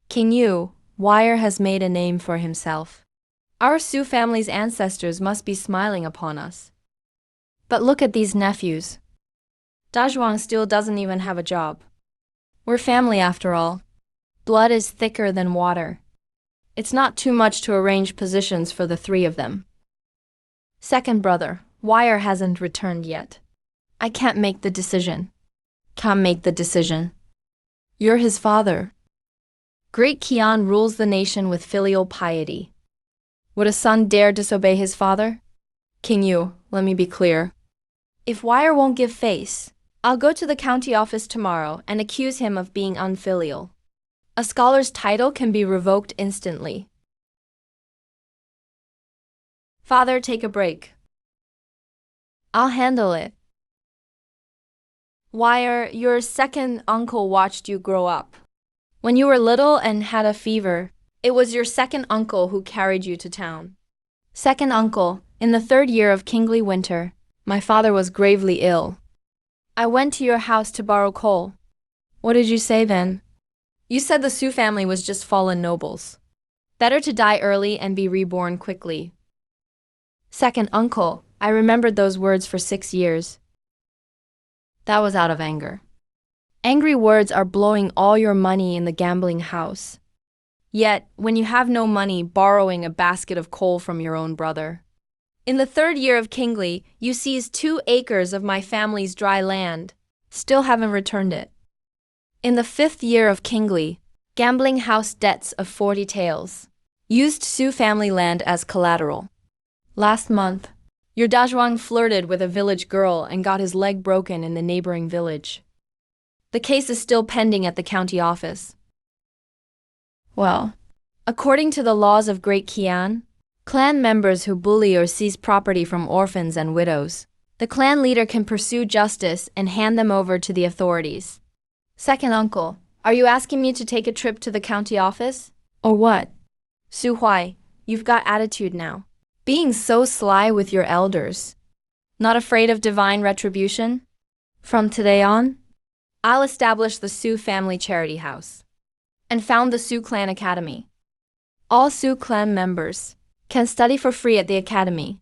King Yu, Wire has made a name for himself. Our Su family's ancestors must be smiling upon us. But look at these nephews. Dazhuang still doesn't even have a job. We're family after all. Blood is thicker than water. It's not too much to arrange positions for the three of them. Second brother, Wire hasn't returned yet. I can't make the decision. Can't make the decision. You're his father. Great Qian rules the nation with filial piety. Would a son dare disobey his father? King Yu, let me be clear. If Wire won't give face, I'll go to the county office tomorrow and accuse him of being unfilial. A scholar's title can be revoked instantly. Father, take a break. I'll handle it. Wire, your second uncle watched you grow up. When you were little and had a fever, it was your second uncle who carried you to town. Second uncle, in the 3rd year of kingly winter, my father was gravely ill. I went to your house to borrow coal. What did you say then? You said the Su family was just fallen nobles. Better to die early and be reborn quickly. Second uncle, I remembered those words for 6 years. That was out of anger. Angry words are blowing all your money in the gambling house. Yet, when you have no money, borrowing a basket of coal from your own brother. In the 3rd year of kingly, you seized 2 acres of my family's dry land. Still haven't returned it. In the 5th year of kingly, gambling house debts of 40 taels. Used Su family land as collateral. Last month, your Dazhuang flirted with a village girl and got his leg broken in the neighboring village. The case is still pending at the county office. Well, according to the laws of Great Qian, clan members who bully or seize property from orphans and widows, the clan leader can pursue justice and hand them over to the authorities. Second uncle, are you asking me to take a trip to the county office? Or what? Su Huai, you've got attitude now. Being so sly with your elders. Not afraid of divine retribution? From today on, I'll establish the Su Family Charity House and found the Su Clan Academy. All Su Clan members can study for free at the academy.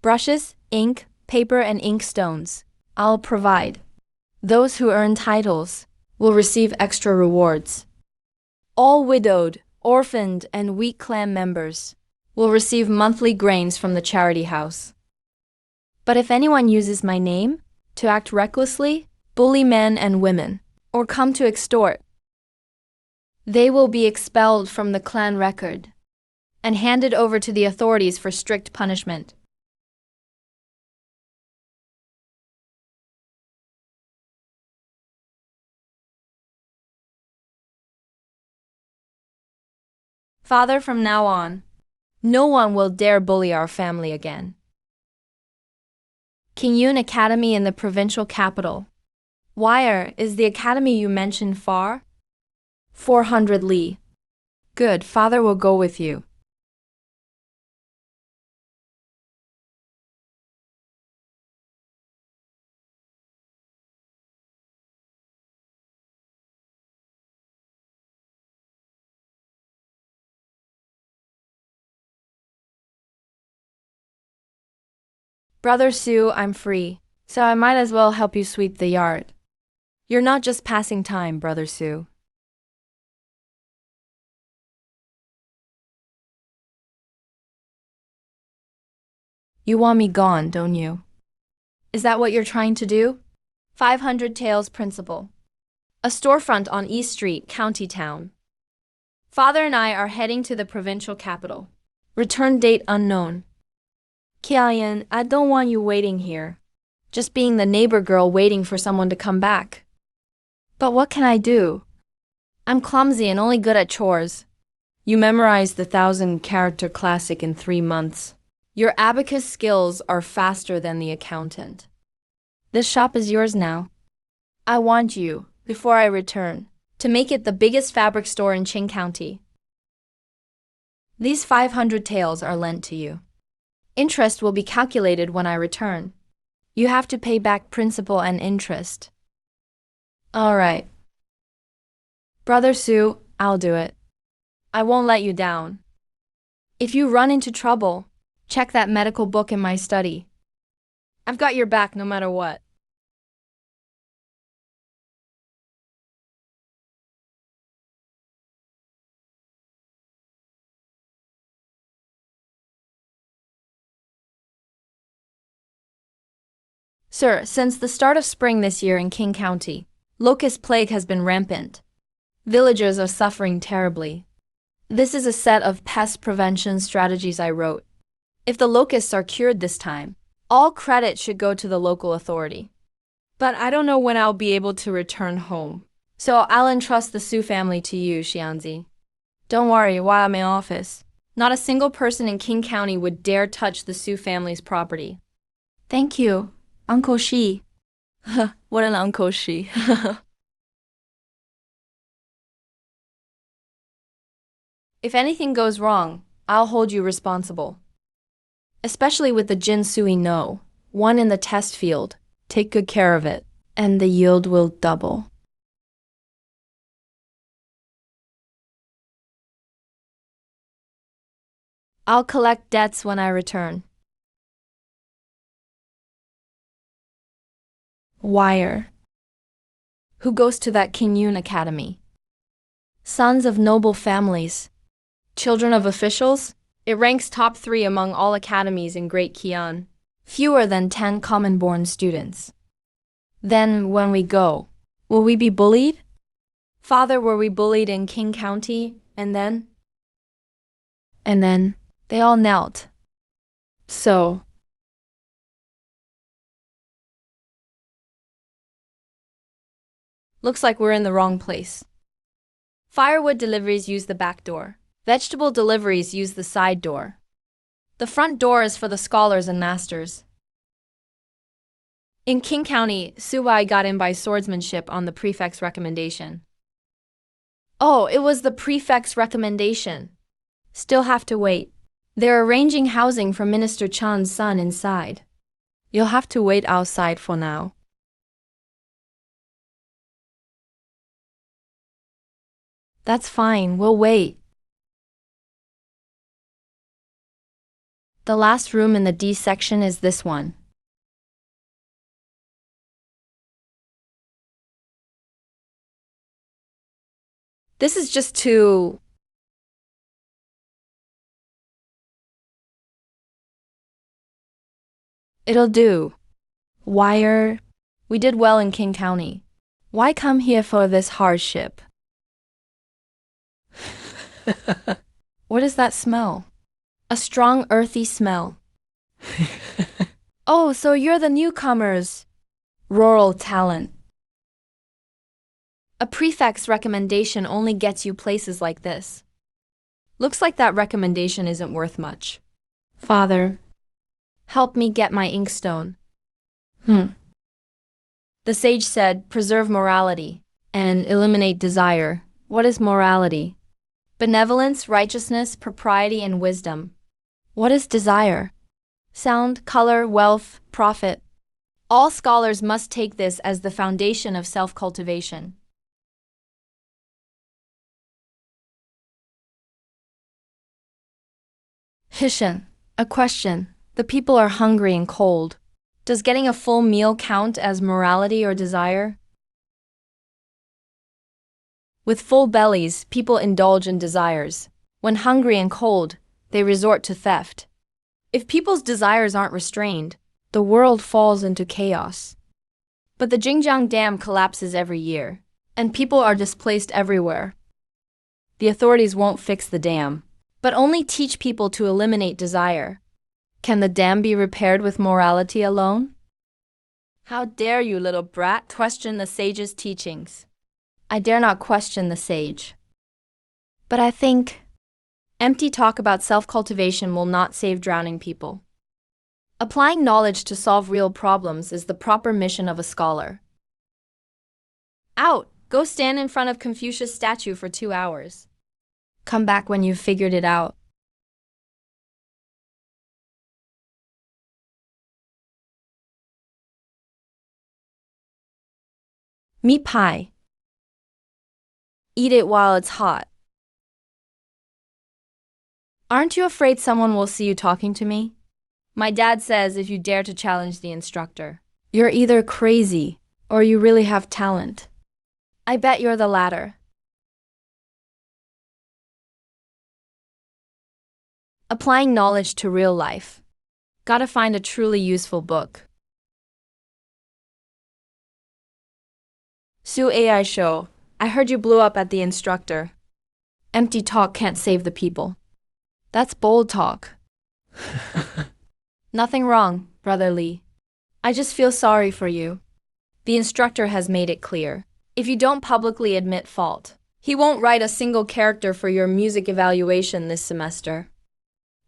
Brushes, ink, paper, and ink stones, I'll provide. Those who earn titles will receive extra rewards. All widowed, orphaned, and weak clan members will receive monthly grains from the charity house. But if anyone uses my name to act recklessly, bully men and women, or come to extort, they will be expelled from the clan record and handed over to the authorities for strict punishment. Father, from now on, no one will dare bully our family again. King Yun Academy in the provincial capital. Wire, is the academy you mentioned far? 400 li. Good, father will go with you. Brother Su, I'm free, so I might as well help you sweep the yard. You're not just passing time, Brother Su. You want me gone, don't you? Is that what you're trying to do? 500 taels principal. A storefront on East Street, County Town. Father and I are heading to the provincial capital. Return date unknown. Qian, I don't want you waiting here. Just being the neighbor girl waiting for someone to come back. But what can I do? I'm clumsy and only good at chores. You memorized the 1,000-character classic in 3 months. Your abacus skills are faster than the accountant. This shop is yours now. I want you, before I return, to make it the biggest fabric store in Qing County. These 500 taels are lent to you. Interest will be calculated when I return. You have to pay back principal and interest. All right. Brother Su, I'll do it. I won't let you down. If you run into trouble, check that medical book in my study. I've got your back no matter what. Sir, since the start of spring this year in King County, locust plague has been rampant. Villagers are suffering terribly. This is a set of pest prevention strategies I wrote. If the locusts are cured this time, all credit should go to the local authority. But I don't know when I'll be able to return home. So I'll entrust the Su family to you, Xianzi. Don't worry, while I'm in office, not a single person in King County would dare touch the Su family's property. Thank you, Uncle Shi. What an Uncle Shi. If anything goes wrong, I'll hold you responsible. Especially with the Jin Sui No, one in the test field. Take good care of it, and the yield will double. I'll collect debts when I return. Wire. Who goes to that King Yun Academy? Sons of noble families. Children of officials? It ranks top 3 among all academies in Great Qian. Fewer than 10 common-born students. Then, when we go, will we be bullied? Father, were we bullied in King County, and then? And then, they all knelt. So. Looks like we're in the wrong place. Firewood deliveries use the back door. Vegetable deliveries use the side door. The front door is for the scholars and masters. In King County, Suwai got in by swordsmanship on the prefect's recommendation. Oh, it was the prefect's recommendation. Still have to wait. They're arranging housing for Minister Chan's son inside. You'll have to wait outside for now. That's fine, we'll wait. The last room in the D section is this one. This is just too... It'll do. Wire. We did well in King County. Why come here for this hardship? What is that smell? A strong earthy smell. Oh, so you're the newcomers. Rural talent. A prefect's recommendation only gets you places like this. Looks like that recommendation isn't worth much. Father, help me get my inkstone. The sage said, preserve morality and eliminate desire. What is morality? Benevolence, righteousness, propriety, and wisdom. What is desire? Sound, color, wealth, profit. All scholars must take this as the foundation of self-cultivation. Hishan, a question. The people are hungry and cold. Does getting a full meal count as morality or desire? With full bellies, people indulge in desires. When hungry and cold, they resort to theft. If people's desires aren't restrained, the world falls into chaos. But the Jingjiang Dam collapses every year, and people are displaced everywhere. The authorities won't fix the dam, but only teach people to eliminate desire. Can the dam be repaired with morality alone? How dare you, little brat, question the sage's teachings? I dare not question the sage. But I think empty talk about self-cultivation will not save drowning people. Applying knowledge to solve real problems is the proper mission of a scholar. Out! Go stand in front of Confucius' statue for 2 hours. Come back when you've figured it out. Meat pie. Eat it while it's hot. Aren't you afraid someone will see you talking to me? My dad says if you dare to challenge the instructor, you're either crazy or you really have talent. I bet you're the latter. Applying knowledge to real life. Gotta find a truly useful book. Sue AI show. I heard you blew up at the instructor. Empty talk can't save the people. That's bold talk. Nothing wrong, Brother Lee. I just feel sorry for you. The instructor has made it clear. If you don't publicly admit fault, he won't write a single character for your music evaluation this semester.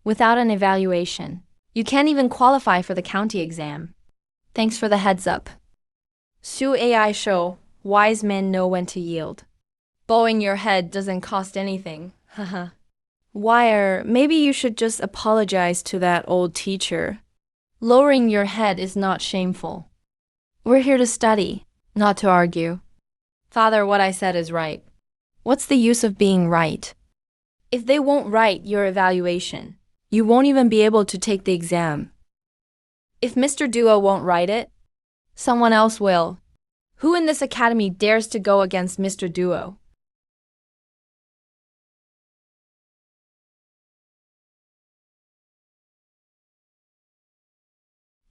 Without an evaluation, you can't even qualify for the county exam. Thanks for the heads up. Sue AI show, wise men know when to yield. Bowing your head doesn't cost anything, haha. Wire, maybe you should just apologize to that old teacher. Lowering your head is not shameful. We're here to study, not to argue. Father, what I said is right. What's the use of being right? If they won't write your evaluation, you won't even be able to take the exam. If Mr. Duo won't write it, someone else will. Who in this academy dares to go against Mr. Duo?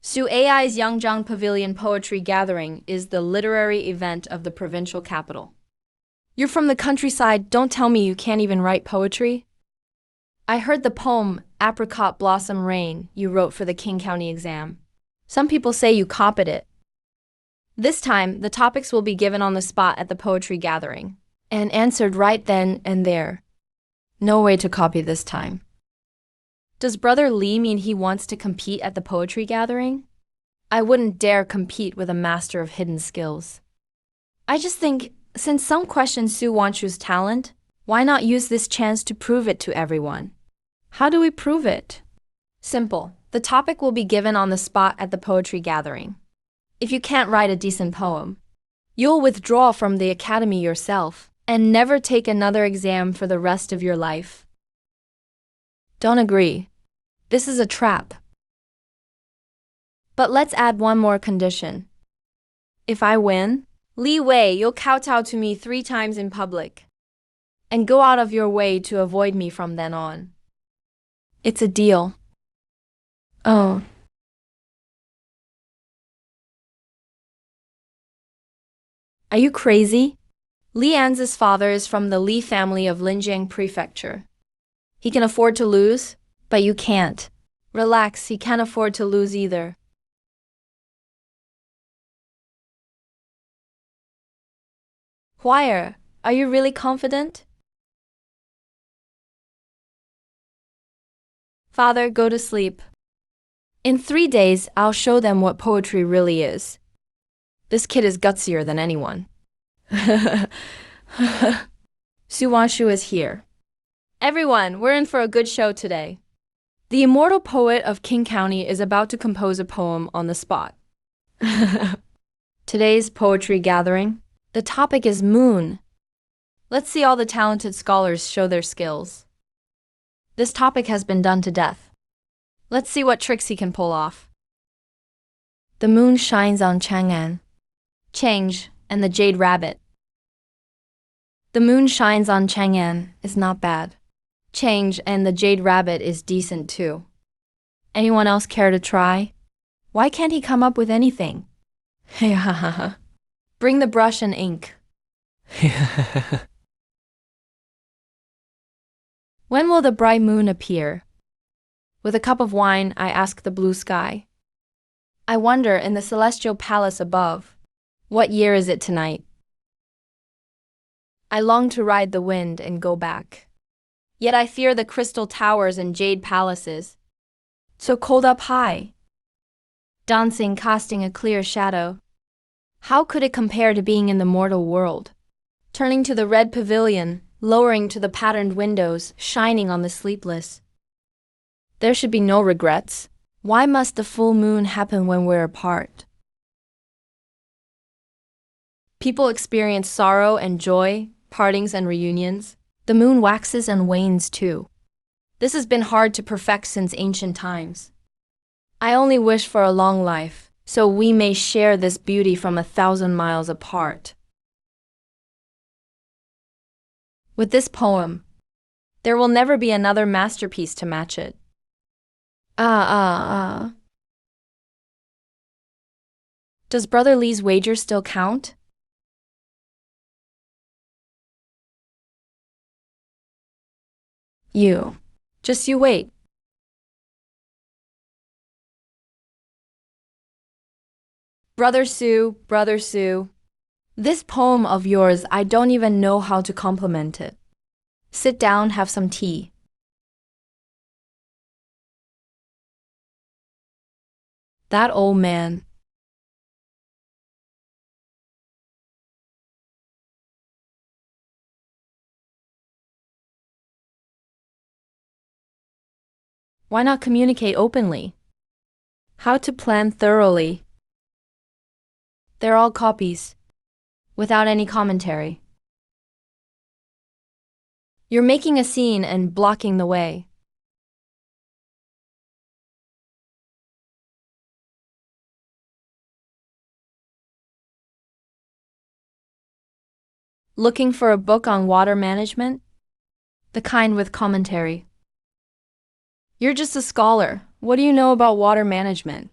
Sue AI's Yangjiang Pavilion Poetry Gathering is the literary event of the provincial capital. You're from the countryside, don't tell me you can't even write poetry? I heard the poem, Apricot Blossom Rain, you wrote for the King County exam. Some people say you copied it. This time, the topics will be given on the spot at the poetry gathering, and answered right then and there. No way to copy this time. Does Brother Lee mean he wants to compete at the poetry gathering? I wouldn't dare compete with a master of hidden skills. I just think, since some question Sue Wanshu's talent, why not use this chance to prove it to everyone? How do we prove it? Simple. The topic will be given on the spot at the poetry gathering. If you can't write a decent poem, you'll withdraw from the academy yourself and never take another exam for the rest of your life. Don't agree. This is a trap. But let's add one more condition. If I win, Li Wei, you'll kowtow to me 3 times in public. And go out of your way to avoid me from then on. It's a deal. Oh. Are you crazy? Li Anz's father is from the Li family of Linjiang Prefecture. He can afford to lose, but you can't. Relax, he can't afford to lose either. Wire, are you really confident? Father, go to sleep. In 3 days, I'll show them what poetry really is. This kid is gutsier than anyone. Sue Wanshu is here. Everyone, we're in for a good show today. The immortal poet of King County is about to compose a poem on the spot. Today's poetry gathering, the topic is moon. Let's see all the talented scholars show their skills. This topic has been done to death. Let's see what tricks he can pull off. The moon shines on Chang'an, Change, and the Jade Rabbit. The moon shines on Chang'an is not bad. Change and the Jade Rabbit is decent too. Anyone else care to try? Why can't he come up with anything? Bring the brush and ink. When will the bright moon appear? With a cup of wine, I ask the blue sky. I wonder in the celestial palace above, what year is it tonight? I long to ride the wind and go back. Yet I fear the crystal towers and jade palaces. So cold up high. Dancing, casting a clear shadow. How could it compare to being in the mortal world? Turning to the red pavilion, lowering to the patterned windows, shining on the sleepless. There should be no regrets. Why must the full moon happen when we're apart? People experience sorrow and joy, partings and reunions. The moon waxes and wanes too. This has been hard to perfect since ancient times. I only wish for a long life, so we may share this beauty from 1,000 miles apart. With this poem, there will never be another masterpiece to match it. Ah. Does Brother Lee's wager still count? Just you wait. Brother Sue, this poem of yours, I don't even know how to compliment it. Sit down, have some tea. That old man. Why not communicate openly? How to plan thoroughly. They're all copies, without any commentary. You're making a scene and blocking the way. Looking for a book on water management? The kind with commentary. You're just a scholar. What do you know about water management?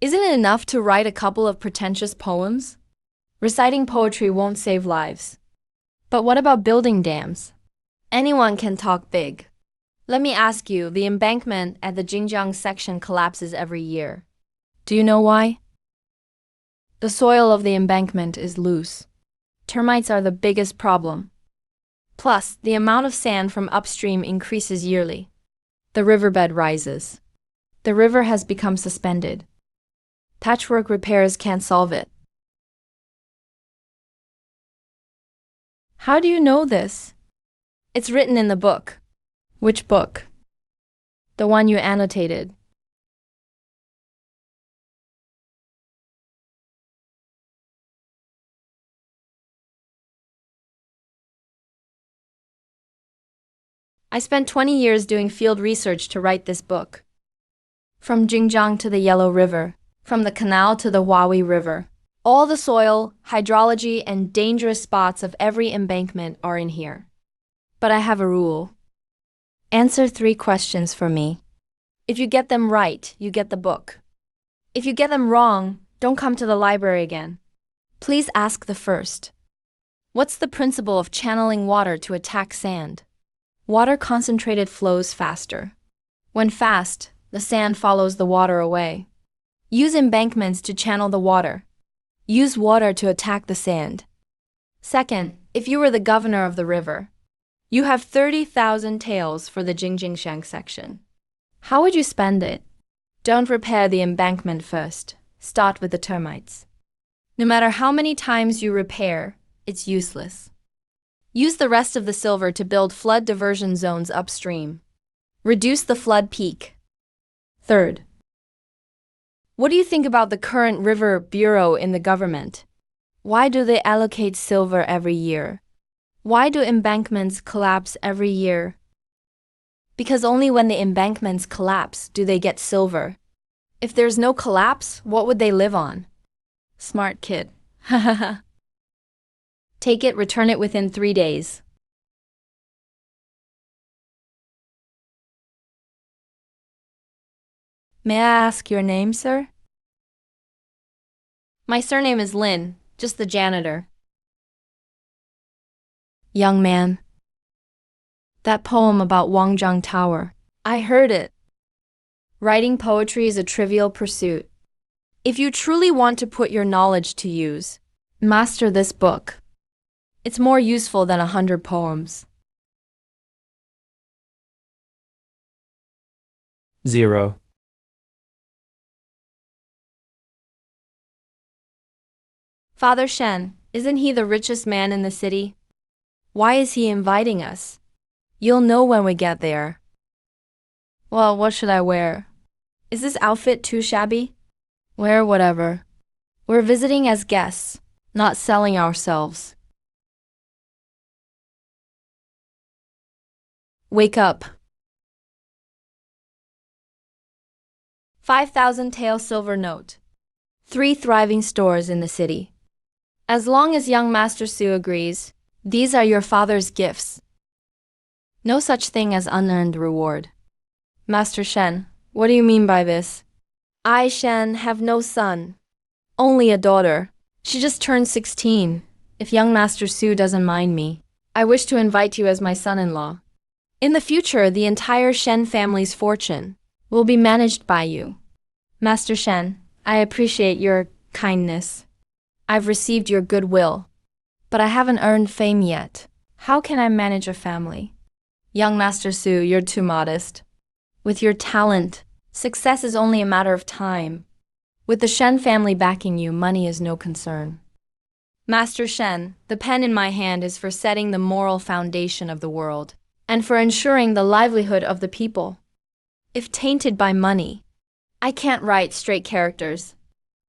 Isn't it enough to write a couple of pretentious poems? Reciting poetry won't save lives. But what about building dams? Anyone can talk big. Let me ask you, the embankment at the Xinjiang section collapses every year. Do you know why? The soil of the embankment is loose. Termites are the biggest problem. Plus, the amount of sand from upstream increases yearly. The riverbed rises. The river has become suspended. Patchwork repairs can't solve it. How do you know this? It's written in the book. Which book? The one you annotated. I spent 20 years doing field research to write this book. From Xinjiang to the Yellow River, from the canal to the Huawei River, all the soil, hydrology, and dangerous spots of every embankment are in here. But I have a rule. Answer 3 questions for me. If you get them right, you get the book. If you get them wrong, don't come to the library again. Please ask the first. What's the principle of channeling water to attack sand? Water concentrated flows faster. When fast, the sand follows the water away. Use embankments to channel the water. Use water to attack the sand. Second, if you were the governor of the river, you have 30,000 taels for the Xinjiang section. How would you spend it? Don't repair the embankment first. Start with the termites. No matter how many times you repair, it's useless. Use the rest of the silver to build flood diversion zones upstream. Reduce the flood peak. Third, what do you think about the current river bureau in the government? Why do they allocate silver every year? Why do embankments collapse every year? Because only when the embankments collapse do they get silver. If there's no collapse, what would they live on? Smart kid. Take it, return it within 3 days. May I ask your name, sir? My surname is Lin, just the janitor. Young man. That poem about Wangjiang Tower. I heard it. Writing poetry is a trivial pursuit. If you truly want to put your knowledge to use, master this book. It's more useful than 100 poems. 0. Father Shen, isn't he the richest man in the city? Why is he inviting us? You'll know when we get there. Well, what should I wear? Is this outfit too shabby? Wear whatever. We're visiting as guests, not selling ourselves. Wake up. 5,000 tael silver note. 3 thriving stores in the city. As long as young Master Su agrees, these are your father's gifts. No such thing as unearned reward. Master Shen, what do you mean by this? I, Shen, have no son. Only a daughter. She just turned 16. If young Master Su doesn't mind me, I wish to invite you as my son-in-law. In the future, the entire Shen family's fortune will be managed by you. Master Shen, I appreciate your kindness. I've received your goodwill, but I haven't earned fame yet. How can I manage a family? Young Master Su, you're too modest. With your talent, success is only a matter of time. With the Shen family backing you, money is no concern. Master Shen, the pen in my hand is for setting the moral foundation of the world, and for ensuring the livelihood of the people. If tainted by money, I can't write straight characters.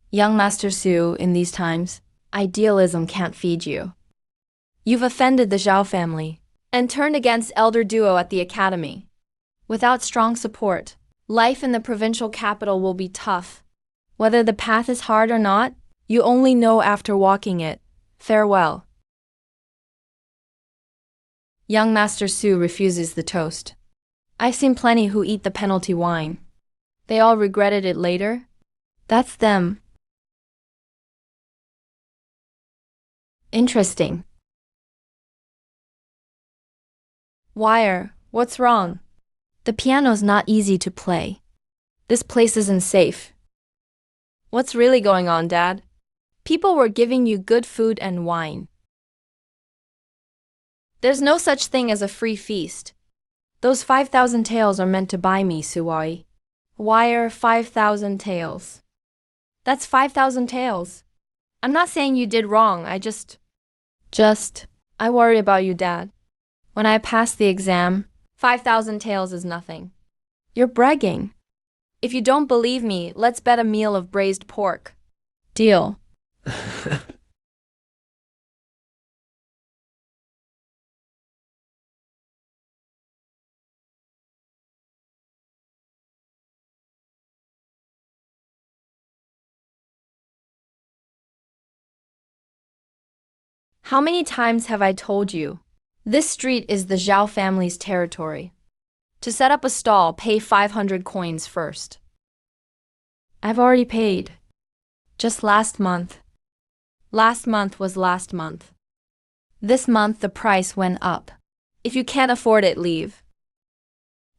Young Master Su, in these times, idealism can't feed you. You've offended the Zhao family and turned against elder duo at the academy. Without strong support, life in the provincial capital will be tough. Whether the path is hard or not, you only know after walking it. Farewell. Young Master Su refuses the toast. I've seen plenty who eat the penalty wine. They all regretted it later. That's them. Interesting. Wire, what's wrong? The piano's not easy to play. This place isn't safe. What's really going on, Dad? People were giving you good food and wine. There's no such thing as a free feast. Those 5,000 taels are meant to buy me, Suwai. Wire 5,000 taels. That's 5,000 taels. I'm not saying you did wrong, I worry about you, Dad. When I pass the exam, 5,000 taels is nothing. You're bragging. If you don't believe me, let's bet a meal of braised pork. Deal. How many times have I told you? This street is the Zhao family's territory. To set up a stall, pay 500 coins first. I've already paid. Just last month. Last month was last month. This month the price went up. If you can't afford it, leave.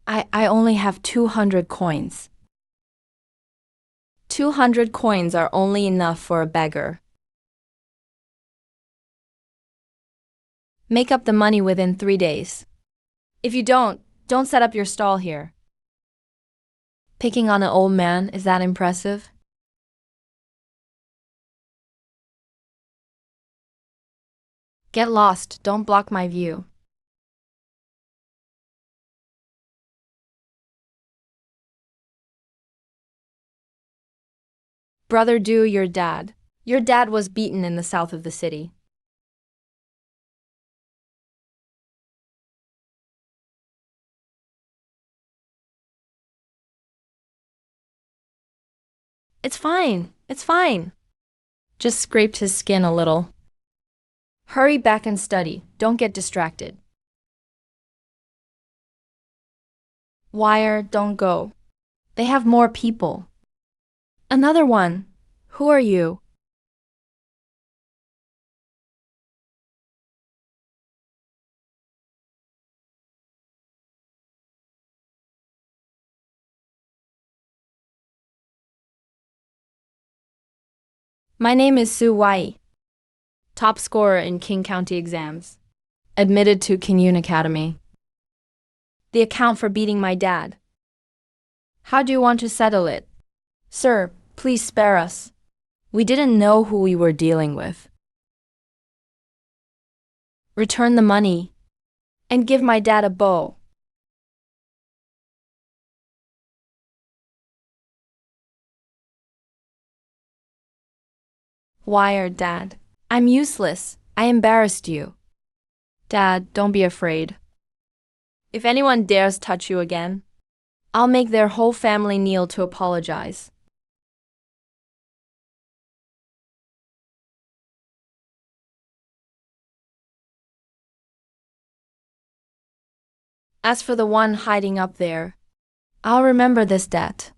I only have 200 coins. 200 coins are only enough for a beggar. Make up the money within 3 days. If you don't set up your stall here. Picking on an old man, is that impressive? Get lost, don't block my view. Brother Du, your dad. Your dad was beaten in the south of the city. It's fine. Just scraped his skin a little. Hurry back and study, don't get distracted. Wire, don't go. They have more people. Another one. Who are you? My name is Su Wai. Top scorer in King County exams. Admitted to Kingyun Academy. The account for beating my dad. How do you want to settle it? Sir, please spare us. We didn't know who we were dealing with. Return the money and give my dad a bow. Wire, Dad. I'm useless. I embarrassed you. Dad, don't be afraid. If anyone dares touch you again, I'll make their whole family kneel to apologize. As for the one hiding up there, I'll remember this debt.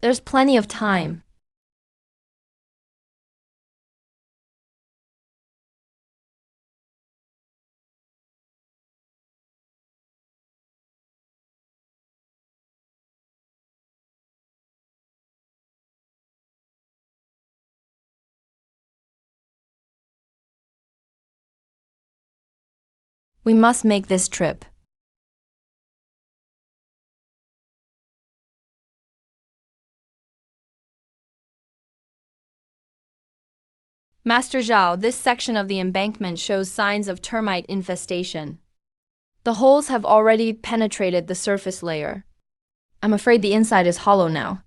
There's plenty of time. We must make this trip. Master Zhao, this section of the embankment shows signs of termite infestation. The holes have already penetrated the surface layer. I'm afraid the inside is hollow now.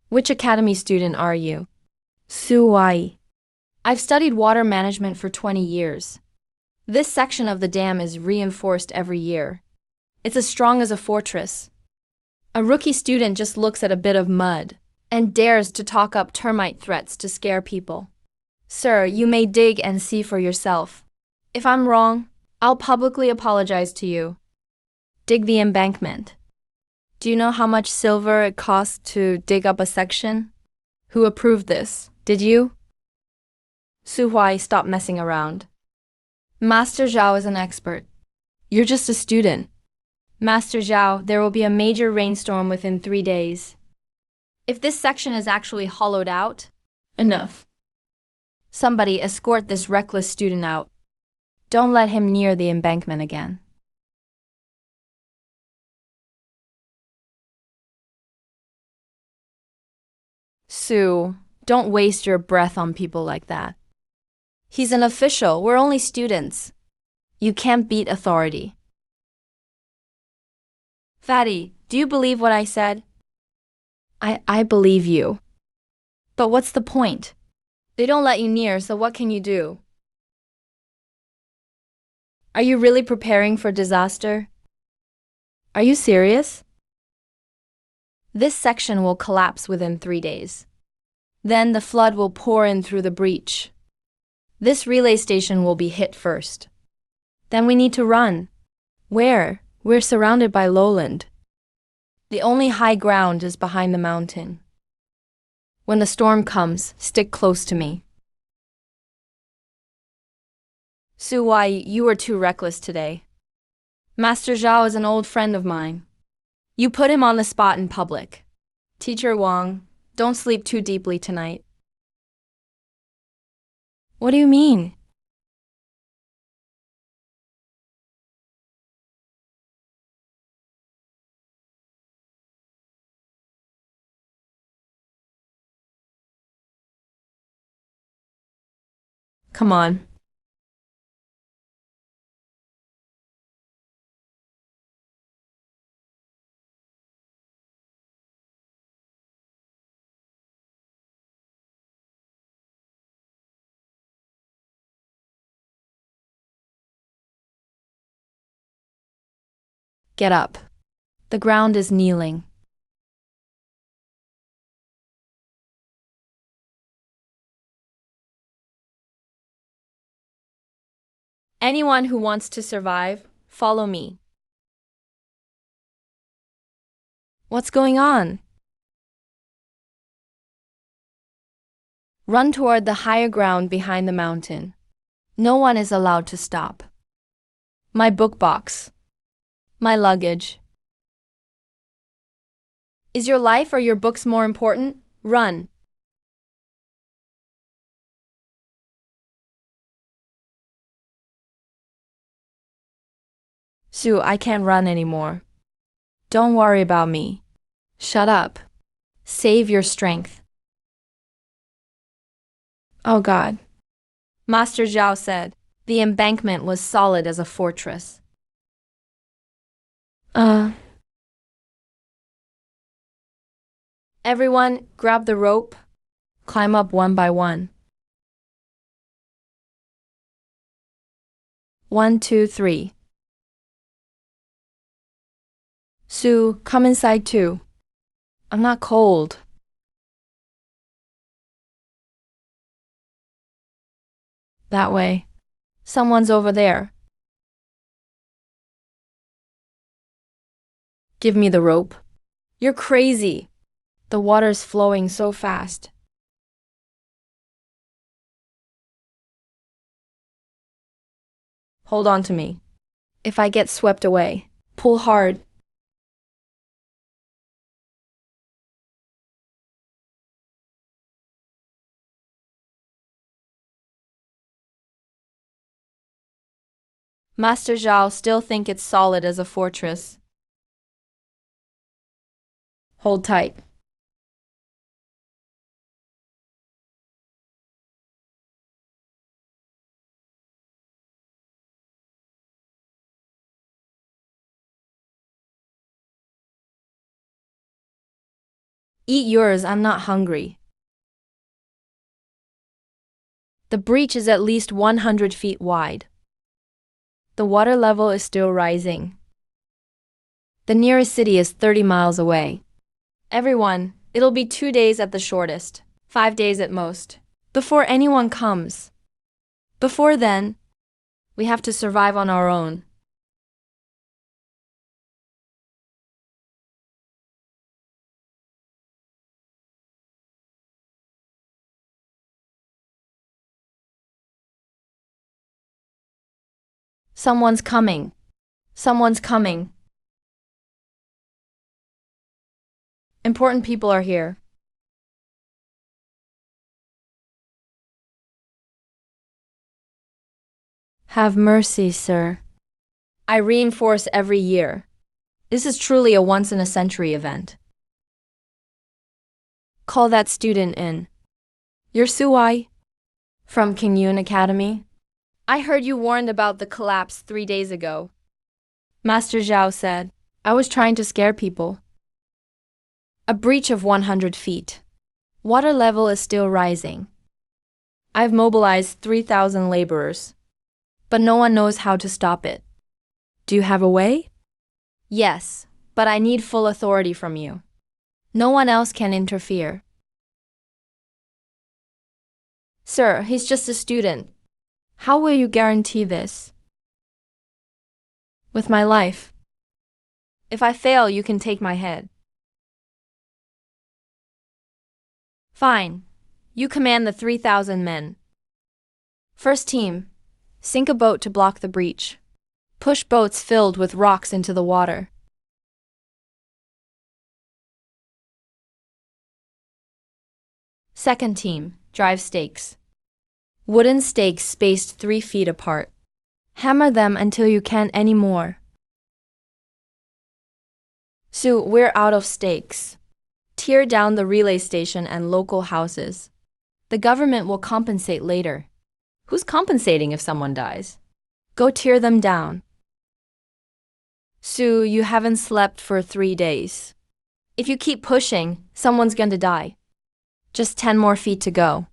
Which academy student are you? Su Wai. I've studied water management for 20 years. This section of the dam is reinforced every year. It's as strong as a fortress. A rookie student just looks at a bit of mud and dares to talk up termite threats to scare people. Sir, you may dig and see for yourself. If I'm wrong, I'll publicly apologize to you. Dig the embankment. Do you know how much silver it costs to dig up a section? Who approved this? Did you? Su Huai, stop messing around. Master Zhao is an expert. You're just a student. Master Zhao, there will be a major rainstorm within 3 days. If this section is actually hollowed out, enough. Somebody escort this reckless student out. Don't let him near the embankment again. Sue, don't waste your breath on people like that. He's an official, we're only students. You can't beat authority. Fatty, do you believe what I said? I believe you. But what's the point? They don't let you near, so what can you do? Are you really preparing for disaster? Are you serious? This section will collapse within 3 days. Then the flood will pour in through the breach. This relay station will be hit first. Then we need to run. Where? We're surrounded by lowland. The only high ground is behind the mountain. When the storm comes, stick close to me. Su Wai, you were too reckless today. Master Zhao is an old friend of mine. You put him on the spot in public. Teacher Wang, don't sleep too deeply tonight. What do you mean? Come on. Get up. The ground is kneeling. Anyone who wants to survive, follow me. What's going on? Run toward the higher ground behind the mountain. No one is allowed to stop. My book box. My luggage. Is your life or your books more important? Run. Sue, I can't run anymore. Don't worry about me. Shut up. Save your strength. Oh God. Master Zhao said, the embankment was solid as a fortress. Everyone, grab the rope. Climb up one by one. 1, 2, 3. Sue, come inside too. I'm not cold. That way. Someone's over there. Give me the rope. You're crazy. The water's flowing so fast. Hold on to me. If I get swept away, pull hard. Master Zhao still think it's solid as a fortress. Hold tight. Eat yours, I'm not hungry. The breach is at least 100 feet wide. The water level is still rising. The nearest city is 30 miles away. Everyone, it'll be 2 days at the shortest, 5 days at most, before anyone comes. Before then, we have to survive on our own. Someone's coming. Someone's coming. Important people are here. Have mercy, sir. I reinforce every year. This is truly a once-in-a-century event. Call that student in. You're Suai? From King Yun Academy? I heard you warned about the collapse 3 days ago. Master Zhao said, I was trying to scare people. A breach of 100 feet. Water level is still rising. I've mobilized 3,000 laborers, but no one knows how to stop it. Do you have a way? Yes, but I need full authority from you. No one else can interfere. Sir, he's just a student. How will you guarantee this? With my life. If I fail, you can take my head. Fine. You command the 3,000 men. First team, sink a boat to block the breach. Push boats filled with rocks into the water. Second team, drive stakes. Wooden stakes spaced 3 feet apart. Hammer them until you can't anymore. Sue, we're out of stakes. Tear down the relay station and local houses. The government will compensate later. Who's compensating if someone dies? Go tear them down. Sue, you haven't slept for 3 days. If you keep pushing, someone's going to die. Just 10 more feet to go.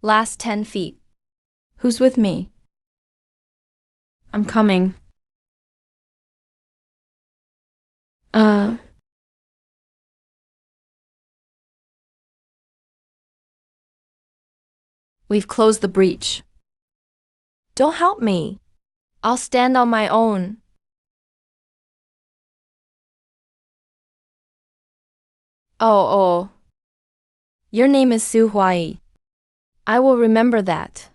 Last 10 feet. Who's with me? I'm coming. We've closed the breach. Don't help me. I'll stand on my own. Oh. Your name is Su Huai. I will remember that.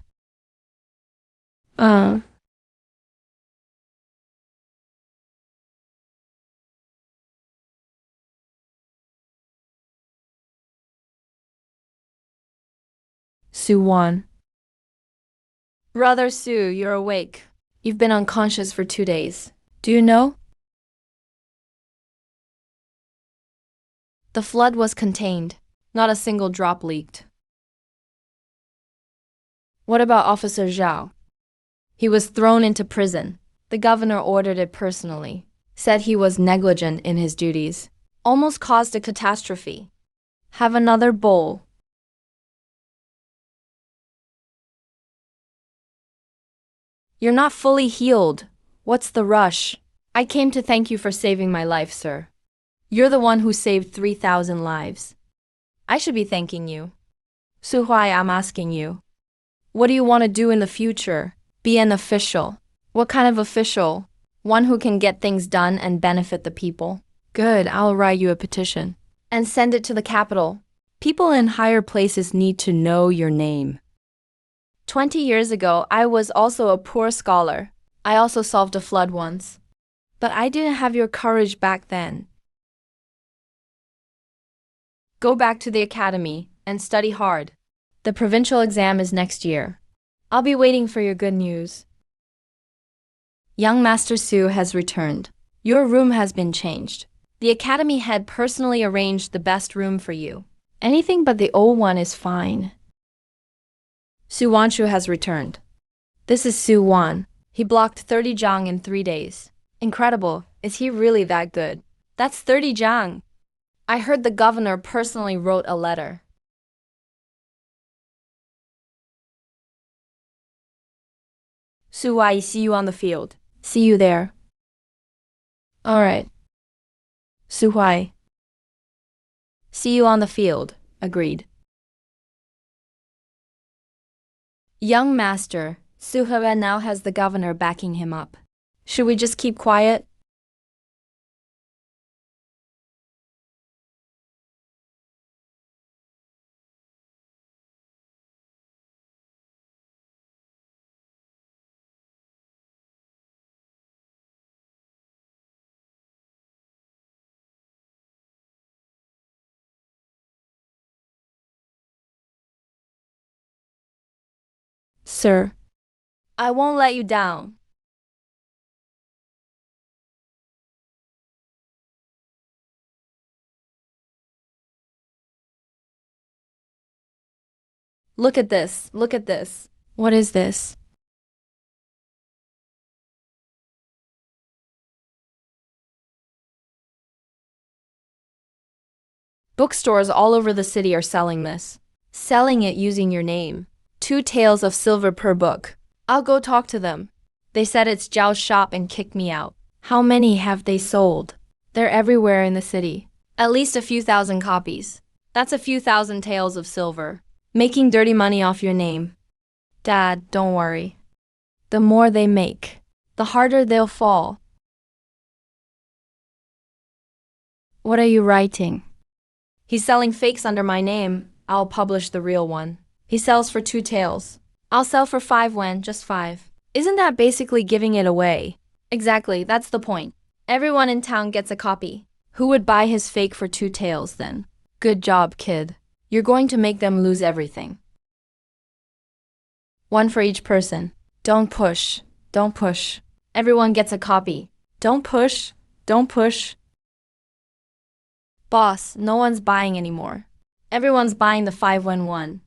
Su Wan. Brother Su, you're awake. You've been unconscious for 2 days. Do you know? The flood was contained. Not a single drop leaked. What about Officer Zhao? He was thrown into prison. The governor ordered it personally. Said he was negligent in his duties. Almost caused a catastrophe. Have another bowl. You're not fully healed. What's the rush? I came to thank you for saving my life, sir. You're the one who saved 3,000 lives. I should be thanking you. Suhai, I'm asking you. What do you want to do in the future? Be an official. What kind of official? One who can get things done and benefit the people. Good, I'll write you a petition. And send it to the capital. People in higher places need to know your name. 20 years ago, I was also a poor scholar. I also solved a flood once. But I didn't have your courage back then. Go back to the academy and study hard. The provincial exam is next year. I'll be waiting for your good news. Young Master Su has returned. Your room has been changed. The academy head personally arranged the best room for you. Anything but the old one is fine. Su Wanshu has returned. This is Su Wan. He blocked 30 zhang in 3 days. Incredible. Is he really that good? That's 30 zhang. I heard the governor personally wrote a letter. Su, I see you on the field. See you there. All right. Su Huai. See you on the field. Agreed. Young master, Su He now has the governor backing him up. Should we just keep quiet? Sir, I won't let you down. Look at this, look at this. What is this? Bookstores all over the city are selling this. Selling it using your name. 2 taels of silver per book. I'll go talk to them. They said it's Zhao's shop and kicked me out. How many have they sold? They're everywhere in the city. At least a few thousand copies. That's a few thousand taels of silver. Making dirty money off your name. Dad, don't worry. The more they make, the harder they'll fall. What are you writing? He's selling fakes under my name. I'll publish the real one. He sells for 2 taels. I'll sell for 5 wen, just 5. Isn't that basically giving it away? Exactly, that's the point. Everyone in town gets a copy. Who would buy his fake for 2 taels then? Good job, kid. You're going to make them lose everything. 1 for each person. Don't push. Don't push. Everyone gets a copy. Don't push. Don't push. Boss, no one's buying anymore. Everyone's buying the 5 wen one.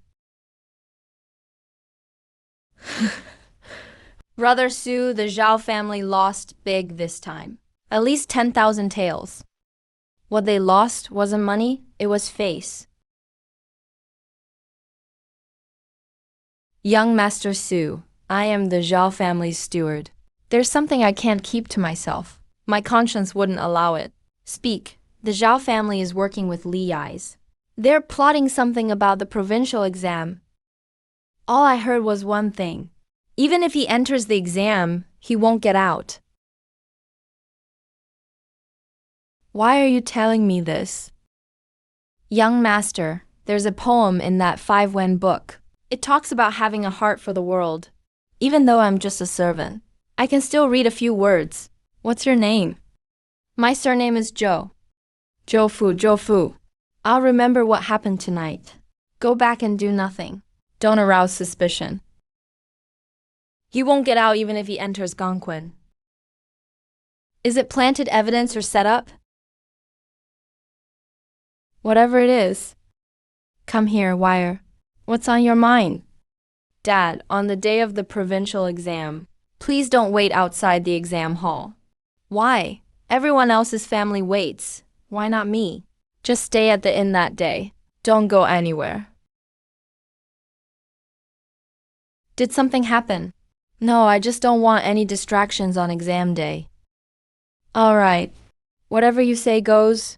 Brother Su, the Zhao family lost big this time. At least 10,000 taels. What they lost wasn't money, it was face. Young Master Su, I am the Zhao family's steward. There's something I can't keep to myself. My conscience wouldn't allow it. Speak. The Zhao family is working with Li Yai's. They're plotting something about the provincial exam. All I heard was one thing. Even if he enters the exam, he won't get out. Why are you telling me this? Young master, there's a poem in that 5 wen book. It talks about having a heart for the world. Even though I'm just a servant, I can still read a few words. What's your name? My surname is Zhou. Zhou Fu. I'll remember what happened tonight. Go back and do nothing. Don't arouse suspicion. He won't get out even if he enters Gongqun. Is it planted evidence or setup? Whatever it is. Come here, Wire. What's on your mind? Dad, on the day of the provincial exam, please don't wait outside the exam hall. Why? Everyone else's family waits. Why not me? Just stay at the inn that day. Don't go anywhere. Did something happen? No, I just don't want any distractions on exam day. All right. Whatever you say goes.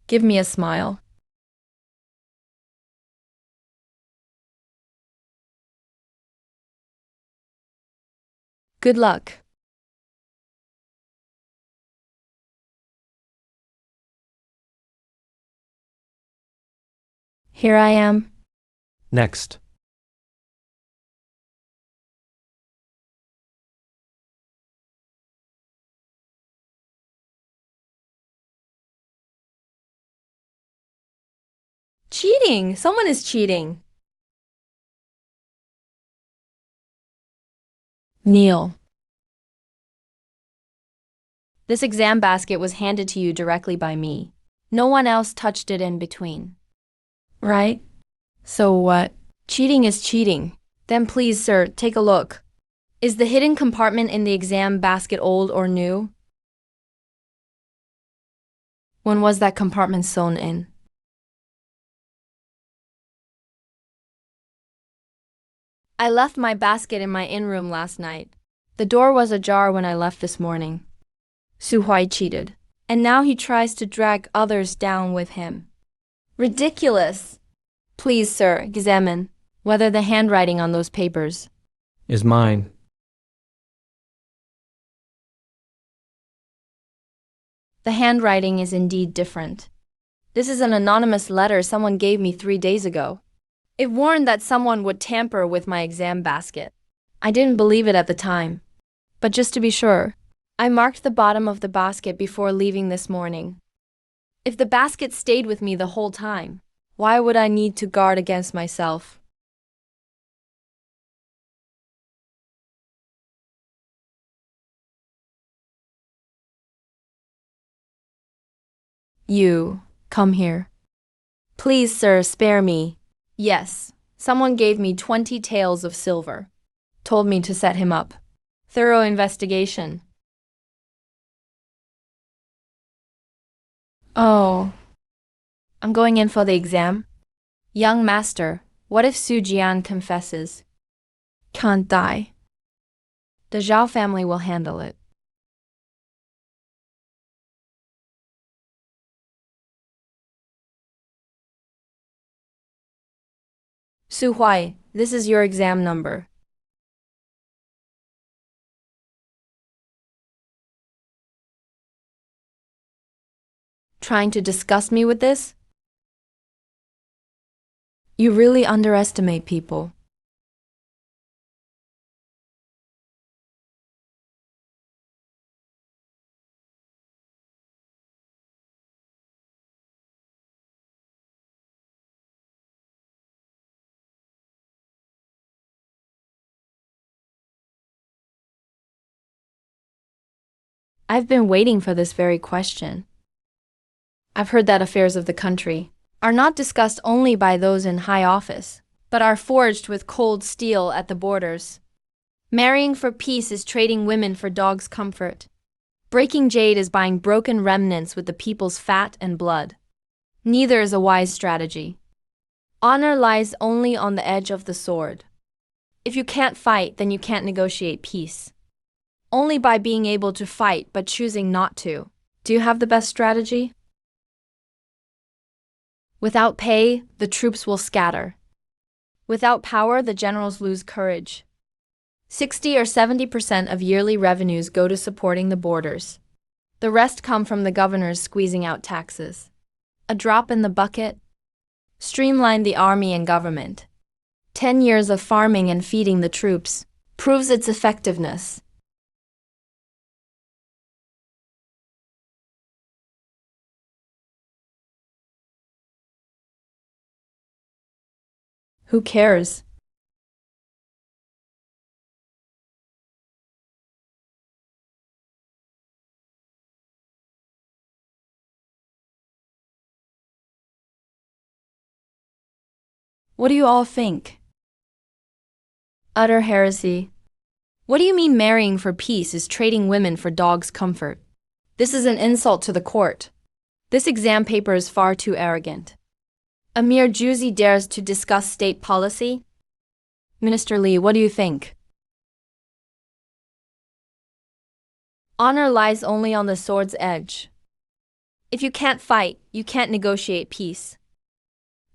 Give me a smile. Good luck. Here I am. Next. Cheating! Someone is cheating. Kneel. This exam basket was handed to you directly by me. No one else touched it in between. Right? So what? Cheating is cheating. Then please, sir, take a look. Is the hidden compartment in the exam basket old or new? When was that compartment sewn in? I left my basket in my in-room last night. The door was ajar when I left this morning. Su Huai cheated. And now he tries to drag others down with him. Ridiculous! Please, sir, examine whether the handwriting on those papers Is mine. The handwriting is indeed different. This is an anonymous letter someone gave me 3 days ago. It warned that someone would tamper with my exam basket. I didn't believe it at the time. But just to be sure, I marked the bottom of the basket before leaving this morning. If the basket stayed with me the whole time, why would I need to guard against myself? You, come here. Please, sir, spare me. Yes, someone gave me 20 taels of silver. Told me to set him up. Thorough investigation. Oh. I'm going in for the exam? Young master, what if Su Jian confesses? Can't die. The Zhao family will handle it. Su Huai, this is your exam number. Trying to disgust me with this? You really underestimate people. I've been waiting for this very question. I've heard that affairs of the country are not discussed only by those in high office, but are forged with cold steel at the borders. Marrying for peace is trading women for dogs' comfort. Breaking jade is buying broken remnants with the people's fat and blood. Neither is a wise strategy. Honor lies only on the edge of the sword. If you can't fight, then you can't negotiate peace. Only by being able to fight but choosing not to. Do you have the best strategy? Without pay, the troops will scatter. Without power, the generals lose courage. 60 or 70% of yearly revenues go to supporting the borders. The rest come from the governors squeezing out taxes. A drop in the bucket. Streamline the army and government. 10 years of farming and feeding the troops proves its effectiveness. Who cares? What do you all think? Utter heresy. What do you mean marrying for peace is trading women for dogs' comfort? This is an insult to the court. This exam paper is far too arrogant. A mere Juicy dares to discuss state policy? Minister Lee, what do you think? Honor lies only on the sword's edge. If you can't fight, you can't negotiate peace.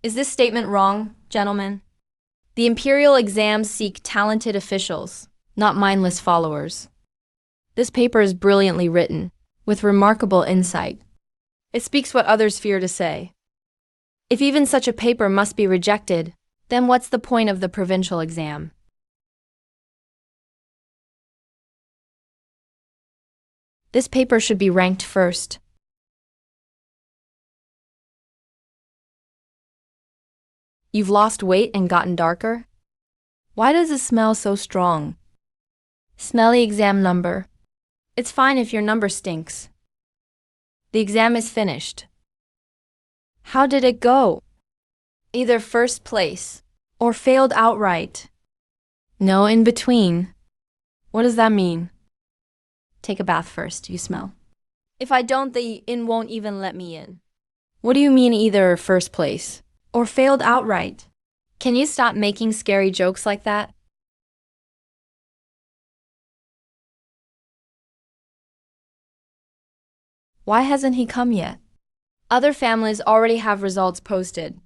Is this statement wrong, gentlemen? The imperial exams seek talented officials, not mindless followers. This paper is brilliantly written, with remarkable insight. It speaks what others fear to say. If even such a paper must be rejected, then what's the point of the provincial exam? This paper should be ranked first. You've lost weight and gotten darker? Why does it smell so strong? Smelly exam number. It's fine if your number stinks. The exam is finished. How did it go? Either first place or failed outright. No in between. What does that mean? Take a bath first, you smell. If I don't, the inn won't even let me in. What do you mean either first place or failed outright? Can you stop making scary jokes like that? Why hasn't he come yet? Other families already have results posted.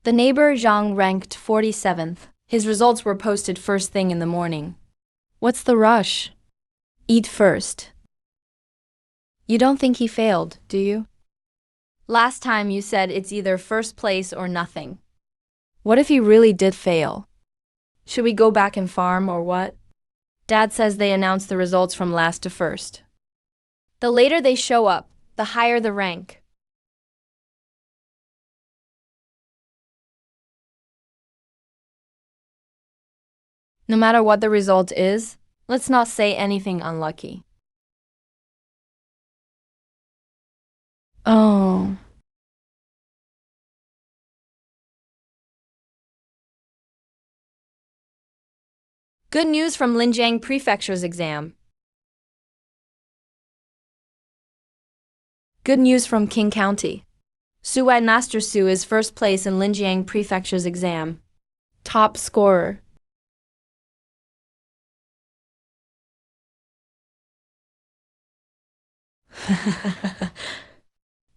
The neighbor Zhang ranked 47th. His results were posted first thing in the morning. What's the rush? Eat first. You don't think he failed, do you? Last time you said it's either first place or nothing. What if he really did fail? Should we go back and farm or what? Dad says they announce the results from last to first. The later they show up, the higher the rank. No matter what the result is, let's not say anything unlucky. Oh. Good news from Linjiang Prefecture's exam. Good news from King County. Suwai Master Su is first place in Linjiang Prefecture's exam. Top scorer.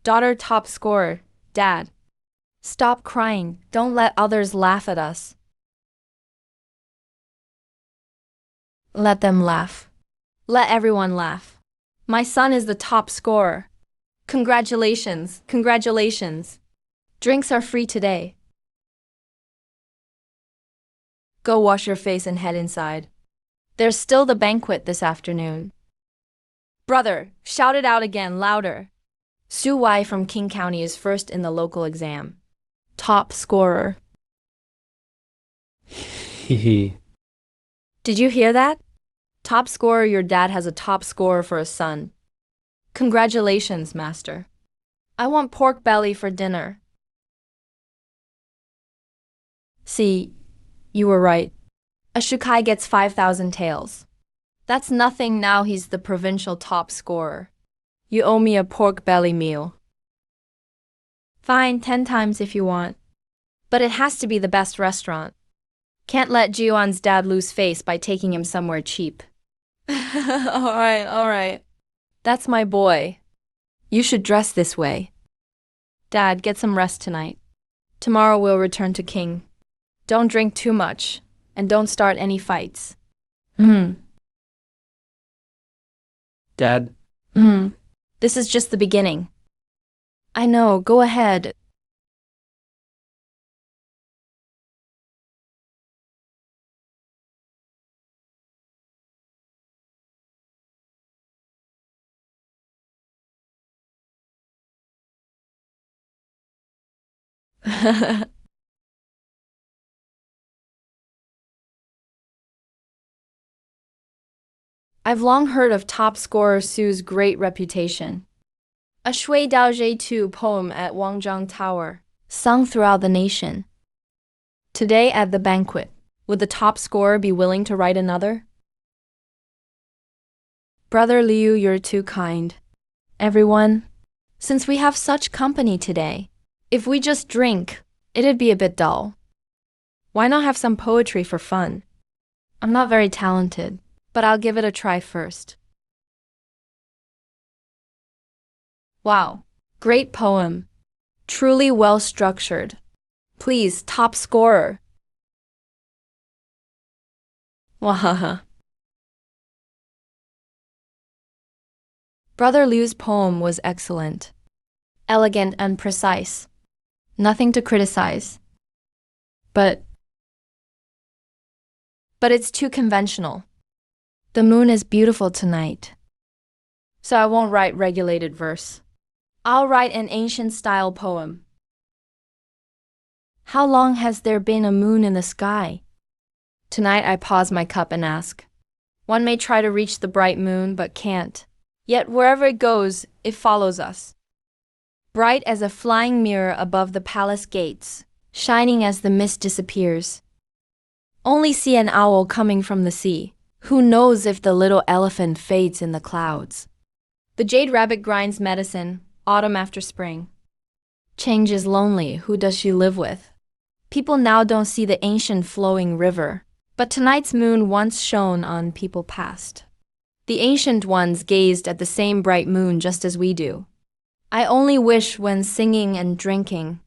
Daughter top scorer. Dad. Stop crying. Don't let others laugh at us. Let them laugh. Let everyone laugh. My son is the top scorer. Congratulations, congratulations. Drinks are free today. Go wash your face and head inside. There's still the banquet this afternoon. Brother, shout it out again, louder. Su Wai from King County is first in the local exam. Top scorer. Hee. Did you hear that? Top scorer, your dad has a top scorer for a son. Congratulations, master. I want pork belly for dinner. See, you were right. A Shukai gets 5,000 taels. That's nothing now he's the provincial top scorer. You owe me a pork belly meal. Fine, 10 times if you want. But it has to be the best restaurant. Can't let Jion's dad lose face by taking him somewhere cheap. All right. That's my boy. You should dress this way. Dad, get some rest tonight. Tomorrow we'll return to King. Don't drink too much, and don't start any fights. Dad? This is just the beginning. I know, go ahead. I've long heard of top scorer Su's great reputation. A Shui Daojie 2 poem at Wangzhang Tower, sung throughout the nation. Today at the banquet, would the top scorer be willing to write another? Brother Liu, you're too kind. Everyone, Since we have such company today, if we just drink, it'd be a bit dull. Why not have some poetry for fun? I'm not very talented, but I'll give it a try first. Wow, great poem. Truly well structured. Please, top scorer. Wahaha. Brother Liu's poem was excellent. Elegant and precise. Nothing to criticize. But it's too conventional. The moon is beautiful tonight. So I won't write regulated verse. I'll write an ancient style poem. How long has there been a moon in the sky? Tonight I pause my cup and ask. One may try to reach the bright moon but can't. Yet wherever it goes, it follows us. Bright as a flying mirror above the palace gates, shining as the mist disappears. Only see an owl coming from the sea. Who knows if the little elephant fades in the clouds? The jade rabbit grinds medicine, autumn after spring. Change is lonely, who does she live with? People now don't see the ancient flowing river, but tonight's moon once shone on people past. The ancient ones gazed at the same bright moon just as we do. I only wish when singing and drinking,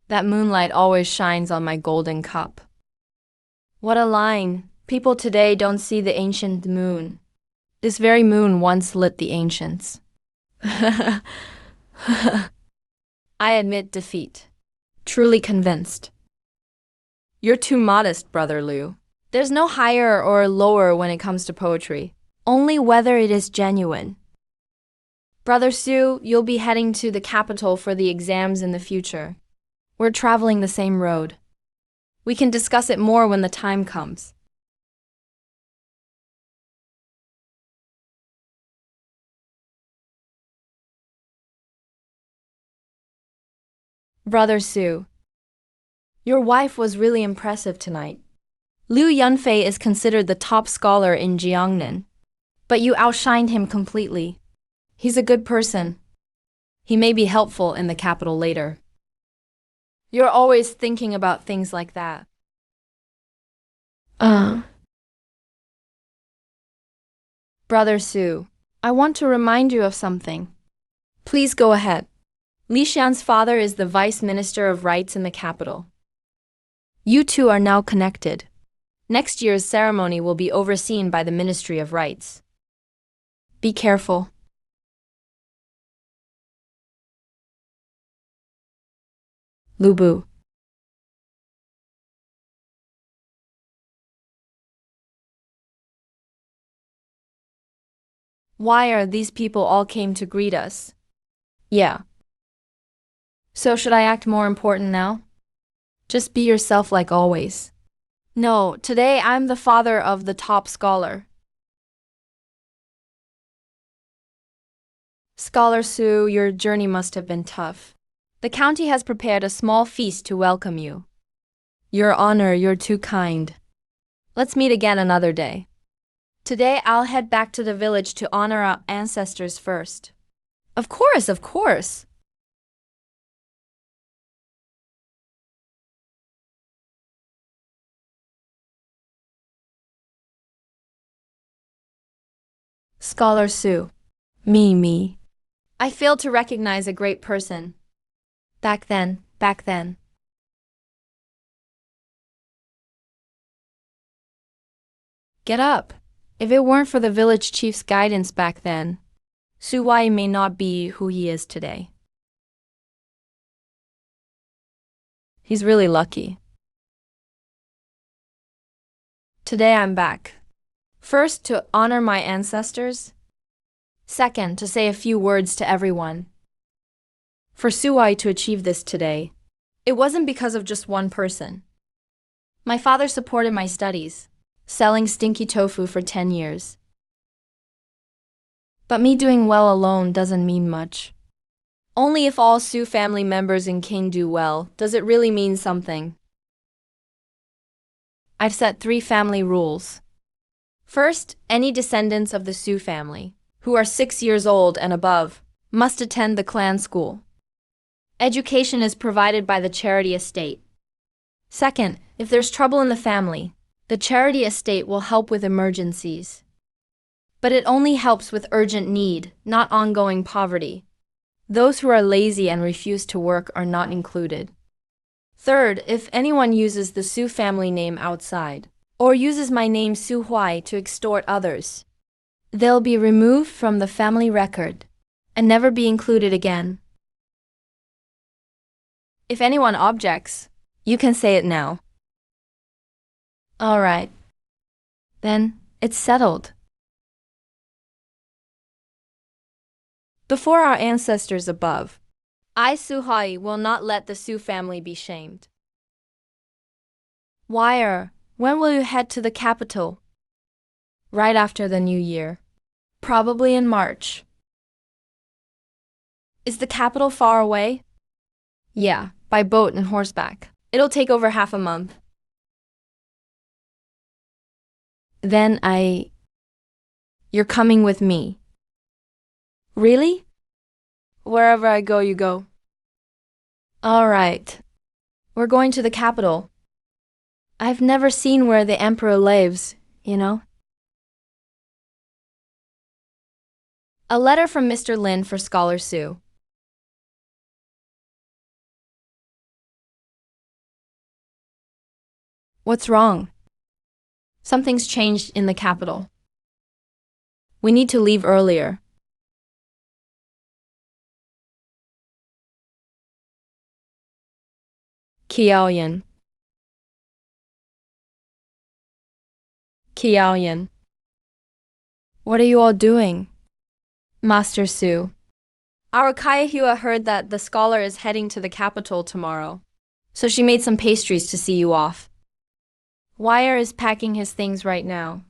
that moonlight always shines on my golden cup. What a line! People today don't see the ancient moon. This very moon once lit the ancients. I admit defeat. Truly convinced. You're too modest, Brother Liu. There's no higher or lower when it comes to poetry, only whether it is genuine. Brother Su, you'll be heading to the capital for the exams in the future. We're traveling the same road. We can discuss it more when the time comes. Brother Su, your wife was really impressive tonight. Liu Yunfei is considered the top scholar in Jiangnan, but you outshined him completely. He's a good person. He may be helpful in the capital later. You're always thinking about things like that. Brother Su, I want to remind you of something. Please go ahead. Li Xian's father is the Vice Minister of Rights in the capital. You two are now connected. Next year's ceremony will be overseen by the Ministry of Rights. Be careful. Lubu. Why are these people all came to greet us? Yeah. So should I act more important now? Just be yourself like always. No, today I'm the father of the top scholar. Scholar Su, your journey must have been tough. The county has prepared a small feast to welcome you. Your Honor, you're too kind. Let's meet again another day. Today I'll head back to the village to honor our ancestors first. Of course, of course. Scholar Su. Me. I failed to recognize a great person. Back then. Get up. If it weren't for the village chief's guidance back then, Su Wai may not be who he is today. He's really lucky. Today I'm back. First, to honor my ancestors. Second, to say a few words to everyone. For Su Wai to achieve this today, it wasn't because of just one person. My father supported my studies, selling stinky tofu for 10 years. But me doing well alone doesn't mean much. Only if all Su family members in King do well does it really mean something. I've set 3 family rules. First, any descendants of the Su family, who are 6 years old and above, Must attend the clan school. Education is provided by the charity estate. Second, if there's trouble in the family, the charity estate will help with emergencies. But it only helps with urgent need, not ongoing poverty. Those who are lazy and refuse to work are not included. Third, if anyone uses the Su family name outside, or uses my name Su Huai to extort others, they'll be removed from the family record and never be included again. If anyone objects, you can say it now. All right. Then, it's settled. Before our ancestors above, I, Su Hai, will not let the Su family be shamed. Wire, when will you head to the capital? Right after the new year. Probably in March. Is the capital far away? Yeah, by boat and horseback. It'll take over half a month. Then You're coming with me. Really? Wherever I go, you go. All right. We're going to the capital. I've never seen where the emperor lives, you know? A letter from Mr. Lin for Scholar Sue. What's wrong? Something's changed in the capital. We need to leave earlier. Kiaoyan. Kiaoyan. What are you all doing? Master Su. Our Kayahua heard that the scholar is heading to the capital tomorrow, so she made some pastries to see you off. Wire is packing his things right now.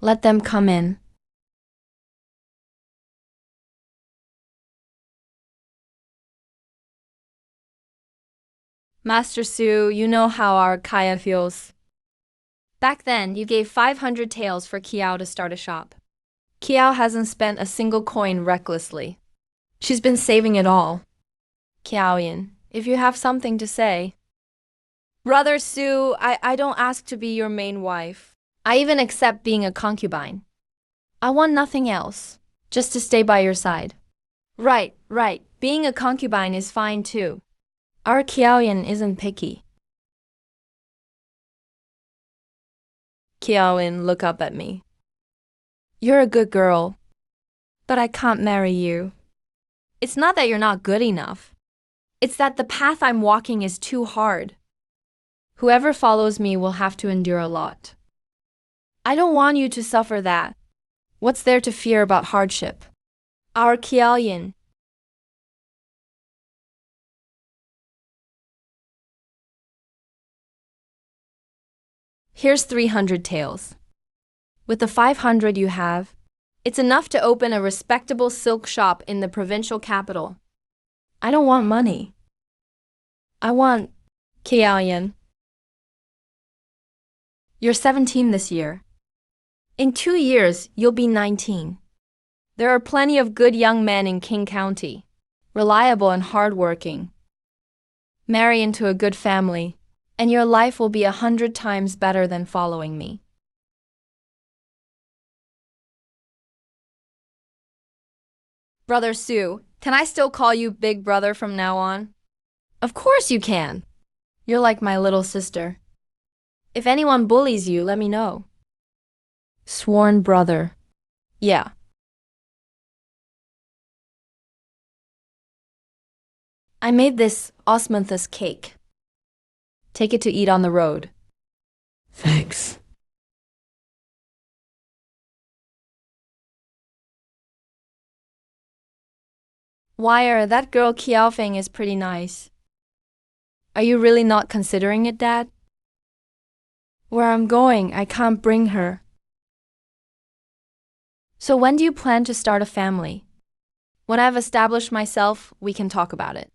Let them come in. Master Su, you know how our Kaya feels. Back then, you gave 500 taels for Kiao to start a shop. Kiao hasn't spent a single coin recklessly. She's been saving it all. Kiaoyan, if you have something to say. Brother Su, I don't ask to be your main wife. I even accept being a concubine. I want nothing else, just to stay by your side. Right. Being a concubine is fine too. Our Kiaoyan isn't picky. Kiaoyan, look up at me. You're a good girl, but I can't marry you. It's not that you're not good enough. It's that the path I'm walking is too hard. Whoever follows me will have to endure a lot. I don't want you to suffer that. What's there to fear about hardship? Our Kiaoyan. Here's 300 taels. With the 500 you have, it's enough to open a respectable silk shop in the provincial capital. I don't want money. I want Kiaoyan. You're 17 this year. In 2 years, you'll be 19. There are plenty of good young men in King County, reliable and hardworking. Marry into a good family, and your life will be 100 times better than following me. Brother Su, can I still call you Big Brother from now on? Of course you can. You're like my little sister. If anyone bullies you, let me know. Sworn brother. Yeah. I made this osmanthus cake. Take it to eat on the road. Thanks. Wire, that girl Kiaofeng is pretty nice. Are you really not considering it, Dad? Where I'm going, I can't bring her. So when do you plan to start a family? When I've established myself, we can talk about it.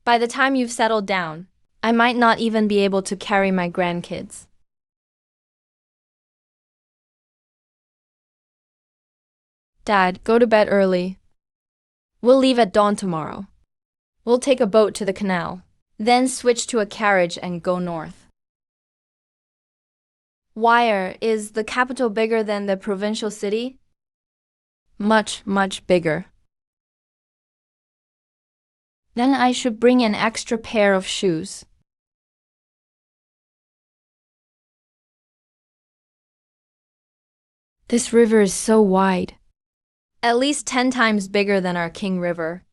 By the time you've settled down, I might not even be able to carry my grandkids. Dad, go to bed early. We'll leave at dawn tomorrow. We'll take a boat to the canal, then switch to a carriage and go north. Wire, is the capital bigger than the provincial city? Much, much bigger. Then I should bring an extra pair of shoes. This river is so wide. At least 10 times bigger than our King River.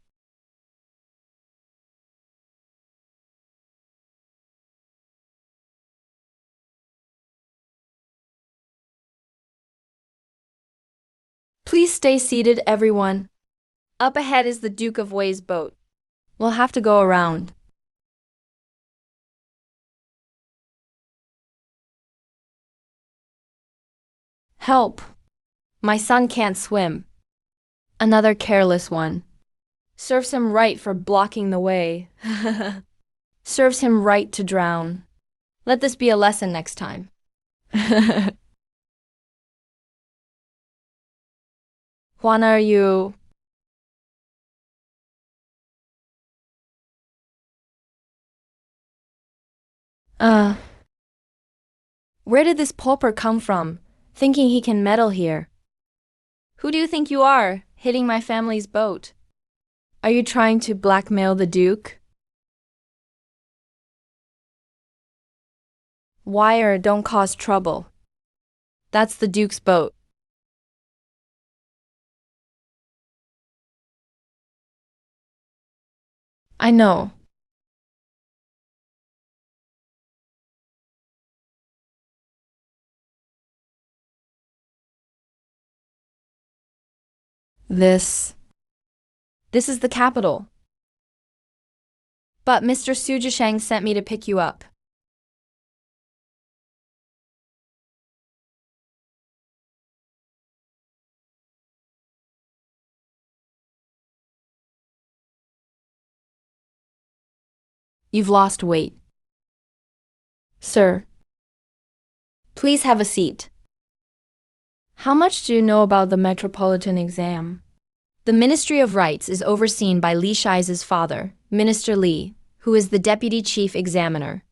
Please stay seated, everyone. Up ahead is the Duke of Way's boat. We'll have to go around. Help! My son can't swim. Another careless one. Serves him right for blocking the way. Serves him right to drown. Let this be a lesson next time. Juan, are you... Where did this pauper come from, thinking he can meddle here? Who do you think you are, hitting my family's boat? Are you trying to blackmail the Duke? Wire, don't cause trouble. That's the Duke's boat. I know. This is the capital. But Mr. Sujishang sent me to pick you up. You've lost weight. Sir, please have a seat. How much do you know about the metropolitan exam? The Ministry of Rights is overseen by Li Shi's father, Minister Li, who is the deputy chief examiner.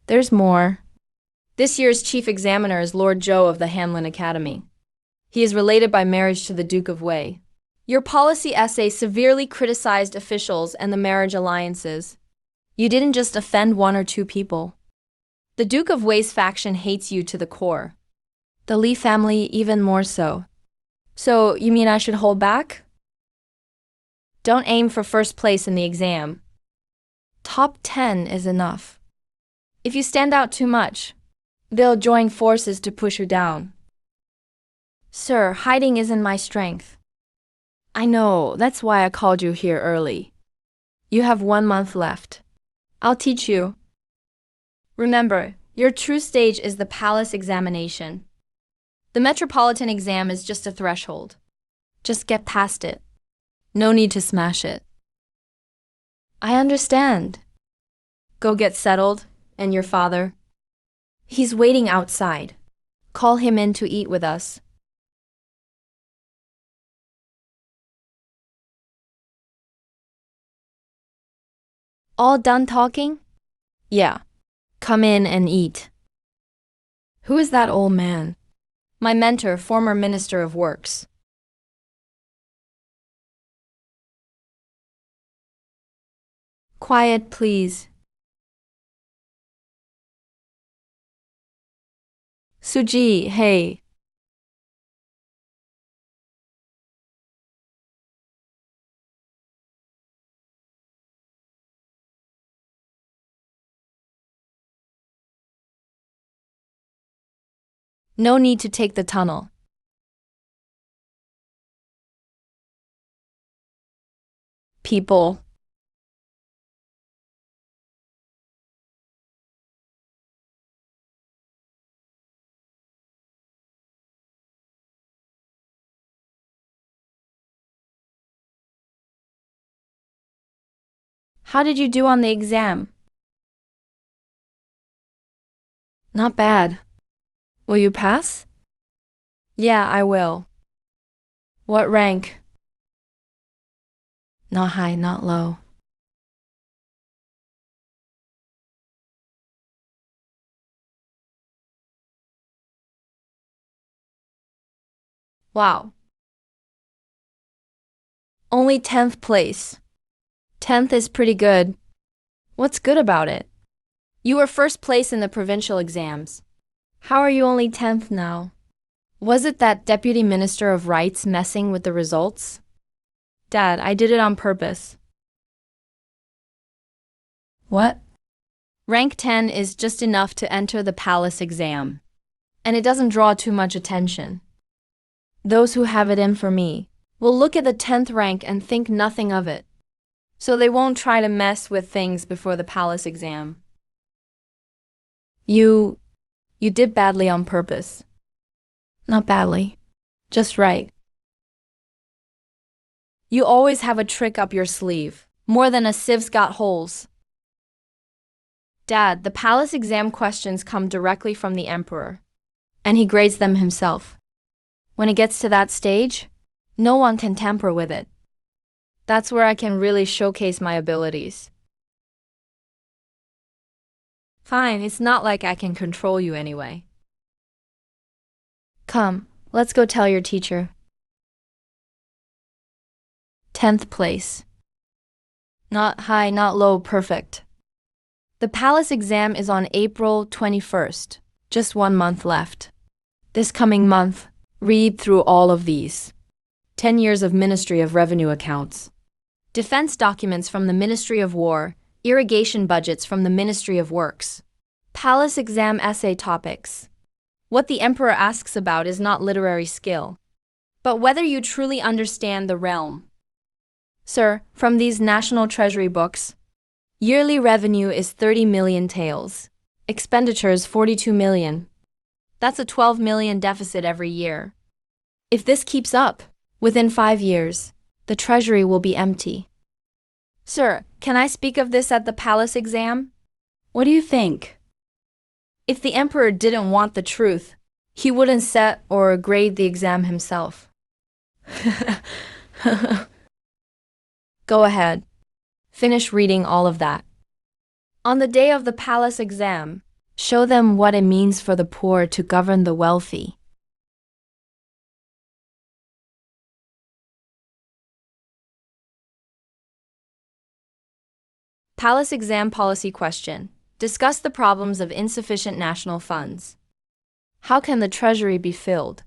There's more. This year's chief examiner is Lord Zhou of the Hanlin Academy. He is related by marriage to the Duke of Wei. Your policy essay severely criticized officials and the marriage alliances. You didn't just offend one or two people. The Duke of Wei's faction hates you to the core. The Li family even more so. So, you mean I should hold back? Don't aim for first place in the exam. Top 10 is enough. If you stand out too much, they'll join forces to push you down. Sir, hiding isn't my strength. I know, that's why I called you here early. You have 1 month left. I'll teach you. Remember, your true stage is the palace examination. The metropolitan exam is just a threshold. Just get past it. No need to smash it. I understand. Go get settled, and your father? He's waiting outside. Call him in to eat with us. All done talking? Yeah. Come in and eat. Who is that old man? My mentor, former Minister of Works. Quiet, please. Suji, hey. No need to take the tunnel. People. How did you do on the exam? Not bad. Will you pass? Yeah, I will. What rank? Not high, not low. Wow. Only 10th place. 10th is pretty good. What's good about it? You were first place in the provincial exams. How are you only 10th now? Was it that Deputy Minister of Rights messing with the results? Dad, I did it on purpose. What? Rank 10 is just enough to enter the palace exam, and it doesn't draw too much attention. Those who have it in for me will look at the 10th rank and think nothing of it, so they won't try to mess with things before the palace exam. You did badly on purpose. Not badly, just right. You always have a trick up your sleeve, more than a siev's got holes. Dad, the palace exam questions come directly from the emperor, and he grades them himself. When it gets to that stage, no one can tamper with it. That's where I can really showcase my abilities. Fine, it's not like I can control you anyway. Come, let's go tell your teacher. 10th place. Not high, not low, perfect. The palace exam is on April 21st, just 1 month left. This coming month, read through all of these. 10 years of Ministry of Revenue accounts. Defense documents from the Ministry of War, irrigation budgets from the Ministry of Works. Palace exam essay topics. What the emperor asks about is not literary skill, but whether you truly understand the realm. Sir, from these National Treasury books, yearly revenue is 30 million taels. Expenditures 42 million. That's a 12 million deficit every year. If this keeps up, within 5 years, the treasury will be empty. Sir, can I speak of this at the palace exam? What do you think? If the emperor didn't want the truth, he wouldn't set or grade the exam himself. Go ahead. Finish reading all of that. On the day of the palace exam, show them what it means for the poor to govern the wealthy. Palace exam policy question. Discuss the problems of insufficient national funds. How can the treasury be filled?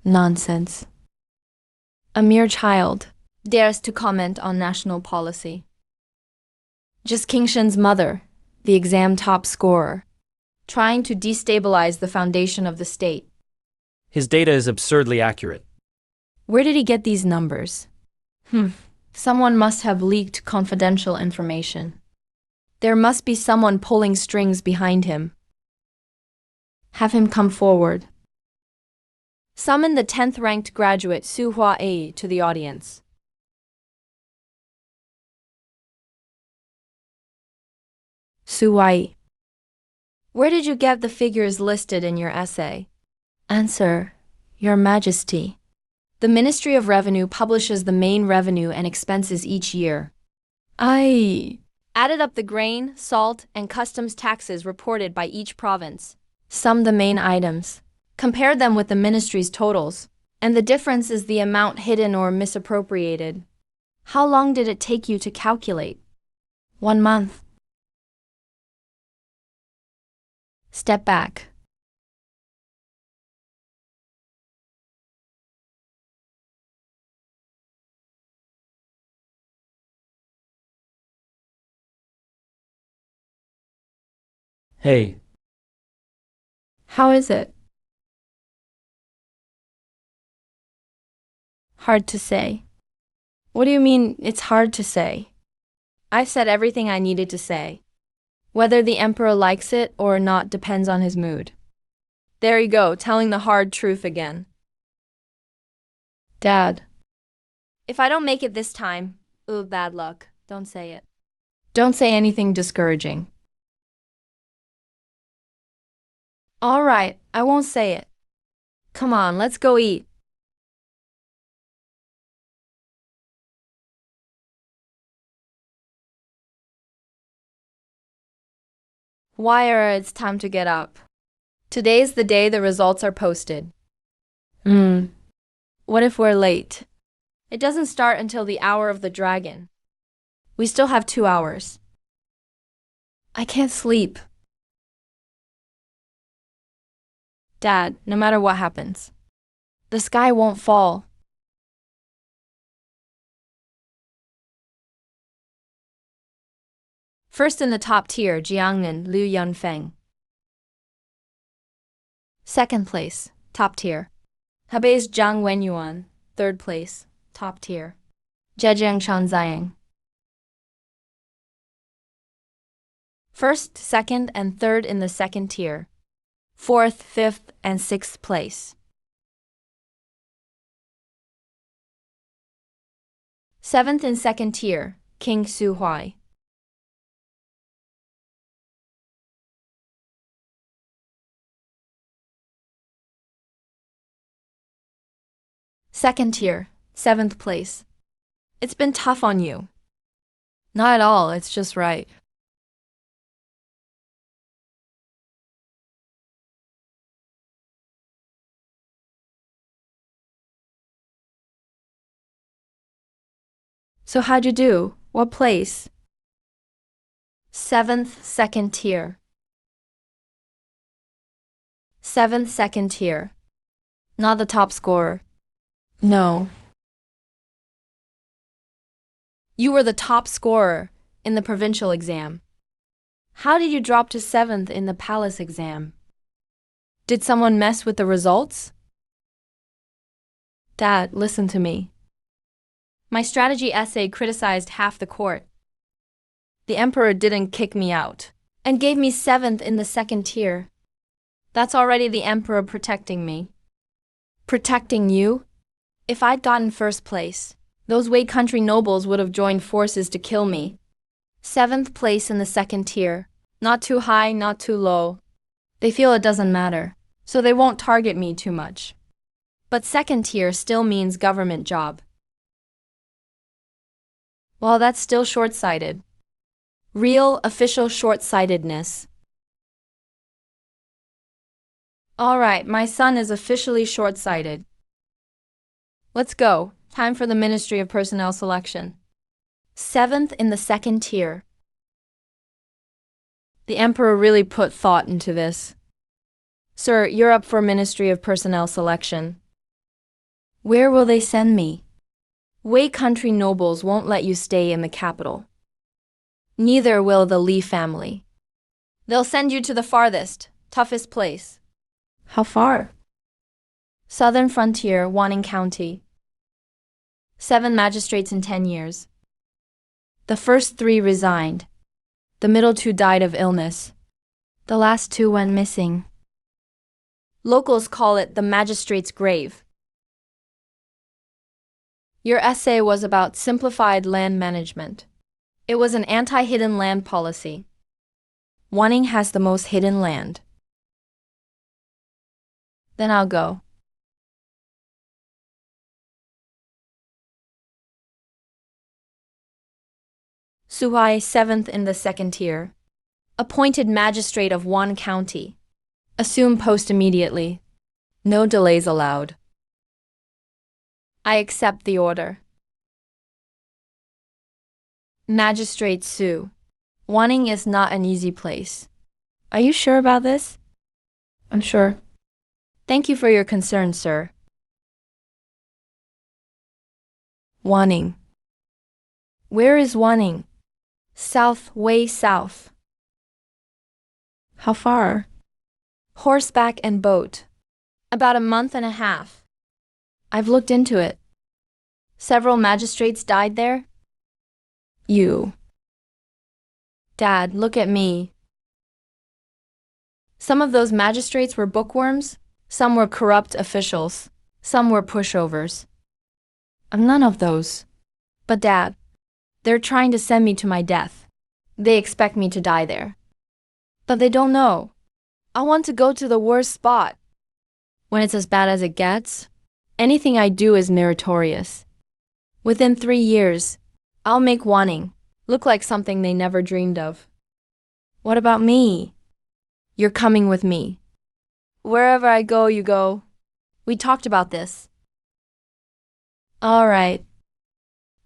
Nonsense. A mere child dares to comment on national policy. Just Kingshan's mother, the exam top scorer, trying to destabilize the foundation of the state. His data is absurdly accurate. Where did he get these numbers? Someone must have leaked confidential information. There must be someone pulling strings behind him. Have him come forward. Summon the 10th ranked graduate Su Hua A to the audience. Su Wai. Where did you get the figures listed in your essay? Answer, Your Majesty. The Ministry of Revenue publishes the main revenue and expenses each year. I added up the grain, salt, and customs taxes reported by each province. Summed the main items. Compared them with the ministry's totals, and the difference is the amount hidden or misappropriated. How long did it take you to calculate? 1 month. Step back. Hey, How is it? Hard to say. What do you mean it's hard to say? I said everything I needed to say. Whether the emperor likes it or not depends on his mood. There you go, telling the hard truth again. Dad. If I don't make it this time, ooh, bad luck. Don't say it. Don't say anything discouraging. All right, I won't say it. Come on, let's go eat. Wire, it's time to get up. Today's the day the results are posted. What if we're late? It doesn't start until the hour of the dragon. We still have 2 hours. I can't sleep. Dad, no matter what happens, the sky won't fall. First in the top tier, Jiangnan Liu Yunfeng. Second place, top tier, Hebei's Zhang Wenyuan. Third place, top tier, Zhejiang Shanzayang. First, second, and third in the second tier. Fourth, fifth, and sixth place. Seventh in second tier, King Su Huai. Second tier, seventh place. It's been tough on you. Not at all, it's just right. So how'd you do? What place? Seventh, second tier. Seventh, second tier. Not the top scorer. No. You were the top scorer in the provincial exam. How did you drop to seventh in the palace exam? Did someone mess with the results? Dad, listen to me. My strategy essay criticized half the court. The emperor didn't kick me out and gave me seventh in the second tier. That's already the emperor protecting me. Protecting you? If I'd gotten first place, those Wei country nobles would have joined forces to kill me. Seventh place in the second tier. Not too high, not too low. They feel it doesn't matter, so they won't target me too much. But second tier still means government job. Well, that's still short-sighted. Real, official short-sightedness. All right, my son is officially short-sighted. Let's go. Time for the Ministry of Personnel Selection. Seventh in the second tier. The emperor really put thought into this. Sir, you're up for Ministry of Personnel Selection. Where will they send me? Wei country nobles won't let you stay in the capital. Neither will the Li family. They'll send you to the farthest, toughest place. How far? Southern frontier, Wanning County. 7 magistrates in 10 years. The first 3 resigned. The middle 2 died of illness. The last 2 went missing. Locals call it the magistrate's grave. Your essay was about simplified land management. It was an anti-hidden land policy. Wanning has the most hidden land. Then I'll go. Suhai, 7th in the second tier. Appointed magistrate of Wan County. Assume post immediately. No delays allowed. I accept the order. Magistrate Su. Wanning is not an easy place. Are you sure about this? I'm sure. Thank you for your concern, sir. Wanning. Where is Wanning? South, way south. How far? Horseback and boat. About a month and a half. I've looked into it. Several magistrates died there? You. Dad, look at me. Some of those magistrates were bookworms, some were corrupt officials, some were pushovers. I'm none of those. But Dad, they're trying to send me to my death. They expect me to die there. But they don't know. I want to go to the worst spot. When it's as bad as it gets, anything I do is meritorious. Within 3 years, I'll make Wanning look like something they never dreamed of. What about me? You're coming with me. Wherever I go, you go. We talked about this. All right.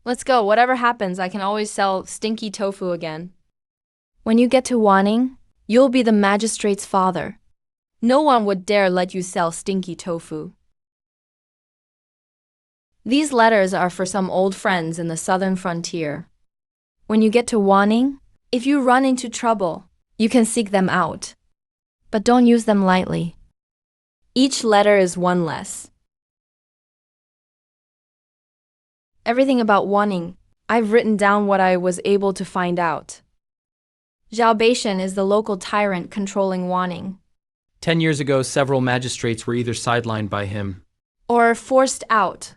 Let's go. Whatever happens, I can always sell stinky tofu again. When you get to Wanning, you'll be the magistrate's father. No one would dare let you sell stinky tofu. These letters are for some old friends in the southern frontier. When you get to Wanning, if you run into trouble, you can seek them out. But don't use them lightly. Each letter is one less. Everything about Wanning, I've written down what I was able to find out. Zhao Beishan is the local tyrant controlling Wanning. 10 years ago, several magistrates were either sidelined by him Or forced out.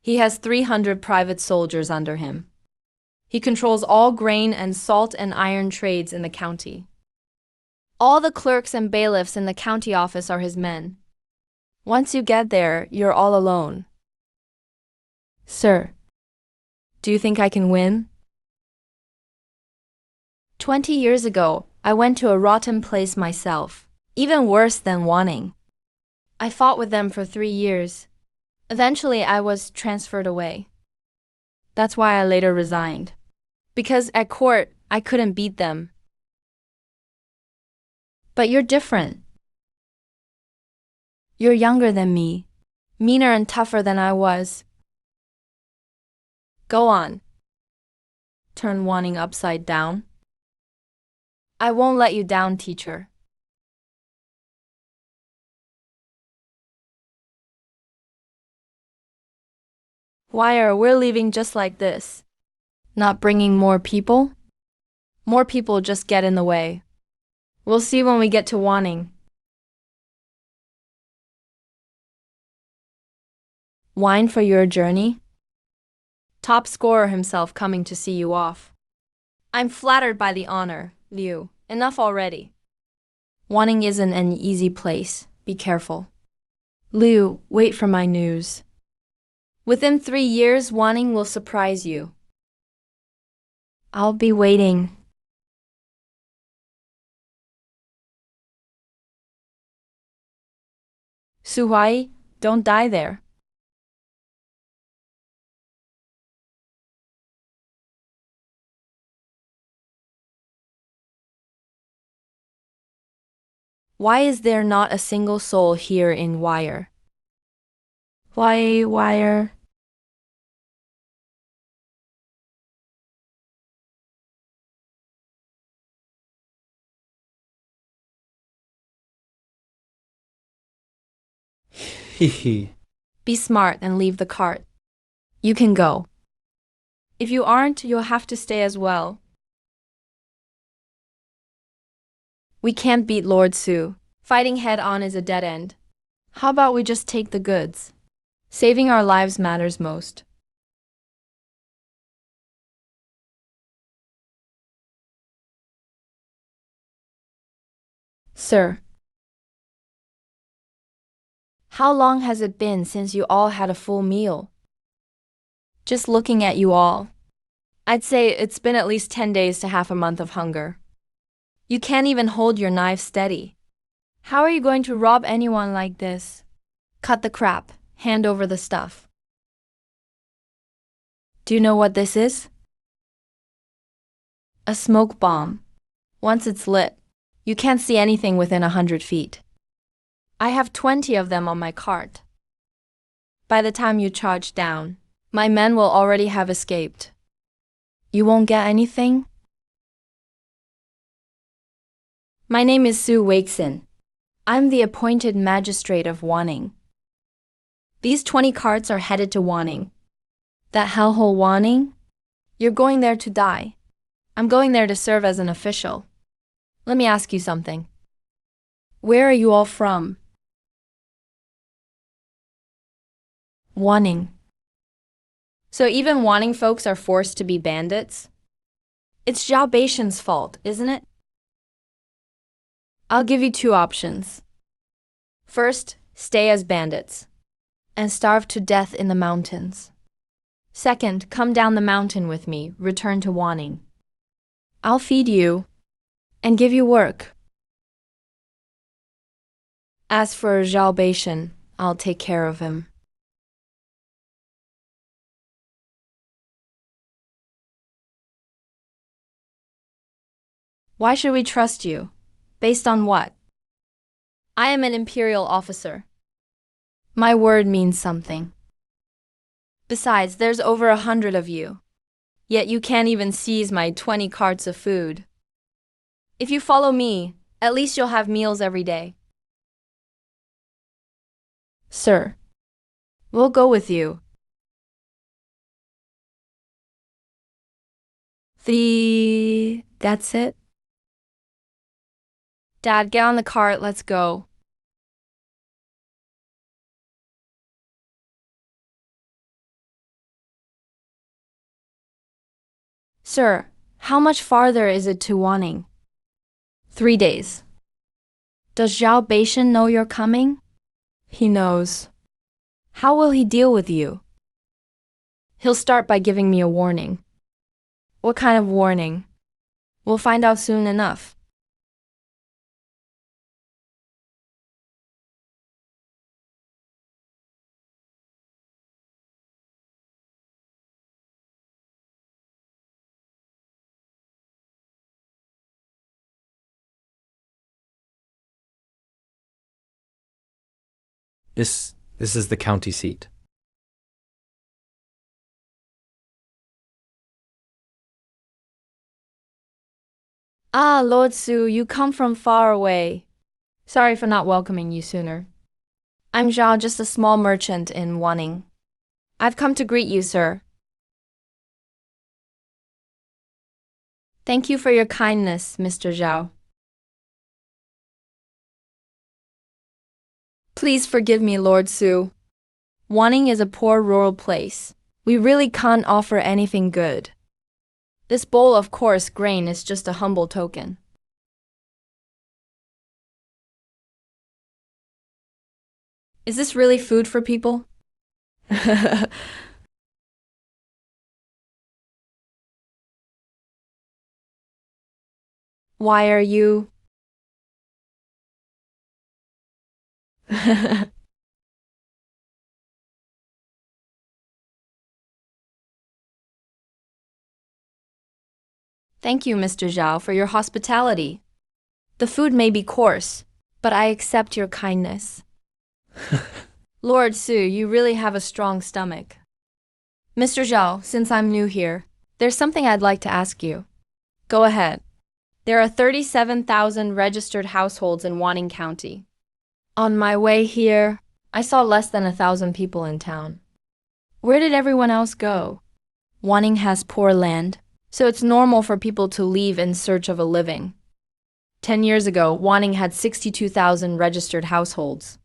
He has 300 private soldiers under him. He controls all grain and salt and iron trades in the county. All the clerks and bailiffs in the county office are his men. Once you get there, you're all alone. Sir, do you think I can win? 20 years ago, I went to a rotten place myself, even worse than Wanning. I fought with them for 3 years. Eventually, I was transferred away. That's why I later resigned. Because at court, I couldn't beat them. But you're different. You're younger than me, meaner and tougher than I was. Go on. Turn Wanning upside down. I won't let you down, teacher. Wire, we're leaving just like this. Not bringing more people? More people just get in the way. We'll see when we get to Wanning. Wine for your journey? Top scorer himself coming to see you off. I'm flattered by the honor, Liu. Enough already. Wanning isn't an easy place. Be careful. Liu, wait for my news. Within 3 years, Wanning will surprise you. I'll be waiting. Suhai, don't die there. Why is there not a single soul here in Wire? Why, Wire? Hehe. Be smart and leave the cart. You can go. If you aren't, you'll have to stay as well. We can't beat Lord Su. Fighting head-on is a dead end. How about we just take the goods? Saving our lives matters most. Sir. How long has it been since you all had a full meal? Just looking at you all, I'd say it's been at least 10 days to half a month of hunger. You can't even hold your knife steady. How are you going to rob anyone like this? Cut the crap. Hand over the stuff. Do you know what this is? A smoke bomb. Once it's lit, you can't see anything within 100 feet. I have 20 of them on my cart. By the time you charge down, my men will already have escaped. You won't get anything? My name is Su Wakeson. I'm the appointed magistrate of Wanning. These 20 carts are headed to Wanning. That hellhole Wanning? You're going there to die. I'm going there to serve as an official. Let me ask you something. Where are you all from? Wanning. So even Wanning folks are forced to be bandits? It's Zhao Beishan's fault, isn't it? I'll give you two options. First, stay as bandits and starve to death in the mountains. Second, come down the mountain with me, return to Wanning. I'll feed you and give you work. As for Zhao Beishan, I'll take care of him. Why should we trust you? Based on what? I am an imperial officer. My word means something. Besides, there's over 100 of you. Yet you can't even seize my 20 carts of food. If you follow me, at least you'll have meals every day. Sir, we'll go with you. That's it? Dad, get on the cart, let's go. Sir, how much farther is it to Wanning? 3 days. Does Zhao Beishan know you're coming? He knows. How will he deal with you? He'll start by giving me a warning. What kind of warning? We'll find out soon enough. This is the county seat. Ah, Lord Su, you come from far away. Sorry for not welcoming you sooner. I'm Zhao, just a small merchant in Wanning. I've come to greet you, sir. Thank you for your kindness, Mr. Zhao. Please forgive me, Lord Su. Wanning is a poor rural place. We really can't offer anything good. This bowl of coarse grain is just a humble token. Is this really food for people? Why are you? Thank you, Mr. Zhao, for your hospitality. The food may be coarse, but I accept your kindness. Lord Su, you really have a strong stomach. Mr. Zhao, since I'm new here, there's something I'd like to ask you. Go ahead. There are 37,000 registered households in Wanning County. On my way here, I saw less than 1,000 people in town. Where did everyone else go? Wanning has poor land, so it's normal for people to leave in search of a living. 10 years ago, Wanning had 62,000 registered households.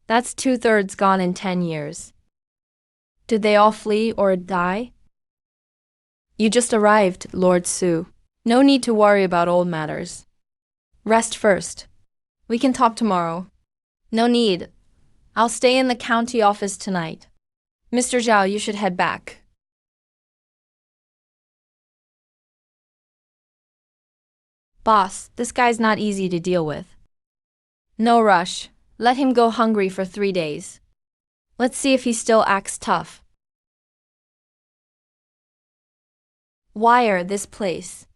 That's 2/3 gone in 10 years. Did they all flee or die? You just arrived, Lord Su. No need to worry about old matters. Rest first. We can talk tomorrow. No need. I'll stay in the county office tonight. Mr. Zhao, you should head back. Boss, this guy's not easy to deal with. No rush. Let him go hungry for 3 days. Let's see if he still acts tough. Wire this place.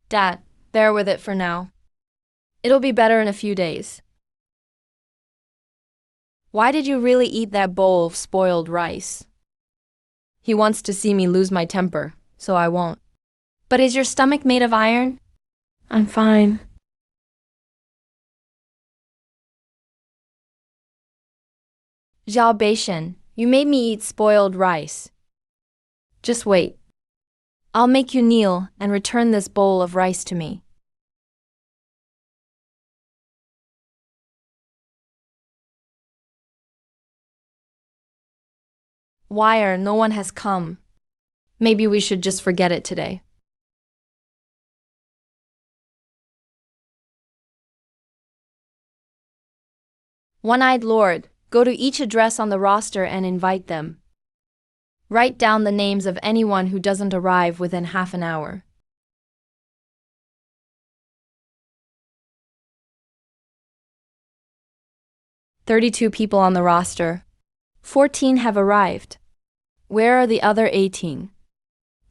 Dad, bear with it for now. It'll be better in a few days. Why did you really eat that bowl of spoiled rice? He wants to see me lose my temper, so I won't. But is your stomach made of iron? I'm fine. Zhao Beishan, you made me eat spoiled rice. Just wait. I'll make you kneel and return this bowl of rice to me. No one has come. Maybe we should just forget it today. One-eyed lord, go to each address on the roster and invite them. Write down the names of anyone who doesn't arrive within half an hour. "32 people on the roster. 14 have arrived. Where are the other 18?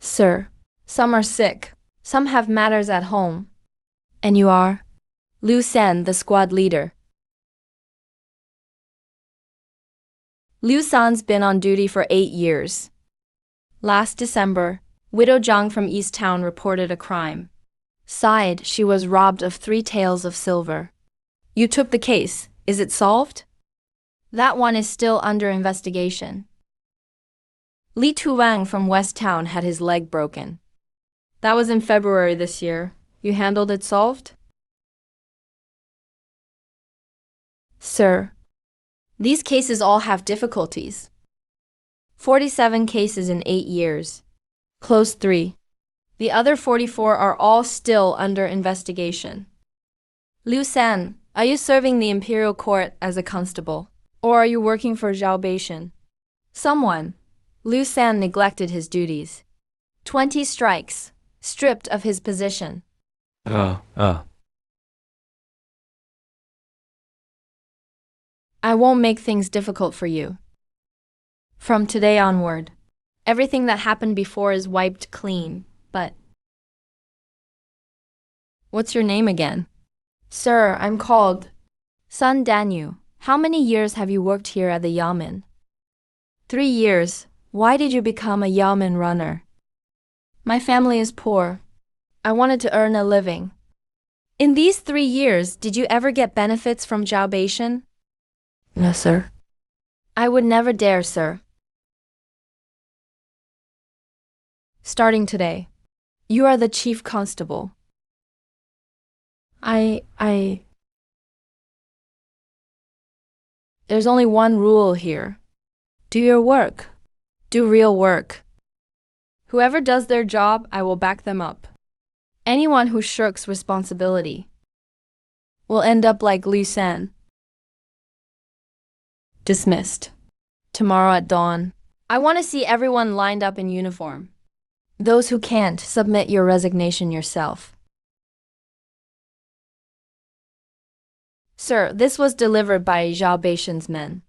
Sir, some are sick. Some have matters at home. And you are? Liu San, the squad leader. Liu San's been on duty for 8 years. Last December, Widow Zhang from East Town reported a crime. Sighed, she was robbed of 3 taels of silver. You took the case. Is it solved? That one is still under investigation. Li Tuwang from West Town had his leg broken. That was in February this year. You handled it solved? Sir, these cases all have difficulties. 47 cases in 8 years. Closed 3. The other 44 are all still under investigation. Liu San, are you serving the imperial court as a constable? Or are you working for Zhao Beishan? Someone. Liu San neglected his duties. 20 strikes, stripped of his position. I won't make things difficult for you. From today onward, everything that happened before is wiped clean, but... What's your name again? Sir, I'm called Sun Danyu. How many years have you worked here at the Yamen? 3 years. Why did you become a Yamen runner? My family is poor. I wanted to earn a living. In these 3 years, did you ever get benefits from Zhao Beishan? No, sir. I would never dare, sir. Starting today, you are the chief constable. There's only one rule here. Do your work. Do real work. Whoever does their job, I will back them up. Anyone who shirks responsibility will end up like Liu San. Dismissed. Tomorrow at dawn, I want to see everyone lined up in uniform. Those who can't, submit your resignation yourself. Sir, this was delivered by Zhao Beishan's men.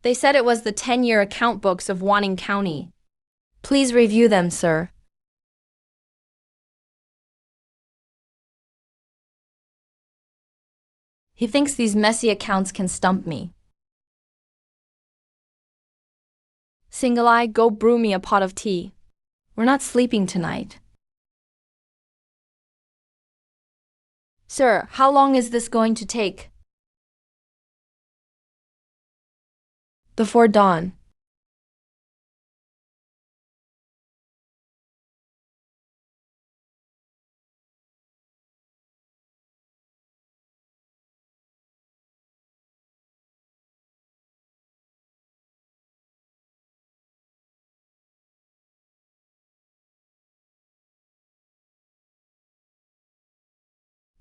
They said it was the 10-year account books of Wanning County. Please review them, sir. He thinks these messy accounts can stump me. Single Eye, go brew me a pot of tea. We're not sleeping tonight. Sir, how long is this going to take? Before dawn.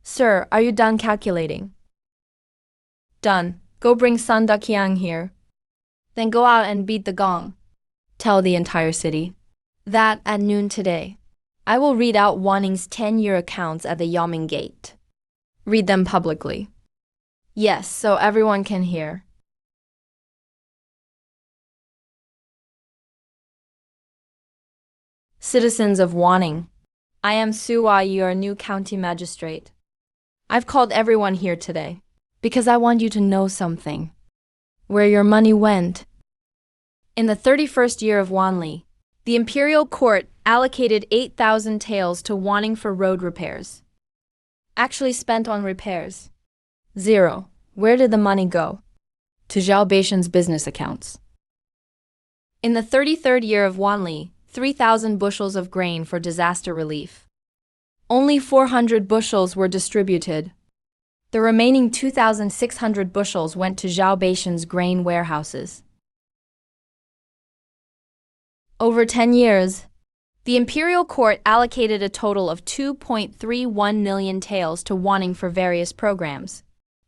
Sir, are you done calculating? Done. Go bring Sun Daqiang here. Then go out and beat the gong. Tell the entire city that at noon today, I will read out Wanning's 10-year accounts at the Yamen Gate. Read them publicly. Yes, so everyone can hear. Citizens of Wanning, I am Suwa, your new county magistrate. I've called everyone here today because I want you to know something. Where your money went. In the 31st year of Wanli, the imperial court allocated 8,000 taels to Wanning for road repairs. Actually spent on repairs. 0. Where did the money go? to Zhao Beishan's business accounts. In the 33rd year of Wanli, 3,000 bushels of grain for disaster relief. Only 400 bushels were distributed. The remaining 2,600 bushels went to Zhao Beishan's grain warehouses. Over 10 years, the imperial court allocated a total of 2.31 million taels to Wanning for various programs.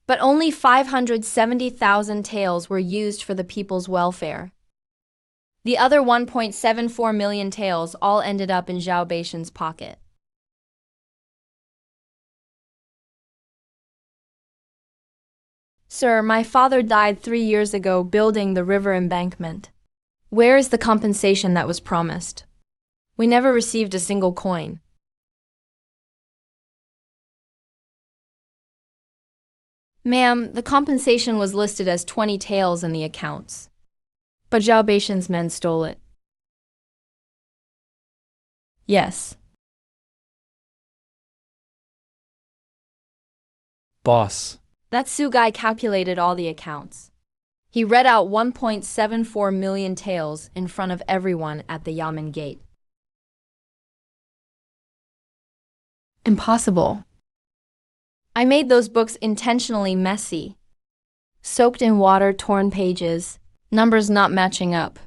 But only 570,000 taels were used for the people's welfare. The other 1.74 million taels all ended up in Zhao Beishan's pocket. Sir, my father died 3 years ago building the river embankment. Where is the compensation that was promised? We never received a single coin. Ma'am, the compensation was listed as 20 taels in the accounts. But Zhao Beishan's men stole it. Yes. Boss. That Su guy calculated all the accounts. He read out 1.74 million taels in front of everyone at the Yamen gate. Impossible. I made those books intentionally messy. Soaked in water, torn pages, numbers not matching up.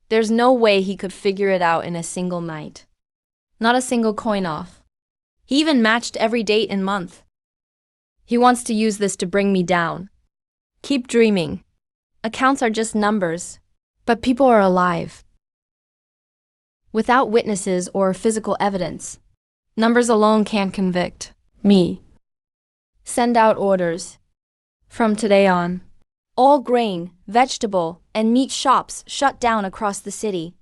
There's no way he could figure it out in a single night. Not a single coin off. He even matched every date and month. He wants to use this to bring me down. Keep dreaming. Accounts are just numbers, but people are alive. Without witnesses or physical evidence, numbers alone can't convict me. Send out orders. From today on, all grain, vegetable, and meat shops shut down across the city.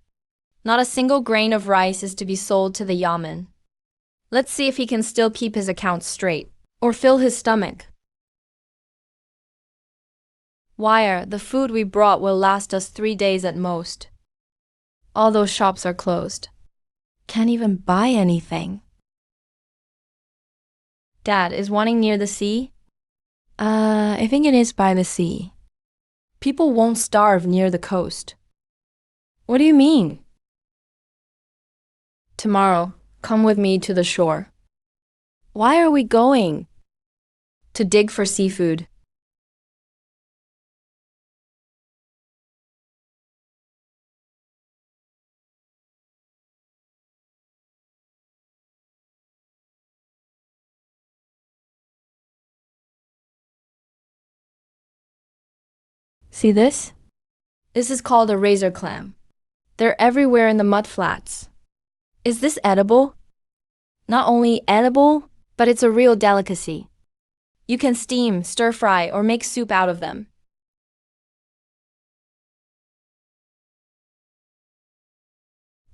Not a single grain of rice is to be sold to the Yamen. Let's see if he can still keep his accounts straight, or fill his stomach. Wire, the food we brought will last us 3 days at most. All those shops are closed. Can't even buy anything. Dad, is Wanning near the sea? I think it is by the sea. People won't starve near the coast. What do you mean? Tomorrow, come with me to the shore. Why are we going? To dig for seafood. See this? This is called a razor clam. They're everywhere in the mudflats. Is this edible? Not only edible, but it's a real delicacy. You can steam, stir-fry, or make soup out of them.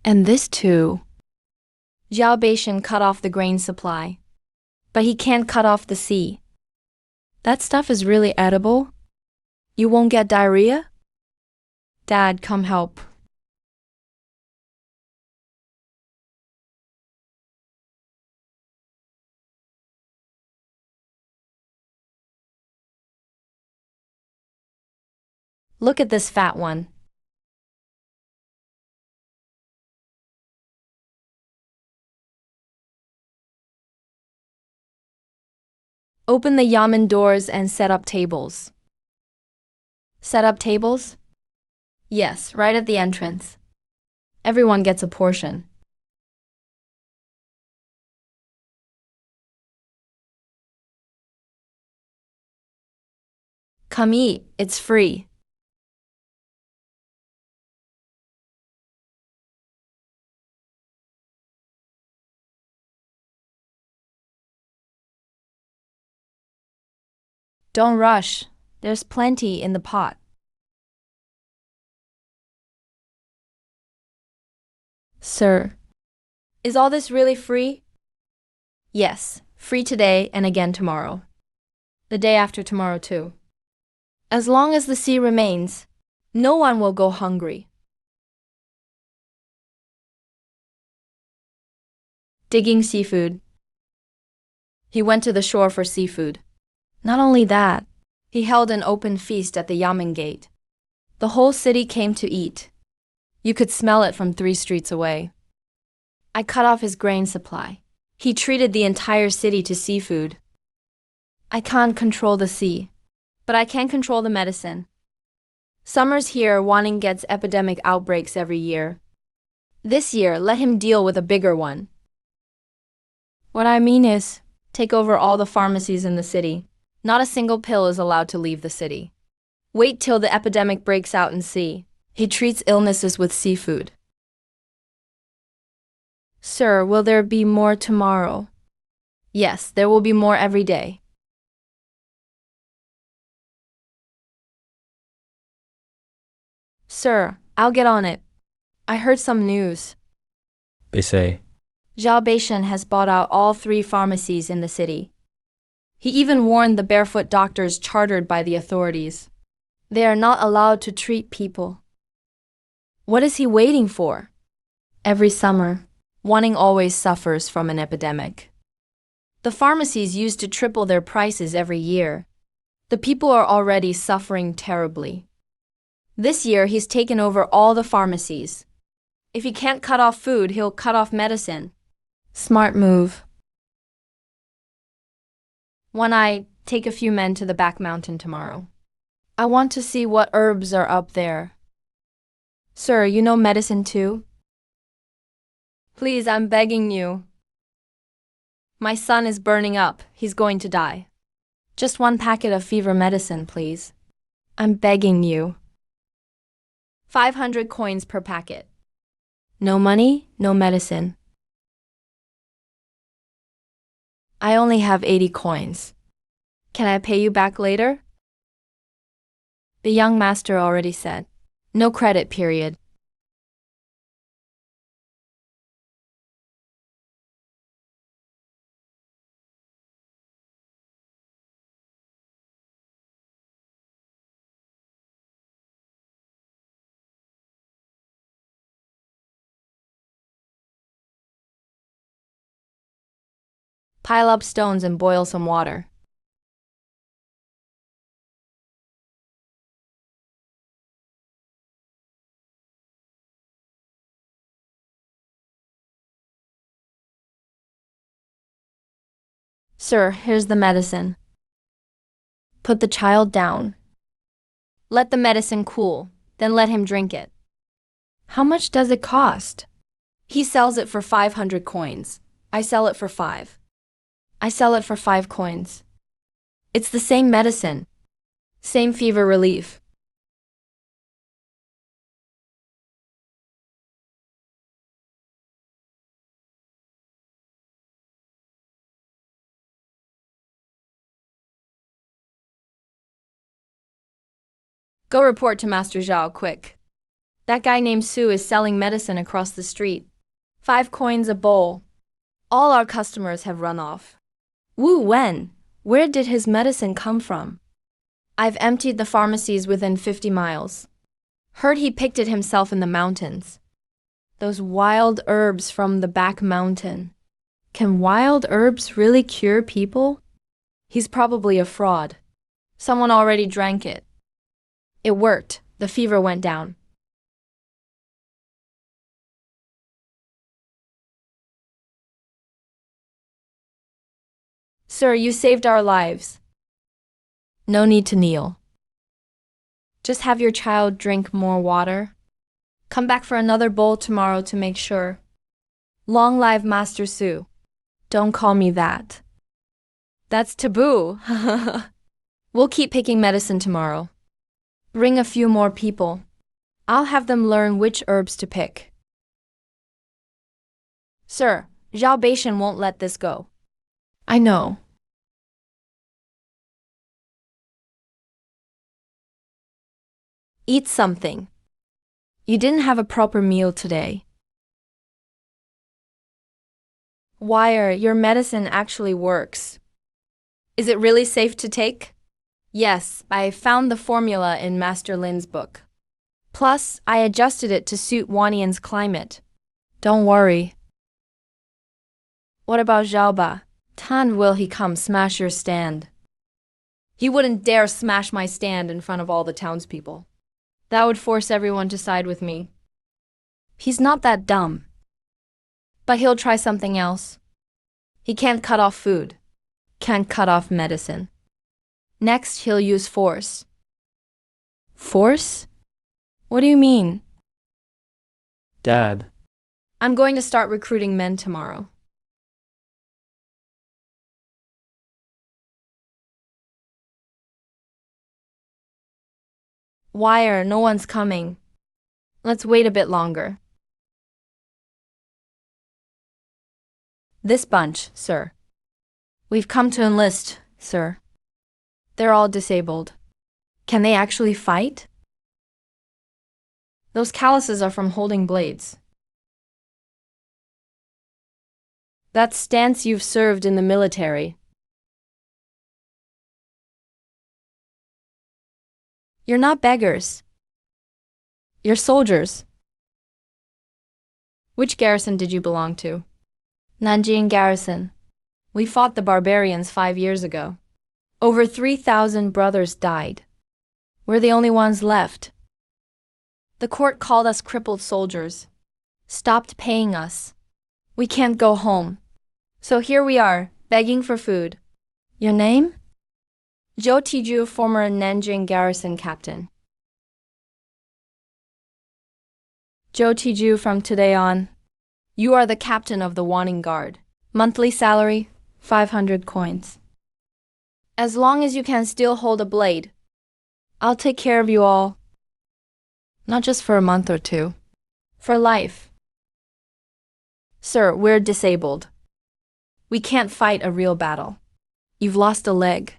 And this too. Zhao Beishan cut off the grain supply, but he can't cut off the sea. That stuff is really edible? You won't get diarrhea? Dad, come help. Look at this fat one. Open the Yamen doors and set up tables. Set up tables? Yes, right at the entrance. Everyone gets a portion. Come eat, it's free. Don't rush. There's plenty in the pot. Sir, is all this really free? Yes, free today and again tomorrow. The day after tomorrow too. As long as the sea remains, no one will go hungry. Digging seafood. He went to the shore for seafood. Not only that, He held an open feast at the Yamen Gate. The whole city came to eat. You could smell it from 3 streets away. I cut off his grain supply. He treated the entire city to seafood. I can't control the sea, but I can control the medicine. Summers here, Wanning gets epidemic outbreaks every year. This year, let him deal with a bigger one. What I mean is, take over all the pharmacies in the city. Not a single pill is allowed to leave the city. Wait till the epidemic breaks out and see. He treats illnesses with seafood. Sir, will there be more tomorrow? Yes, there will be more every day. Sir, I'll get on it. I heard some news. They say. Zhao Beishan has bought out all 3 pharmacies in the city. He even warned the barefoot doctors chartered by the authorities. They are not allowed to treat people. What is he waiting for? Every summer, Wanning always suffers from an epidemic. The pharmacies used to triple their prices every year. The people are already suffering terribly. This year, he's taken over all the pharmacies. If he can't cut off food, he'll cut off medicine. Smart move. When I take a few men to the back mountain tomorrow, I want to see what herbs are up there. Sir, you know medicine too? Please, I'm begging you. My son is burning up. He's going to die. Just 1 packet of fever medicine, please. I'm begging you. 500 coins per packet. No money, no medicine. I only have 80 coins. Can I pay you back later? The young master already said. No credit period. Pile up stones and boil some water. Sir, here's the medicine. Put the child down. Let the medicine cool, then let him drink it. How much does it cost? He sells it for 500 coins. I sell it for 5. I sell it for 5 coins. It's the same medicine. Same fever relief. Go report to Master Zhao, quick. That guy named Su is selling medicine across the street. 5 coins a bowl. All our customers have run off. Wu Wen, where did his medicine come from? I've emptied the pharmacies within 50 miles. Heard he picked it himself in the mountains. Those wild herbs from the back mountain. Can wild herbs really cure people? He's probably a fraud. Someone already drank it. It worked. The fever went down. Sir, you saved our lives. No need to kneel. Just have your child drink more water. Come back for another bowl tomorrow to make sure. Long live Master Su. Don't call me that. That's taboo. We'll keep picking medicine tomorrow. Bring a few more people. I'll have them learn which herbs to pick. Sir, Zhao Beishan won't let this go. I know. Eat something. You didn't have a proper meal today. Wire, your medicine actually works. Is it really safe to take? Yes, I found the formula in Master Lin's book. Plus, I adjusted it to suit Wanian's climate. Don't worry. What about Zhaoba? Tan will he come smash your stand? He wouldn't dare smash my stand in front of all the townspeople. That would force everyone to side with me. He's not that dumb. But he'll try something else. He can't cut off food. Can't cut off medicine. Next, he'll use force. Force? What do you mean? Dad. I'm going to start recruiting men tomorrow. Wire, no one's coming. Let's wait a bit longer. This bunch, sir. We've come to enlist, sir. They're all disabled. Can they actually fight? Those calluses are from holding blades. That stance you've served in the military. You're not beggars. You're soldiers. Which garrison did you belong to? Nanjing Garrison. We fought the barbarians 5 years ago. Over 3,000 brothers died. We're the only ones left. The court called us crippled soldiers. Stopped paying us. We can't go home. So here we are, begging for food. Your name? Zhou Tiju, former Nanjing Garrison captain. Zhou Tiju, from today on, you are the captain of the Wanting Guard. Monthly salary, 500 coins. As long as you can still hold a blade, I'll take care of you all. Not just for a month or two. For life. Sir, we're disabled. We can't fight a real battle. You've lost a leg.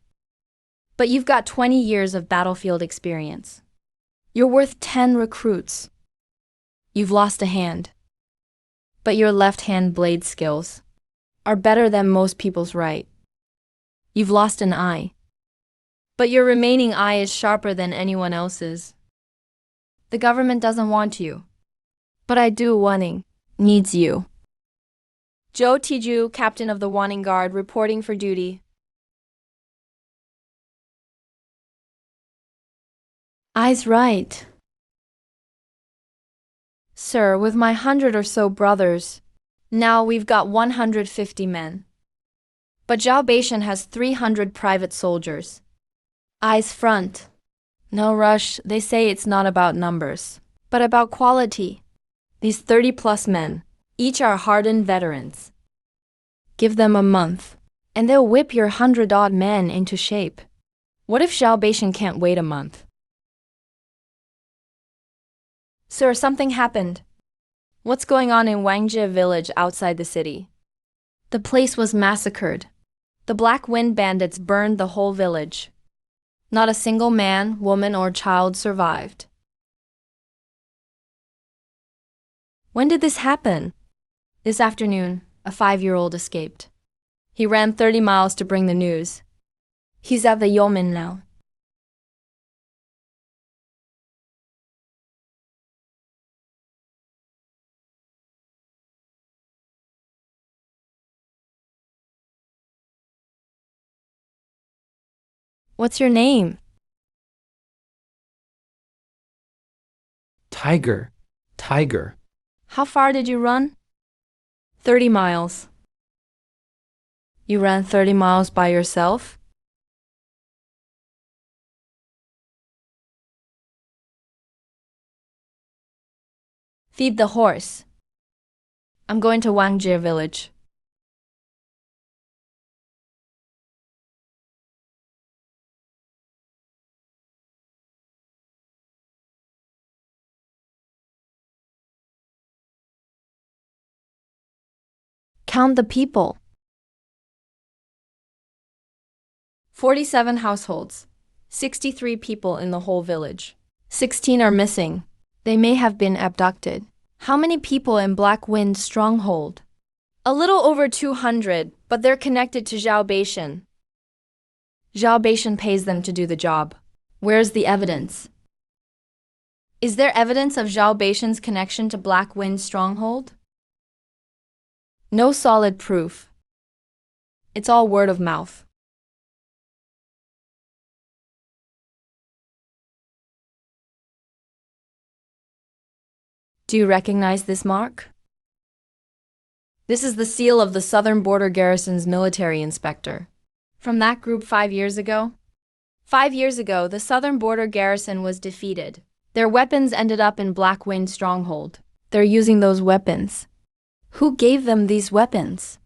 But you've got 20 years of battlefield experience. You're worth 10 recruits. You've lost a hand. But your left-hand blade skills are better than most people's right. You've lost an eye. But your remaining eye is sharper than anyone else's. The government doesn't want you. But I do. Wanting needs you. Zhou Tiju, captain of the Wanting Guard, reporting for duty. Eyes right. Sir, with my 100 or so brothers, now we've got 150 men. But Zhao Beishan has 300 private soldiers. Eyes front. No rush, they say it's not about numbers, but about quality. These 30-plus men, each are hardened veterans. Give them a month, and they'll whip your 100-odd men into shape. What if Zhao Beishan can't wait a month? Sir, something happened. What's going on in Wangjie village outside the city? The place was massacred. The Black Wind bandits burned the whole village. Not a single man, woman, or child survived. When did this happen? This afternoon, a 5-year-old escaped. He ran 30 miles to bring the news. He's at the Yomen now. What's your name? Tiger. Tiger. How far did you run? 30 miles. You ran 30 miles by yourself? Feed the horse. I'm going to Wangjie village. Count the people. 47 households. 63 people in the whole village. 16 are missing. They may have been abducted. How many people in Black Wind stronghold? A little over 200, but they're connected to Zhao Beishan. Zhao Beishan pays them to do the job. Where's the evidence? Is there evidence of Zhao Beishan's connection to Black Wind stronghold? No solid proof. It's all word of mouth. Do you recognize this mark? This is the seal of the Southern Border Garrison's military inspector. From that group 5 years ago? 5 years ago, the Southern Border Garrison was defeated. Their weapons ended up in Black Wind Stronghold. They're using those weapons. Who gave them these weapons?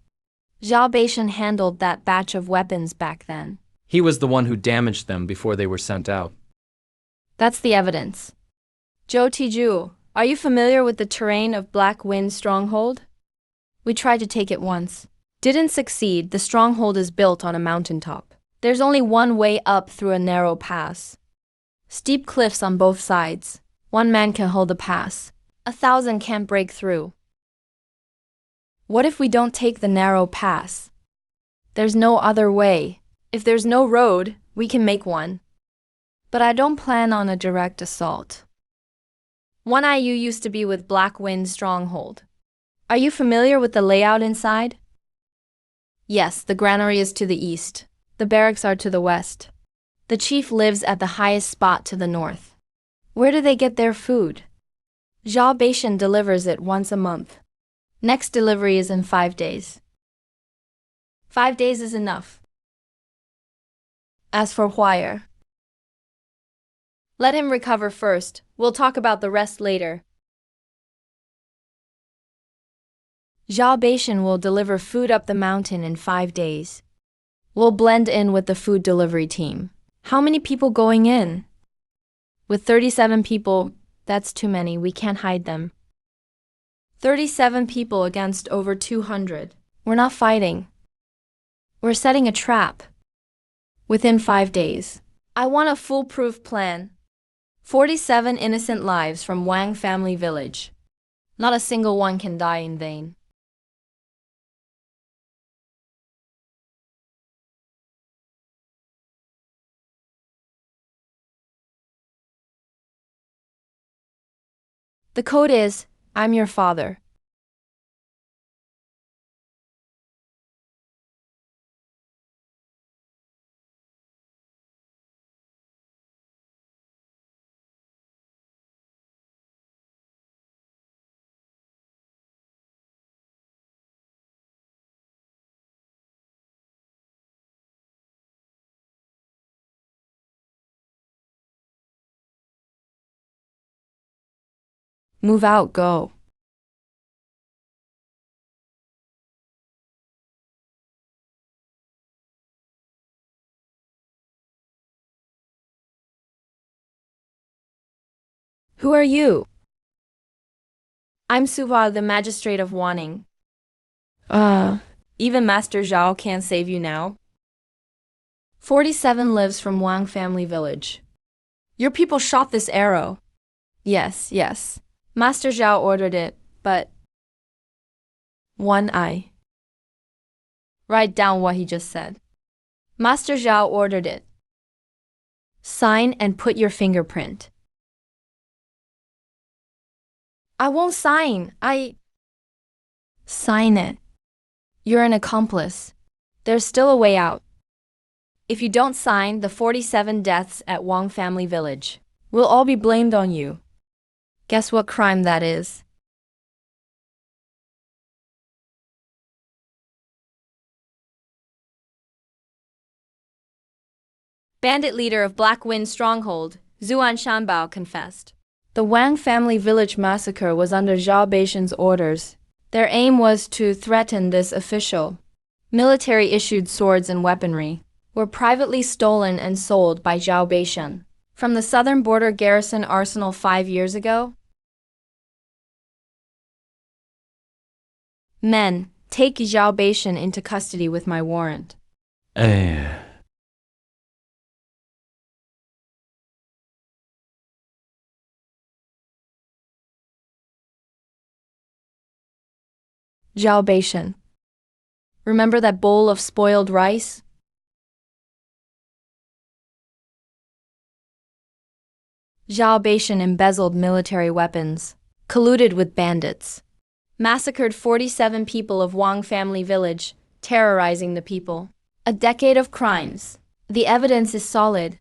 Zhao Beishan handled that batch of weapons back then. He was the one who damaged them before they were sent out. That's the evidence. Zhou Tiju, are you familiar with the terrain of Black Wind Stronghold? We tried to take it once. Didn't succeed. The stronghold is built on a mountaintop. There's only one way up through a narrow pass. Steep cliffs on both sides. One man can hold the pass. 1,000 can't break through. What if we don't take the narrow pass? There's no other way. If there's no road, we can make one. But I don't plan on a direct assault. 1IU used to be with Black Wind Stronghold. Are you familiar with the layout inside? Yes, the granary is to the east. The barracks are to the west. The chief lives at the highest spot to the north. Where do they get their food? Zhao Beishan delivers it once a month. Next delivery is in 5 days. 5 days is enough. As for Huayr, let him recover first. We'll talk about the rest later. Zhao Beishan will deliver food up the mountain in 5 days. We'll blend in with the food delivery team. How many people going in? With 37 people, that's too many. We can't hide them. 37 people against over 200. We're not fighting. We're setting a trap. Within 5 days. I want a foolproof plan. 47 innocent lives from Wang family village. Not a single one can die in vain. The code is, I'm your father. Move out, go. Who are you? I'm Suva, the magistrate of Wanning. Even Master Zhao can't save you now? 47 lives from Wang family village. Your people shot this arrow. Yes. Master Zhao ordered it, but... 1I. Write down what he just said. Master Zhao ordered it. Sign and put your fingerprint. I won't sign. Sign it. You're an accomplice. There's still a way out. If you don't sign the 47 deaths at Wang family village, we'll all be blamed on you. Guess what crime that is? Bandit leader of Black Wind Stronghold, Zuan Shanbao confessed. The Wang family village massacre was under Zhao Beishan's orders. Their aim was to threaten this official. Military-issued swords and weaponry were privately stolen and sold by Zhao Beishan from the Southern Border Garrison arsenal 5 years ago. Men, take Zhao Beishan into custody with my warrant. Eh. Zhao Beishan. Remember that bowl of spoiled rice? Zhao Beishan embezzled military weapons, colluded with bandits, massacred 47 people of Wang family village, terrorizing the people. A decade of crimes. The evidence is solid.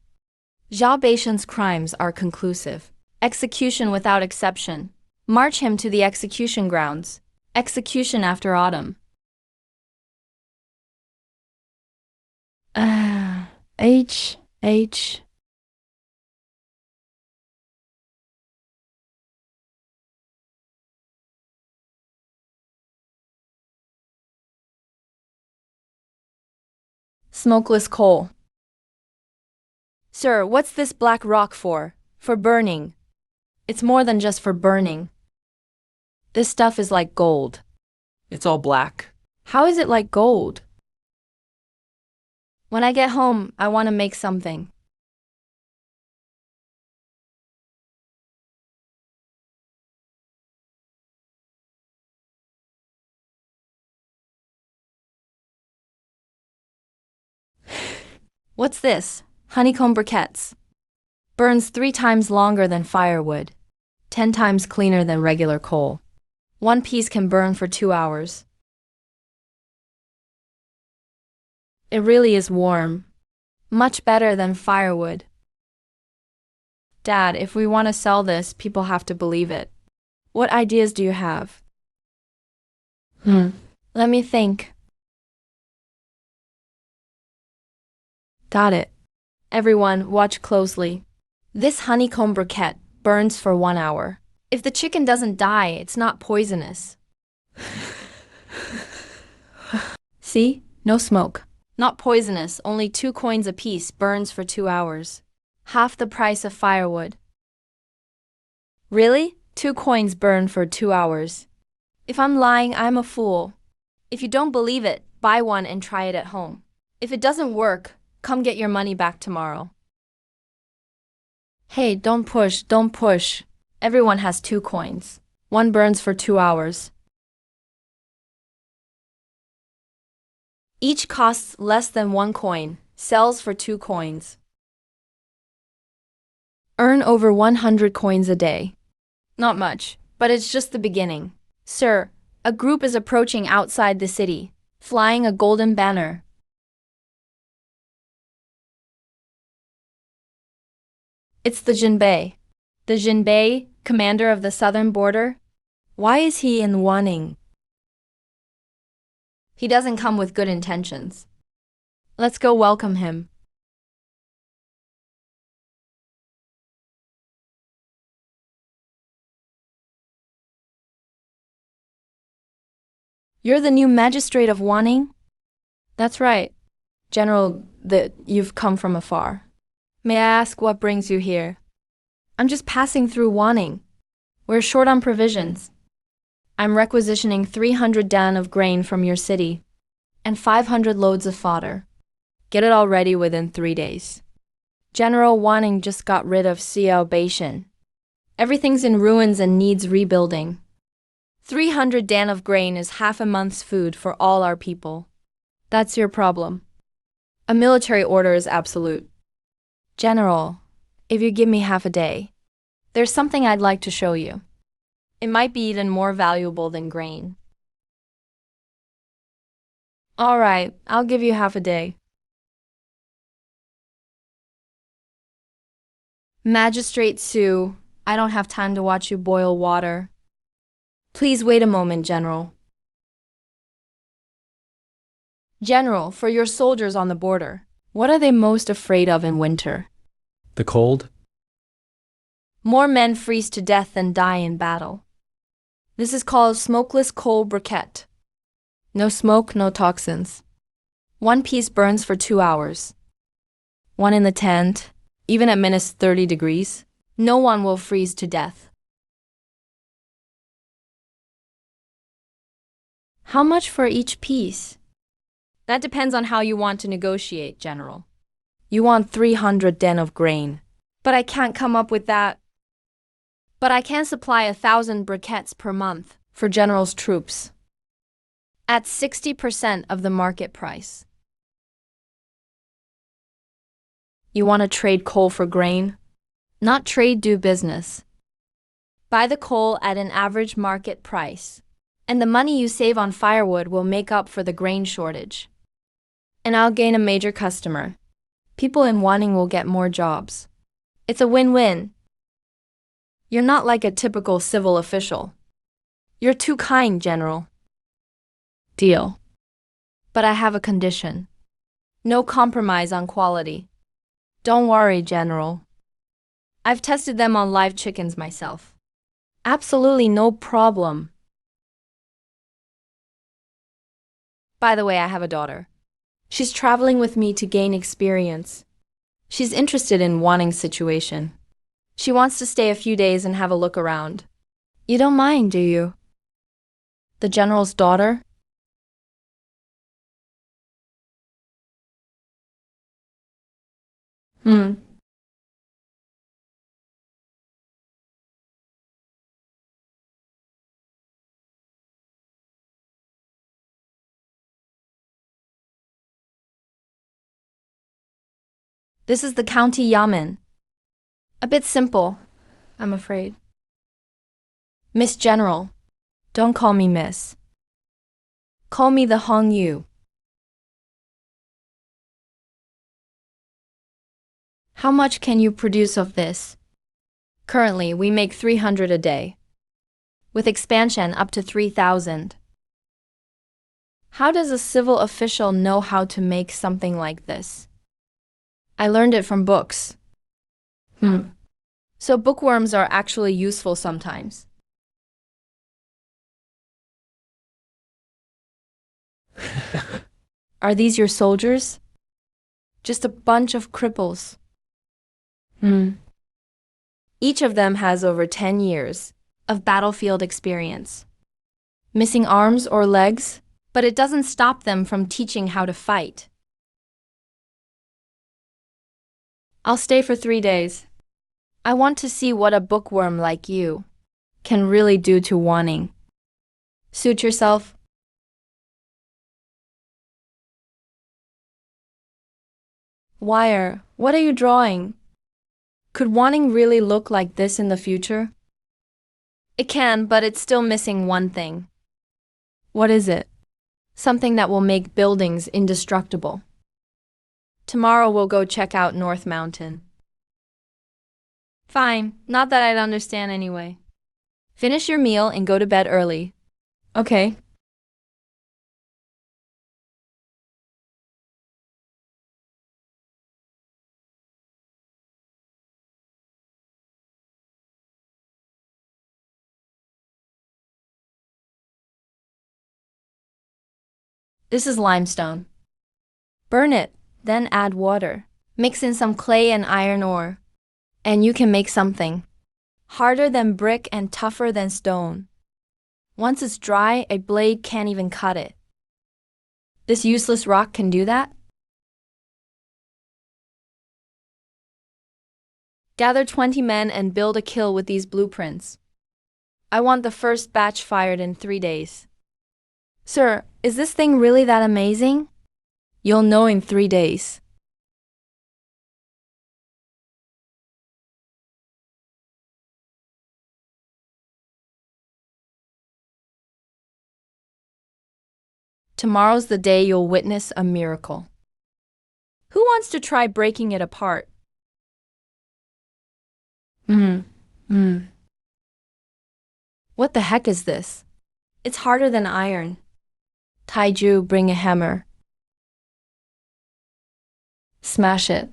Zhao Beishan's crimes are conclusive. Execution without exception. March him to the execution grounds. Execution after autumn. H. Smokeless coal. Sir, what's this black rock for? For burning. It's more than just for burning. This stuff is like gold. It's all black. How is it like gold? When I get home, I want to make something. What's this? Honeycomb briquettes. Burns 3 times longer than firewood. 10 times cleaner than regular coal. One piece can burn for 2 hours. It really is warm. Much better than firewood. Dad, if we want to sell this, people have to believe it. What ideas do you have? Let me think. Got it. Everyone, watch closely. This honeycomb briquette burns for 1 hour. If the chicken doesn't die, it's not poisonous. See? No smoke. Not poisonous, only 2 coins apiece, burns for 2 hours. Half the price of firewood. Really? 2 coins burn for 2 hours. If I'm lying, I'm a fool. If you don't believe it, buy one and try it at home. If it doesn't work, come get your money back tomorrow. Hey, don't push. Everyone has 2 coins. One burns for 2 hours. Each costs less than 1 coin, sells for 2 coins. Earn over 100 coins a day. Not much, but it's just the beginning. Sir, a group is approaching outside the city, flying a golden banner. It's the Jinbei. The Jinbei, commander of the southern border. Why is he in Wanning? He doesn't come with good intentions. Let's go welcome him. You're the new magistrate of Wanning? That's right. General, you've come from afar. May I ask what brings you here? I'm just passing through Wanning. We're short on provisions. I'm requisitioning 300 dan of grain from your city and 500 loads of fodder. Get it all ready within 3 days. General Wanning just got rid of Xiao Beishan. Everything's in ruins and needs rebuilding. 300 dan of grain is half a month's food for all our people. That's your problem. A military order is absolute. General, if you give me half a day, there's something I'd like to show you. It might be even more valuable than grain. All right, I'll give you half a day. Magistrate Sue, I don't have time to watch you boil water. Please wait a moment, General. General, for your soldiers on the border, what are they most afraid of in winter? The cold? More men freeze to death than die in battle. This is called smokeless coal briquette. No smoke, no toxins. One piece burns for 2 hours. One in the tent, even at minus 30 degrees, no one will freeze to death. How much for each piece? That depends on how you want to negotiate, General. You want 300 den of grain. But I can't come up with that. But I can supply 1,000 briquettes per month for General's troops. At 60% of the market price. You want to trade coal for grain? Not trade, do business. Buy the coal at an average market price, and the money you save on firewood will make up for the grain shortage. And I'll gain a major customer. People in Wanning will get more jobs. It's a win-win. You're not like a typical civil official. You're too kind, General. Deal. But I have a condition. No compromise on quality. Don't worry, General. I've tested them on live chickens myself. Absolutely no problem. By the way, I have a daughter. She's traveling with me to gain experience. She's interested in Wanning's situation. She wants to stay a few days and have a look around. You don't mind, do you? The General's daughter? This is the county yamen. A bit simple, I'm afraid. Miss General. Don't call me Miss. Call me the Hong Yu. How much can you produce of this? Currently, we make 300 a day. With expansion up to 3,000. How does a civil official know how to make something like this? I learned it from books. So bookworms are actually useful sometimes. Are these your soldiers? Just a bunch of cripples. Each of them has over 10 years of battlefield experience. Missing arms or legs, but it doesn't stop them from teaching how to fight. I'll stay for 3 days. I want to see what a bookworm like you can really do to Wanning. Suit yourself. Wire, what are you drawing? Could Wanning really look like this in the future? It can, but it's still missing one thing. What is it? Something that will make buildings indestructible. Tomorrow we'll go check out North Mountain. Fine, not that I'd understand anyway. Finish your meal and go to bed early. Okay. This is limestone. Burn it, then add water. Mix in some clay and iron ore. And you can make something. Harder than brick and tougher than stone. Once it's dry, a blade can't even cut it. This useless rock can do that? Gather 20 men and build a kill with these blueprints. I want the first batch fired in 3 days. Sir, is this thing really that amazing? You'll know in 3 days. Tomorrow's the day you'll witness a miracle. Who wants to try breaking it apart? What the heck is this? It's harder than iron. Taiju, bring a hammer. Smash it.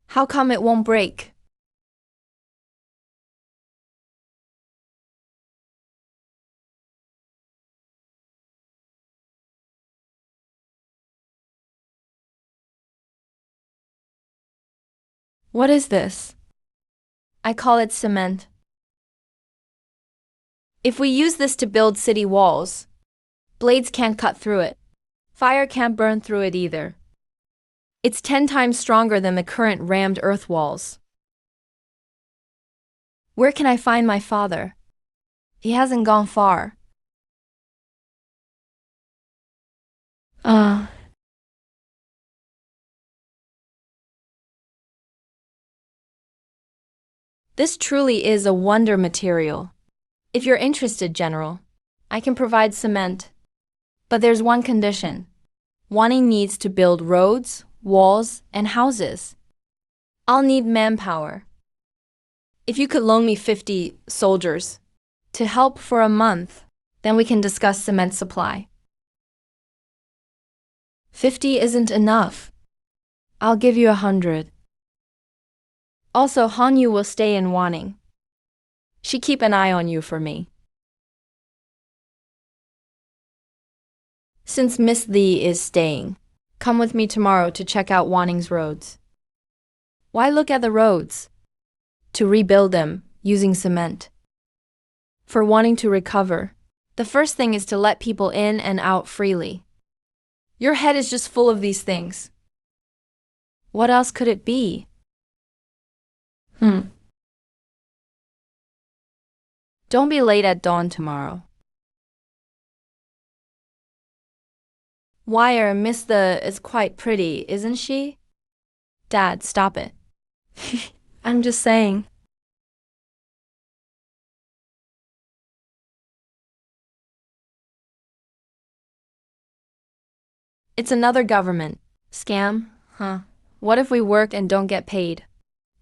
How come it won't break? What is this? I call it cement. If we use this to build city walls, blades can't cut through it. Fire can't burn through it either. It's 10 times stronger than the current rammed earth walls. Where can I find my father? He hasn't gone far. This truly is a wonder material. If you're interested, General, I can provide cement. But there's one condition. Wanning needs to build roads, walls, and houses. I'll need manpower. If you could loan me 50 soldiers to help for a month, then we can discuss cement supply. 50 isn't enough. I'll give you 100. Also, Hanyu will stay in Wanning. She keep an eye on you for me. Since Miss Lee is staying, come with me tomorrow to check out Wanning's roads. Why look at the roads? To rebuild them using cement. For wanting to recover, the first thing is to let people in and out freely. Your head is just full of these things. What else could it be? Don't be late at dawn tomorrow. Wire, Miss The is quite pretty, isn't she? Dad, stop it. I'm just saying. It's another government scam, huh? What if we worked and don't get paid?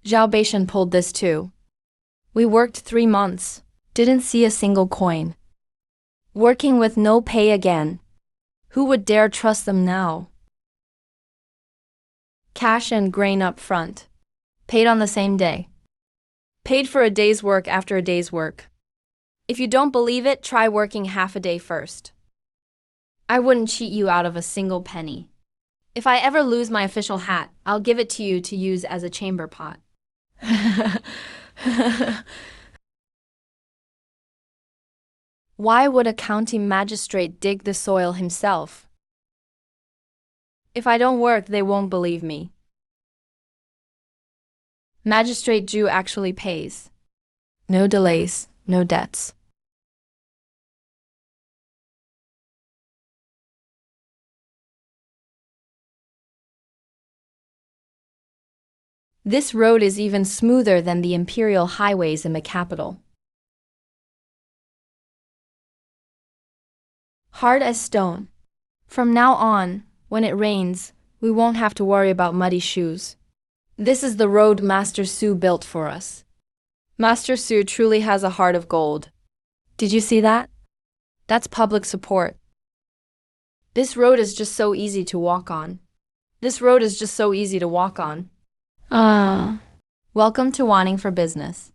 Zhao Beishan pulled this too. We worked 3 months, didn't see a single coin. Working with no pay again. Who would dare trust them now? Cash and grain up front. Paid on the same day. Paid for a day's work after a day's work. If you don't believe it, try working half a day first. I wouldn't cheat you out of a single penny. If I ever lose my official hat, I'll give it to you to use as a chamber pot. Why would a county magistrate dig the soil himself? If I don't work, they won't believe me. Magistrate Jew actually pays. No delays, no debts. This road is even smoother than the imperial highways in the capital. Hard as stone. From now on, when it rains, we won't have to worry about muddy shoes. This is the road Master Su built for us. Master Su truly has a heart of gold. Did you see that? That's public support. This road is just so easy to walk on. This road is just so easy to walk on. Welcome to Wanning for Business.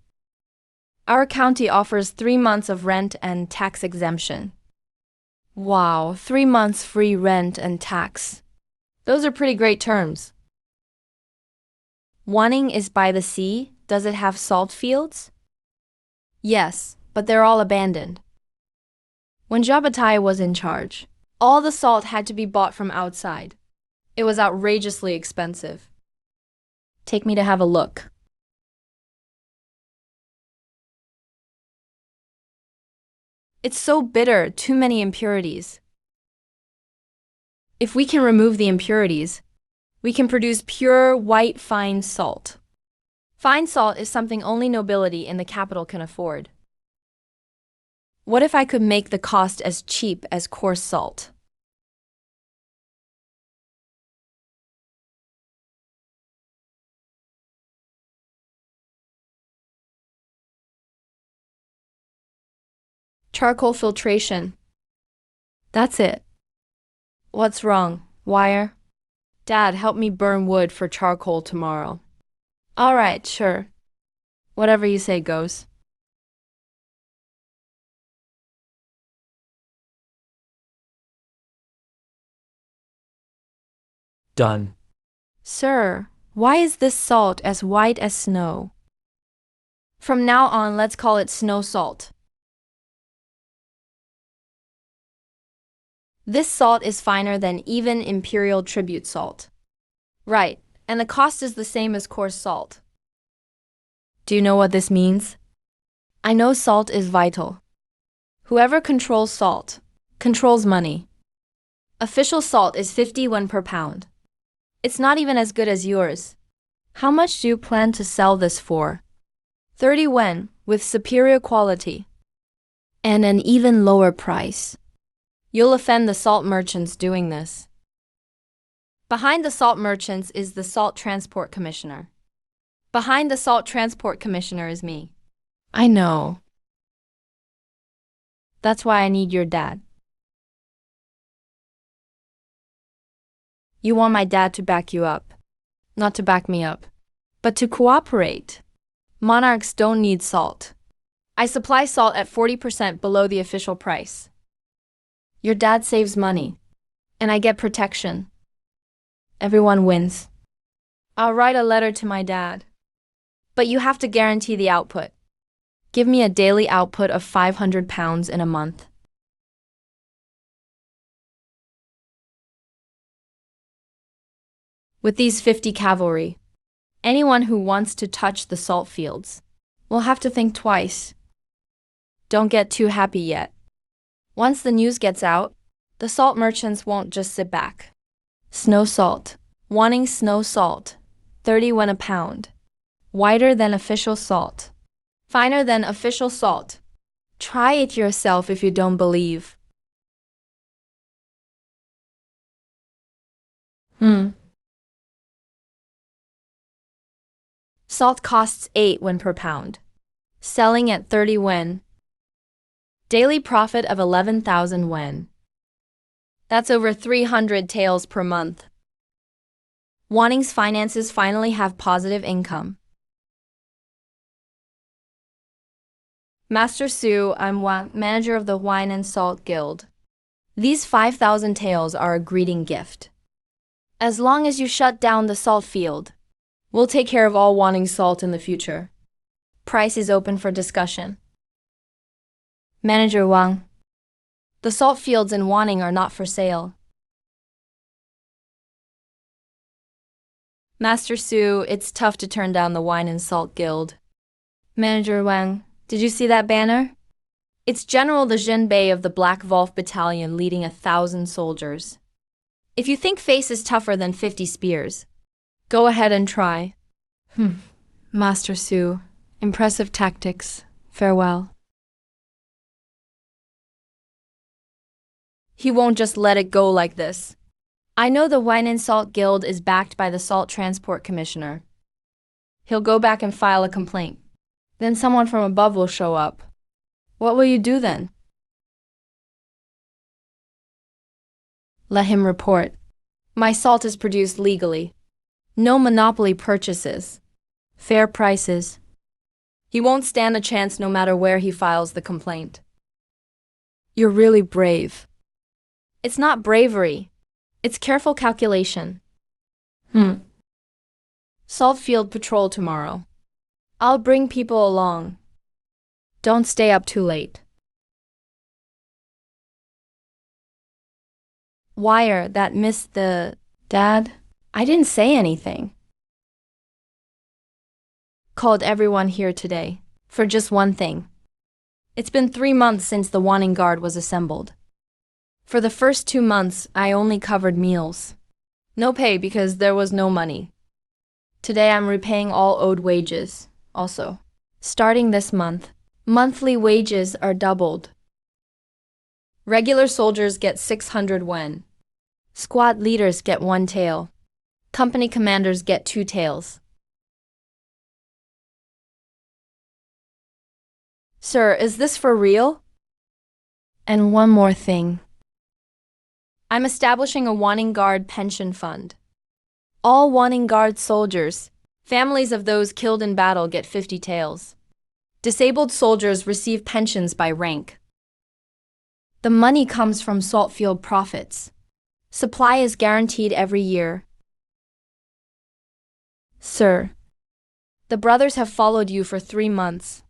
Our county offers 3 months of rent and tax exemption. Wow, 3 months free rent and tax. Those are pretty great terms. Wanning is by the sea. Does it have salt fields? Yes, but they're all abandoned. When Jabatai was in charge, all the salt had to be bought from outside. It was outrageously expensive. Take me to have a look. It's so bitter, too many impurities. If we can remove the impurities, we can produce pure, white, fine salt. Fine salt is something only nobility in the capital can afford. What if I could make the cost as cheap as coarse salt? Charcoal filtration. That's it. What's wrong, Wire? Dad, help me burn wood for charcoal tomorrow. All right, sure. Whatever you say goes. Done. Sir, why is this salt as white as snow? From now on, let's call it snow salt. This salt is finer than even imperial tribute salt. Right, and the cost is the same as coarse salt. Do you know what this means? I know salt is vital. Whoever controls salt controls money. Official salt is 50 won per pound. It's not even as good as yours. How much do you plan to sell this for? 30 won, with superior quality. And an even lower price. You'll offend the salt merchants doing this. Behind the salt merchants is the Salt Transport Commissioner. Behind the Salt Transport Commissioner is me. I know. That's why I need your dad. You want my dad to back you up. Not to back me up. But to cooperate. Monarchs don't need salt. I supply salt at 40% below the official price. Your dad saves money. And I get protection. Everyone wins. I'll write a letter to my dad. But you have to guarantee the output. Give me a daily output of 500 pounds in a month. With these 50 cavalry, anyone who wants to touch the salt fields will have to think twice. Don't get too happy yet. Once the news gets out, the salt merchants won't just sit back. Snow salt. Wanting snow salt. 30 when a pound. Whiter than official salt. Finer than official salt. Try it yourself if you don't believe. Salt costs 8 when per pound. Selling at 30 when. Daily profit of 11,000 when. That's over 300 taels per month. Wanning's finances finally have positive income. Master Sue, I'm manager of the Wine and Salt Guild. These 5,000 taels are a greeting gift. As long as you shut down the salt field, we'll take care of all wanting salt in the future. Price is open for discussion. Manager Wang. The salt fields in Wanning are not for sale. Master Sue, it's tough to turn down the Wine and Salt Guild. Manager Wang, did you see that banner? It's General the Jinbei of the Black Wolf Battalion leading 1,000 soldiers. If you think face is tougher than 50 spears, go ahead and try. Master Sue, impressive tactics. Farewell. He won't just let it go like this. I know the Wine and Salt Guild is backed by the Salt Transport Commissioner. He'll go back and file a complaint. Then someone from above will show up. What will you do then? Let him report. My salt is produced legally. No monopoly purchases. Fair prices. He won't stand a chance no matter where he files the complaint. You're really brave. It's not bravery. It's careful calculation. Salt field patrol tomorrow. I'll bring people along. Don't stay up too late. Wire that missed the... Dad, I didn't say anything. Called everyone here today, for just one thing. It's been 3 months since the Wanting Guard was assembled. For the first 2 months, I only covered meals. No pay because there was no money. Today I'm repaying all owed wages, also. Starting this month, monthly wages are doubled. Regular soldiers get 600 wen. Squad leaders get 1 tael. Company commanders get 2 taels. Sir, is this for real? And one more thing. I'm establishing a Wanting Guard pension fund. All Wanting Guard soldiers, families of those killed in battle get 50 taels. Disabled soldiers receive pensions by rank. The money comes from saltfield profits. Supply is guaranteed every year. Sir, the brothers have followed you for 3 months.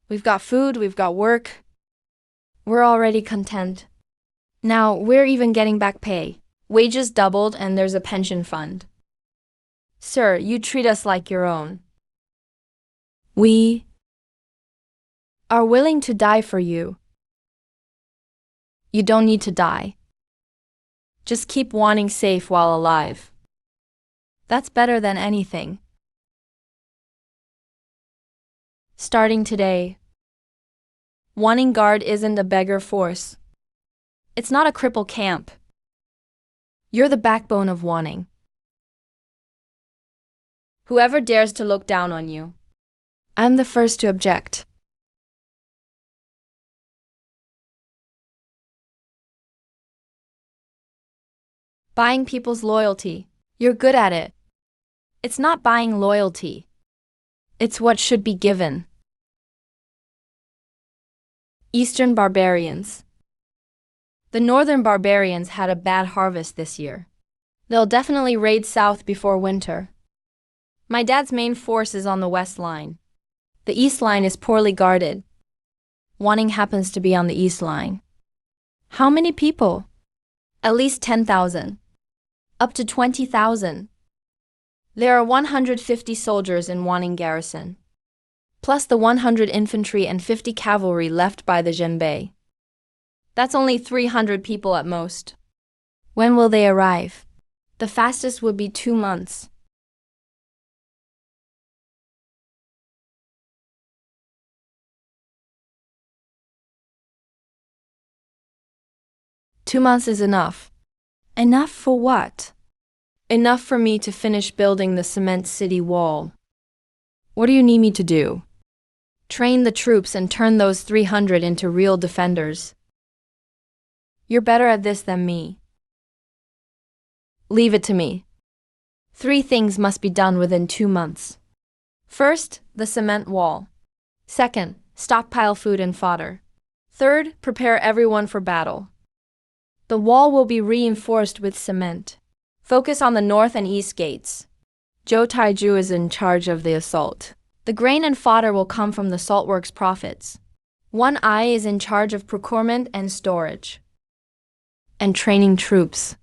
We've got food, we've got work. We're already content. Now, we're even getting back pay. Wages doubled and there's a pension fund. Sir, you treat us like your own. We are willing to die for you. You don't need to die. Just keep Wanting safe while alive. That's better than anything. Starting today, Wanting Guard isn't a beggar force. It's not a cripple camp. You're the backbone of Wanning. Whoever dares to look down on you. I'm the first to object. Buying people's loyalty. You're good at it. It's not buying loyalty. It's what should be given. Eastern barbarians. The northern barbarians had a bad harvest this year. They'll definitely raid south before winter. My dad's main force is on the west line. The east line is poorly guarded. Wanning happens to be on the east line. How many people? At least 10,000. Up to 20,000. There are 150 soldiers in Wanning garrison, plus the 100 infantry and 50 cavalry left by the Zhenbei. That's only 300 people at most. When will they arrive? The fastest would be 2 months. Two months is enough. Enough for what? Enough for me to finish building the cement city wall. What do you need me to do? Train the troops and turn those 300 into real defenders. You're better at this than me. Leave it to me. 3 things must be done within 2 months. First, the cement wall. Second, stockpile food and fodder. Third, prepare everyone for battle. The wall will be reinforced with cement. Focus on the north and east gates. Zhou Taiju is in charge of the assault. The grain and fodder will come from the saltworks profits. One Eye is in charge of procurement and storage. And training troops.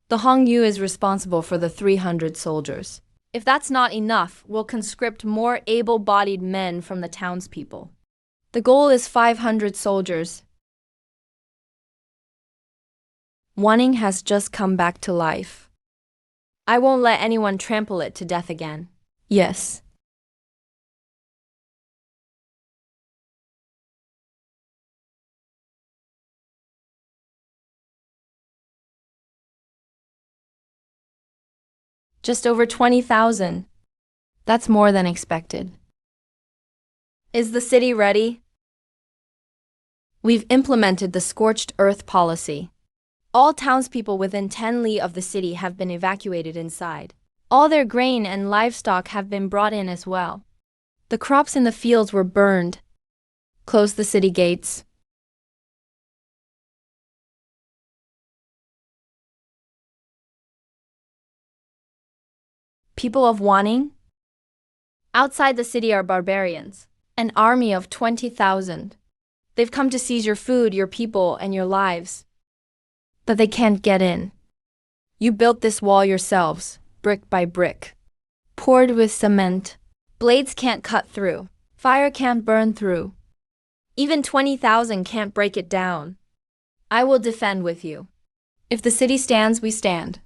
The Hongyu is responsible for the 300 soldiers. If that's not enough, we'll conscript more able-bodied men from the townspeople. The goal is 500 soldiers. Wanning has just come back to life. I won't let anyone trample it to death again. Yes. Just over 20,000. That's more than expected. Is the city ready? We've implemented the scorched earth policy. All townspeople within 10 li of the city have been evacuated inside. All their grain and livestock have been brought in as well. The crops in the fields were burned. Close the city gates. People of Wanning? Outside the city are barbarians, an army of 20,000. They've come to seize your food, your people, and your lives. But they can't get in. You built this wall yourselves, brick by brick. Poured with cement. Blades can't cut through. Fire can't burn through. Even 20,000 can't break it down. I will defend with you. If the city stands, we stand.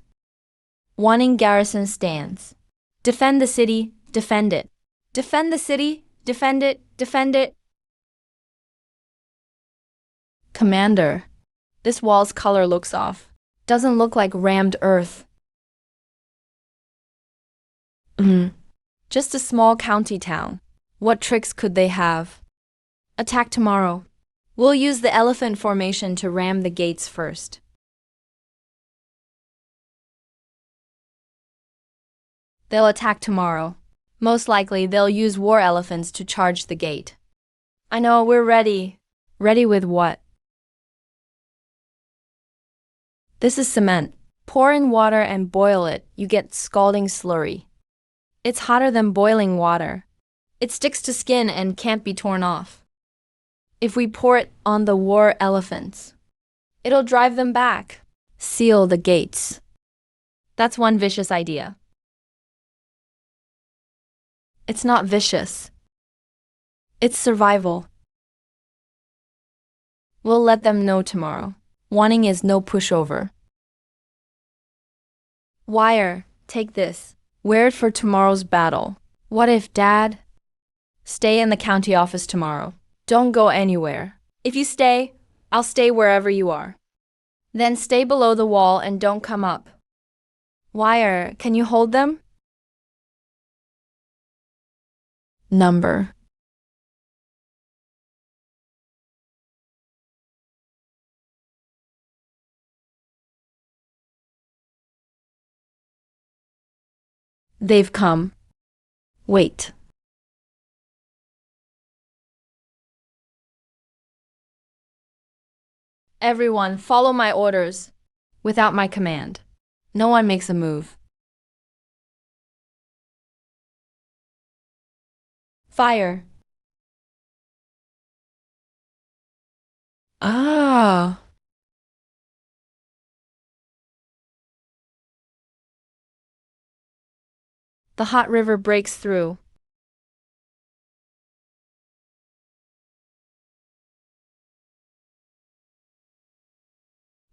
Wanning garrison stands. Defend the city, defend it. Defend the city, defend it, defend it. Commander. This wall's color looks off. Doesn't look like rammed earth. Just a small county town. What tricks could they have? Attack tomorrow. We'll use the elephant formation to ram the gates first. They'll attack tomorrow. Most likely, they'll use war elephants to charge the gate. I know, we're ready. Ready with what? This is cement. Pour in water and boil it, you get scalding slurry. It's hotter than boiling water. It sticks to skin and can't be torn off. If we pour it on the war elephants, it'll drive them back. Seal the gates. That's one vicious idea. It's not vicious. It's survival. We'll let them know tomorrow. Wanting is no pushover. Wire, take this. Wear it for tomorrow's battle. What if, Dad? Stay in the county office tomorrow. Don't go anywhere. If you stay, I'll stay wherever you are. Then stay below the wall and don't come up. Wire, can you hold them? Number. They've come. Wait. Everyone, follow my orders. Without my command, no one makes a move. Fire. Ah. The hot river breaks through.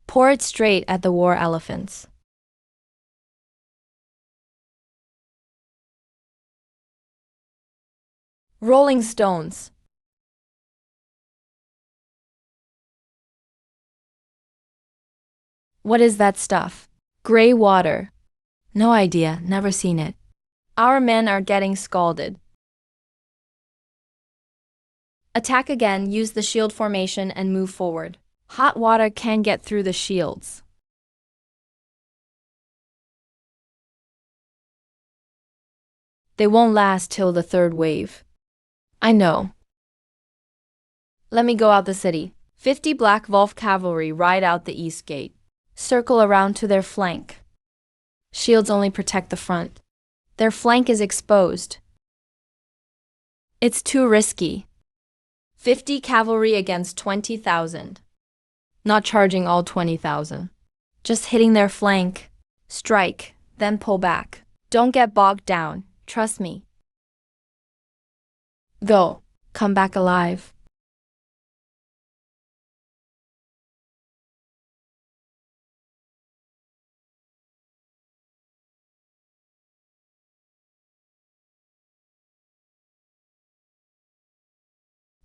Pour it straight at the war elephants. Rolling stones. What is that stuff? Gray water. No idea, never seen it. Our men are getting scalded. Attack again, use the shield formation and move forward. Hot water can get through the shields. They won't last till the third wave. I know. Let me go out the city. 50 Black Wolf cavalry ride out the east gate. Circle around to their flank. Shields only protect the front. Their flank is exposed. It's too risky. 50 cavalry against 20,000. Not charging all 20,000. Just hitting their flank. Strike, then pull back. Don't get bogged down. Trust me. Go. Come back alive.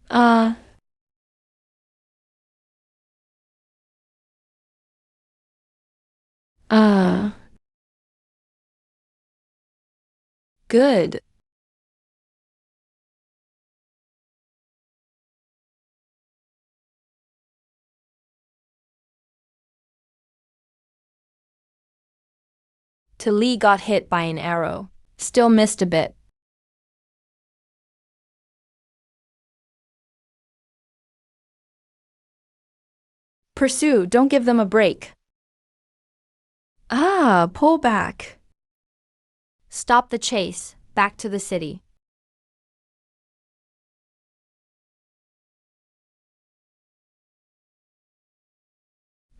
Uh. Uh. Good. Lee got hit by an arrow. Still missed a bit. Pursue, don't give them a break. Ah, pull back. Stop the chase, back to the city.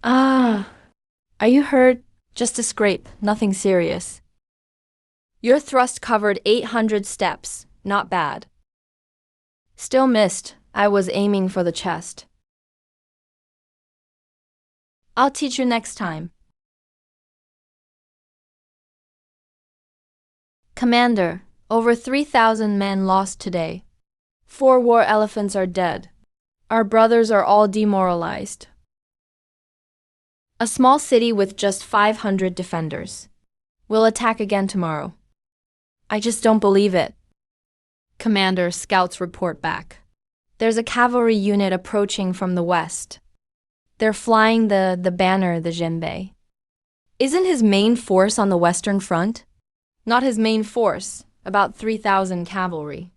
Ah. Are you hurt? Just a scrape, nothing serious. Your thrust covered 800 steps, not bad. Still missed, I was aiming for the chest. I'll teach you next time. Commander, over 3,000 men lost today. 4 war elephants are dead. Our brothers are all demoralized. A small city with just 500 defenders. We'll attack again tomorrow. I just don't believe it. Commander, scouts report back. There's a cavalry unit approaching from the west. They're flying the banner, the djembe. Isn't his main force on the western front? Not his main force, about 3,000 cavalry.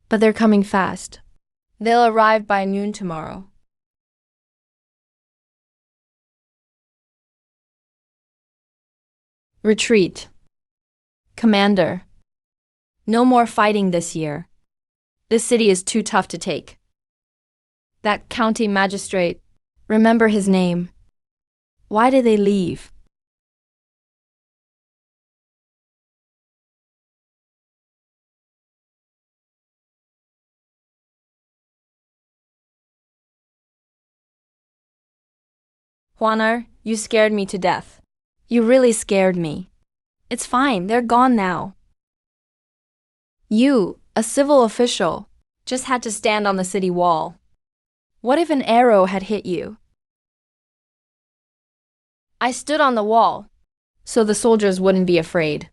But they're coming fast. They'll arrive by noon tomorrow. Retreat. Commander, no more fighting this year. This city is too tough to take. That county magistrate, Remember his name. Why did they leave? Juanar, you scared me to death. You really scared me. It's fine, they're gone now. You, a civil official, just had to stand on the city wall. What if an arrow had hit you? I stood on the wall, so the soldiers wouldn't be afraid.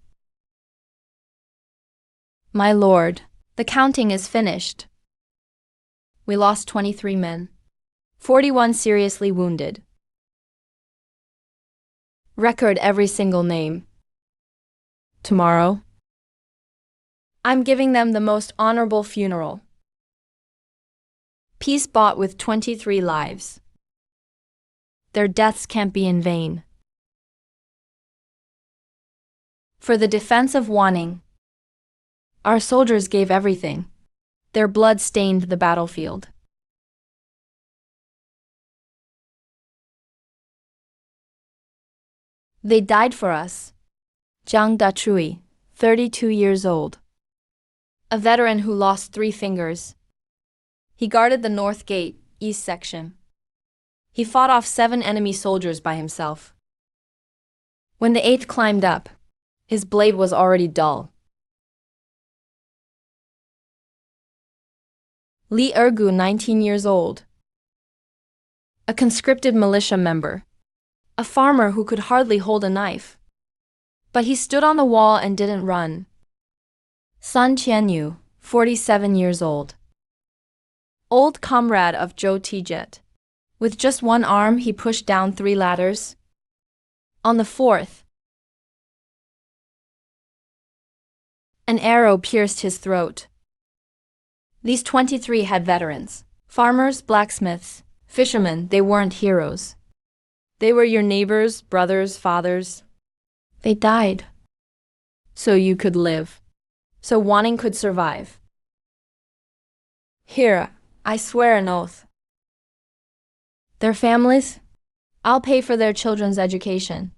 My lord, The counting is finished. We lost 23 men. 41 seriously wounded. Record every single name. Tomorrow, I'm giving them the most honorable funeral. Peace bought with 23 lives. Their deaths can't be in vain. For the defense of Wanning, our soldiers gave everything. Their blood stained the battlefield. They died for us. Jiang Dachui, 32 years old. A veteran who lost 3 fingers. He guarded the north gate, east section. He fought off 7 enemy soldiers by himself. When the 8th climbed up, his blade was already dull. Li Ergu, 19 years old. A conscripted militia member. A farmer who could hardly hold a knife. But he stood on the wall and didn't run. Sun Qianyu, 47 years old. Old comrade of Zhou Tijet. With just one arm he pushed down 3 ladders. On the 4th, an arrow pierced his throat. These 23 had veterans. Farmers, blacksmiths, fishermen, they weren't heroes. They were your neighbors, brothers, fathers. They died. So you could live. So Wanning could survive. Here, I swear an oath. Their families? I'll pay for their children's education.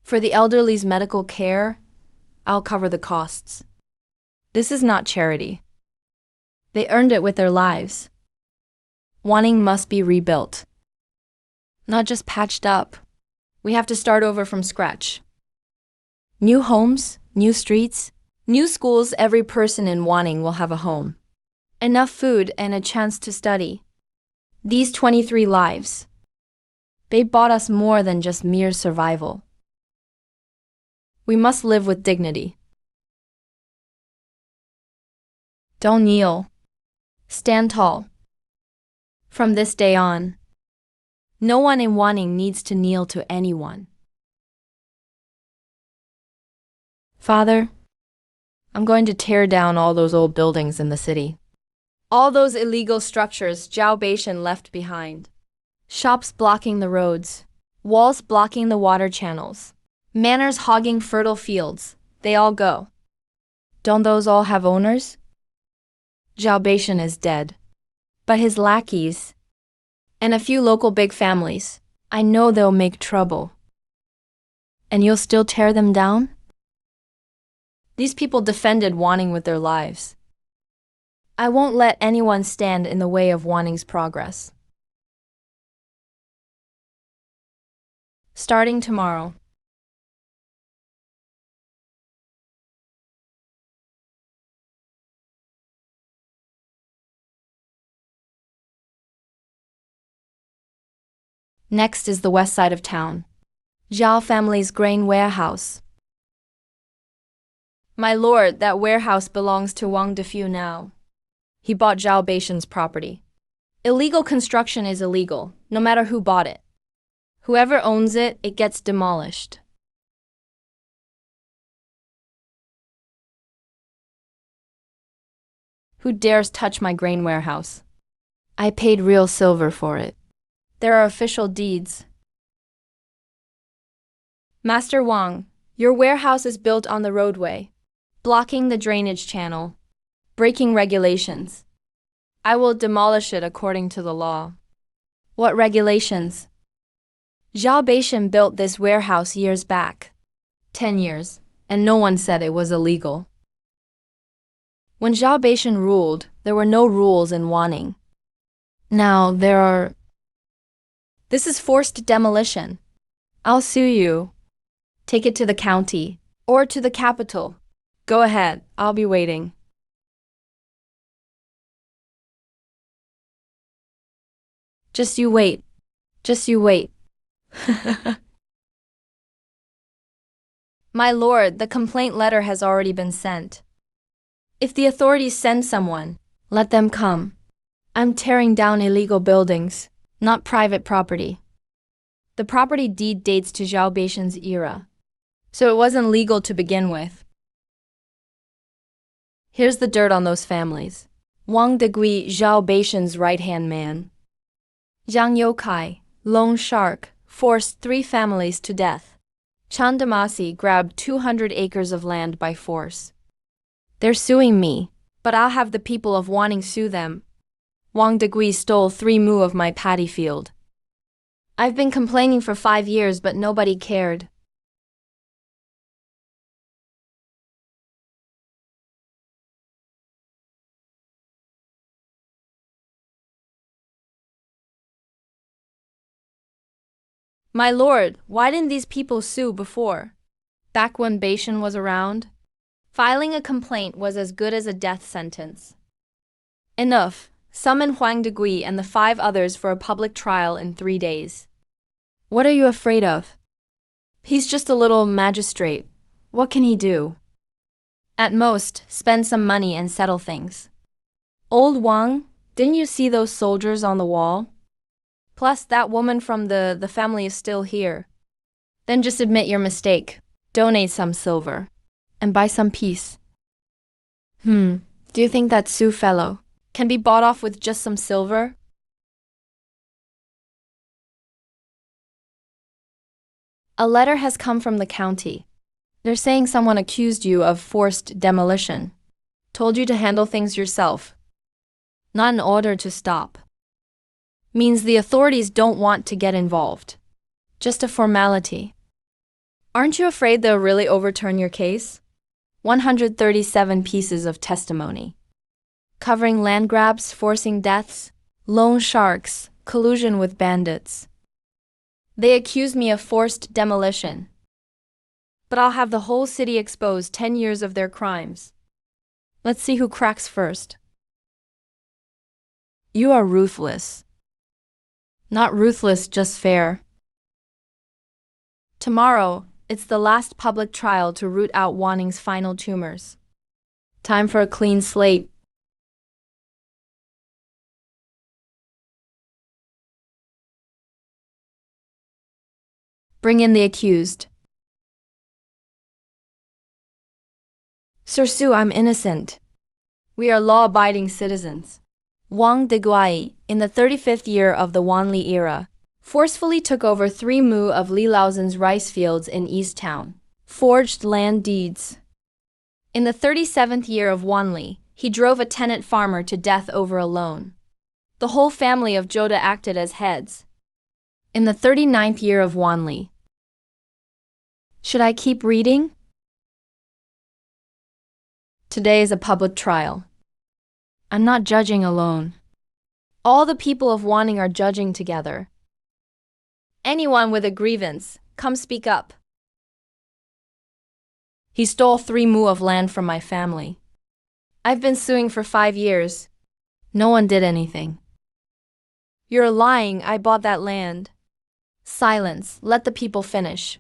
For the elderly's medical care, I'll cover the costs. This is not charity. They earned it with their lives. Wanning must be rebuilt. Not just patched up. We have to start over from scratch. New homes, new streets, new schools. Every person in Wanning will have a home. Enough food and a chance to study. These 23 lives. They bought us more than just mere survival. We must live with dignity. Don't kneel. Stand tall. From this day on, no one in Wanning needs to kneel to anyone. Father, I'm going to tear down all those old buildings in the city. All those illegal structures Zhao Beishan left behind. Shops blocking the roads, walls blocking the water channels, manors hogging fertile fields, they all go. Don't those all have owners? Zhao Beishan is dead. But his lackeys, and a few local big families, I know they'll make trouble. And you'll still tear them down? These people defended Wanning with their lives. I won't let anyone stand in the way of Wanning's progress. Starting tomorrow. Next is the west side of town. Zhao family's grain warehouse. My lord, that warehouse belongs to Wang Defu now. He bought Zhao Beishan's property. Illegal construction is illegal, no matter who bought it. Whoever owns it, it gets demolished. Who dares touch my grain warehouse? I paid real silver for it. There are official deeds. Master Wang, your warehouse is built on the roadway, blocking the drainage channel, breaking regulations. I will demolish it according to the law. What regulations? Zhao Beishan built this warehouse years back. 10 years, and no one said it was illegal. When Zhao Beishan ruled, there were no rules in Wanning. Now there are. This is forced demolition. I'll sue you. Take it to the county, or to the capital. Go ahead, I'll be waiting. Just you wait. Just you wait. My lord, the complaint letter has already been sent. If the authorities send someone, Let them come. I'm tearing down illegal buildings, not private property. the property deed dates to Zhao Beishan's era, so it wasn't legal to begin with. Here's the dirt on those families. Wang Degui, Zhao Beishan's right-hand man. Zhang Youkai, loan shark, forced 3 families to death. Chan Damasi grabbed 200 acres of land by force. They're suing me, but I'll have the people of Wanning sue them. Wang Degui stole 3 mu of my paddy field. I've been complaining for 5 years, but nobody cared. My lord, why didn't these people sue before? Back when Beishan was around, filing a complaint was as good as a death sentence. Enough. Summon Huang Degui and the 5 others for a public trial in 3 days. What are you afraid of? He's just a little magistrate. What can he do? At most, spend some money and settle things. Old Wang, didn't you see those soldiers on the wall? Plus, that woman from the family is still here. Then just admit your mistake. Donate some silver. And buy some peace. Do you think that Su fellow can be bought off with just some silver? A letter has come from the county. They're saying someone accused you of forced demolition. Told you to handle things yourself. Not an order to stop. Means the authorities don't want to get involved. Just a formality. Aren't you afraid they'll really overturn your case? 137 pieces of testimony. Covering land grabs, forcing deaths, loan sharks, collusion with bandits. They accuse me of forced demolition. But I'll have the whole city exposed 10 years of their crimes. Let's see who cracks first. You are ruthless. Not ruthless, just fair. Tomorrow, it's the last public trial to root out Wanning's final tumors. Time for a clean slate. Bring in the accused. Sir Su, I'm innocent. We are law-abiding citizens. Wang Degui, in the 35th year of the Wanli era, forcefully took over 3 mu of Li Laozhen's rice fields in East Town, forged land deeds. In the 37th year of Wanli, he drove a tenant farmer to death over a loan. The whole family of Joda acted as heads. In the 39th year of Wanli. Should I keep reading? Today is a public trial. I'm not judging alone. All the people of Wanning are judging together. Anyone with a grievance, come speak up. He stole 3 mu of land from my family. I've been suing for 5 years. No one did anything. You're lying, I bought that land. Silence, let the people finish.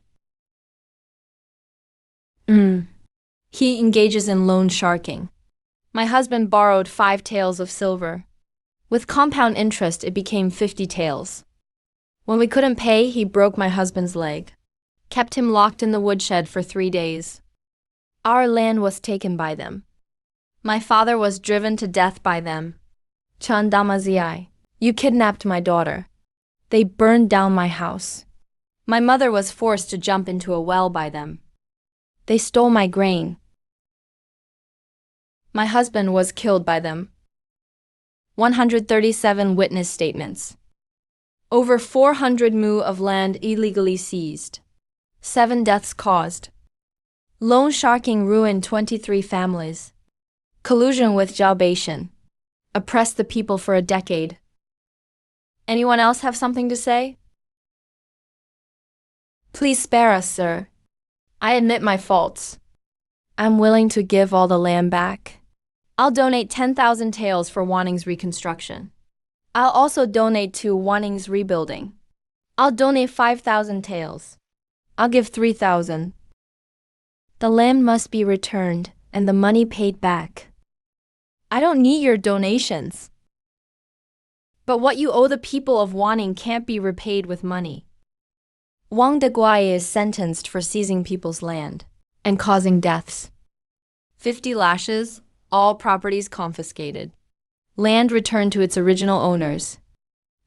He engages in loan sharking. My husband borrowed 5 taels of silver. With compound interest, it became 50 taels. When we couldn't pay, he broke my husband's leg. Kept him locked in the woodshed for 3 days. Our land was taken by them. My father was driven to death by them. Chan Damaziai, you kidnapped my daughter. They burned down my house. My mother was forced to jump into a well by them. They stole my grain. My husband was killed by them. 137 witness statements. Over 400 mu of land illegally seized. 7 deaths caused. Loan sharking ruined 23 families. Collusion with Zhao Beishan. Oppressed the people for a decade. Anyone else have something to say? Please spare us, sir. I admit my faults. I'm willing to give all the land back. I'll donate 10,000 taels for Wanning's reconstruction. I'll also donate to Wanning's rebuilding. I'll donate 5,000 taels. I'll give 3,000. The land must be returned and the money paid back. I don't need your donations. But what you owe the people of Wanning can't be repaid with money. Wang Deguai is sentenced for seizing people's land and causing deaths. 50 lashes, all properties confiscated. Land returned to its original owners.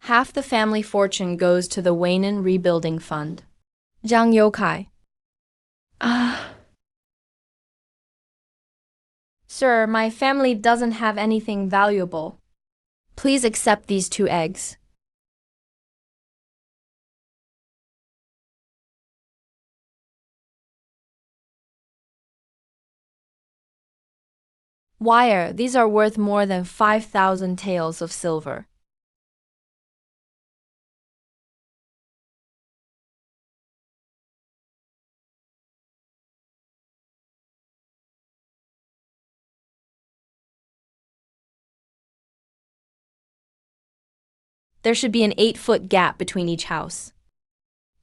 Half the family fortune goes to the Waynan Rebuilding Fund. Zhang Youkai. Sir, my family doesn't have anything valuable. Please accept these 2 eggs. Wire, these are worth more than 5,000 taels of silver. There should be an 8-foot gap between each house.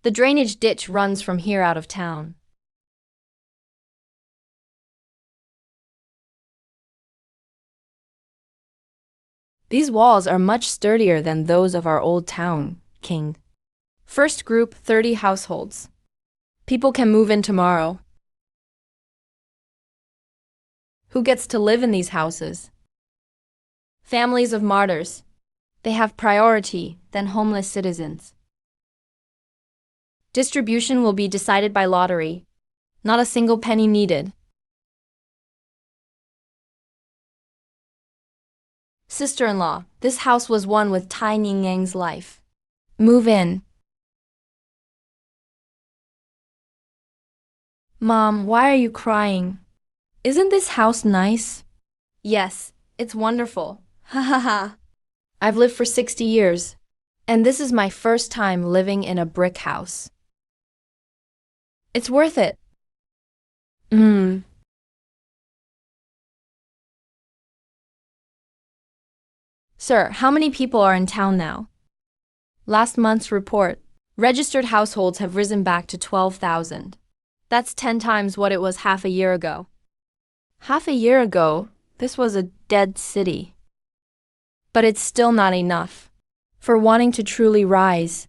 The drainage ditch runs from here out of town. These walls are much sturdier than those of our old town, King. First group, 30 households. People can move in tomorrow. Who gets to live in these houses? Families of martyrs. They have priority than homeless citizens. Distribution will be decided by lottery. Not a single penny needed. Sister-in-law, this house was won with Tai Ningyang's life. Move in. Mom, why are you crying? Isn't this house nice? Yes, it's wonderful. Ha ha ha. I've lived for 60 years, and this is my first time living in a brick house. It's worth it. Sir, how many people are in town now? Last month's report, registered households have risen back to 12,000. That's 10 times what it was half a year ago. Half a year ago, this was a dead city. But it's still not enough. For wanting to truly rise,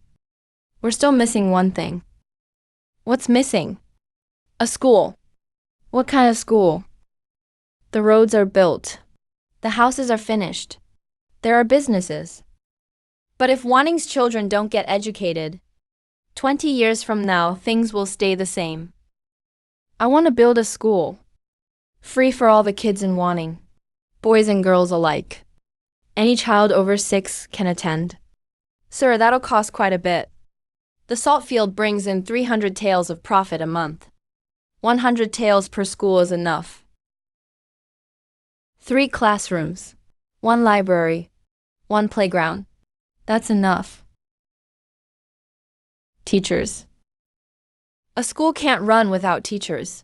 we're still missing one thing. What's missing? A school. What kind of school? The roads are built. The houses are finished. There are businesses. But if Wanning's children don't get educated, 20 years from now, things will stay the same. I want to build a school. Free for all the kids in Wanning, boys and girls alike. Any child over 6 can attend. Sir, that'll cost quite a bit. The salt field brings in 300 taels of profit a month. 100 taels per school is enough. 3 classrooms, 1 library, 1 playground. That's enough. Teachers. A school can't run without teachers.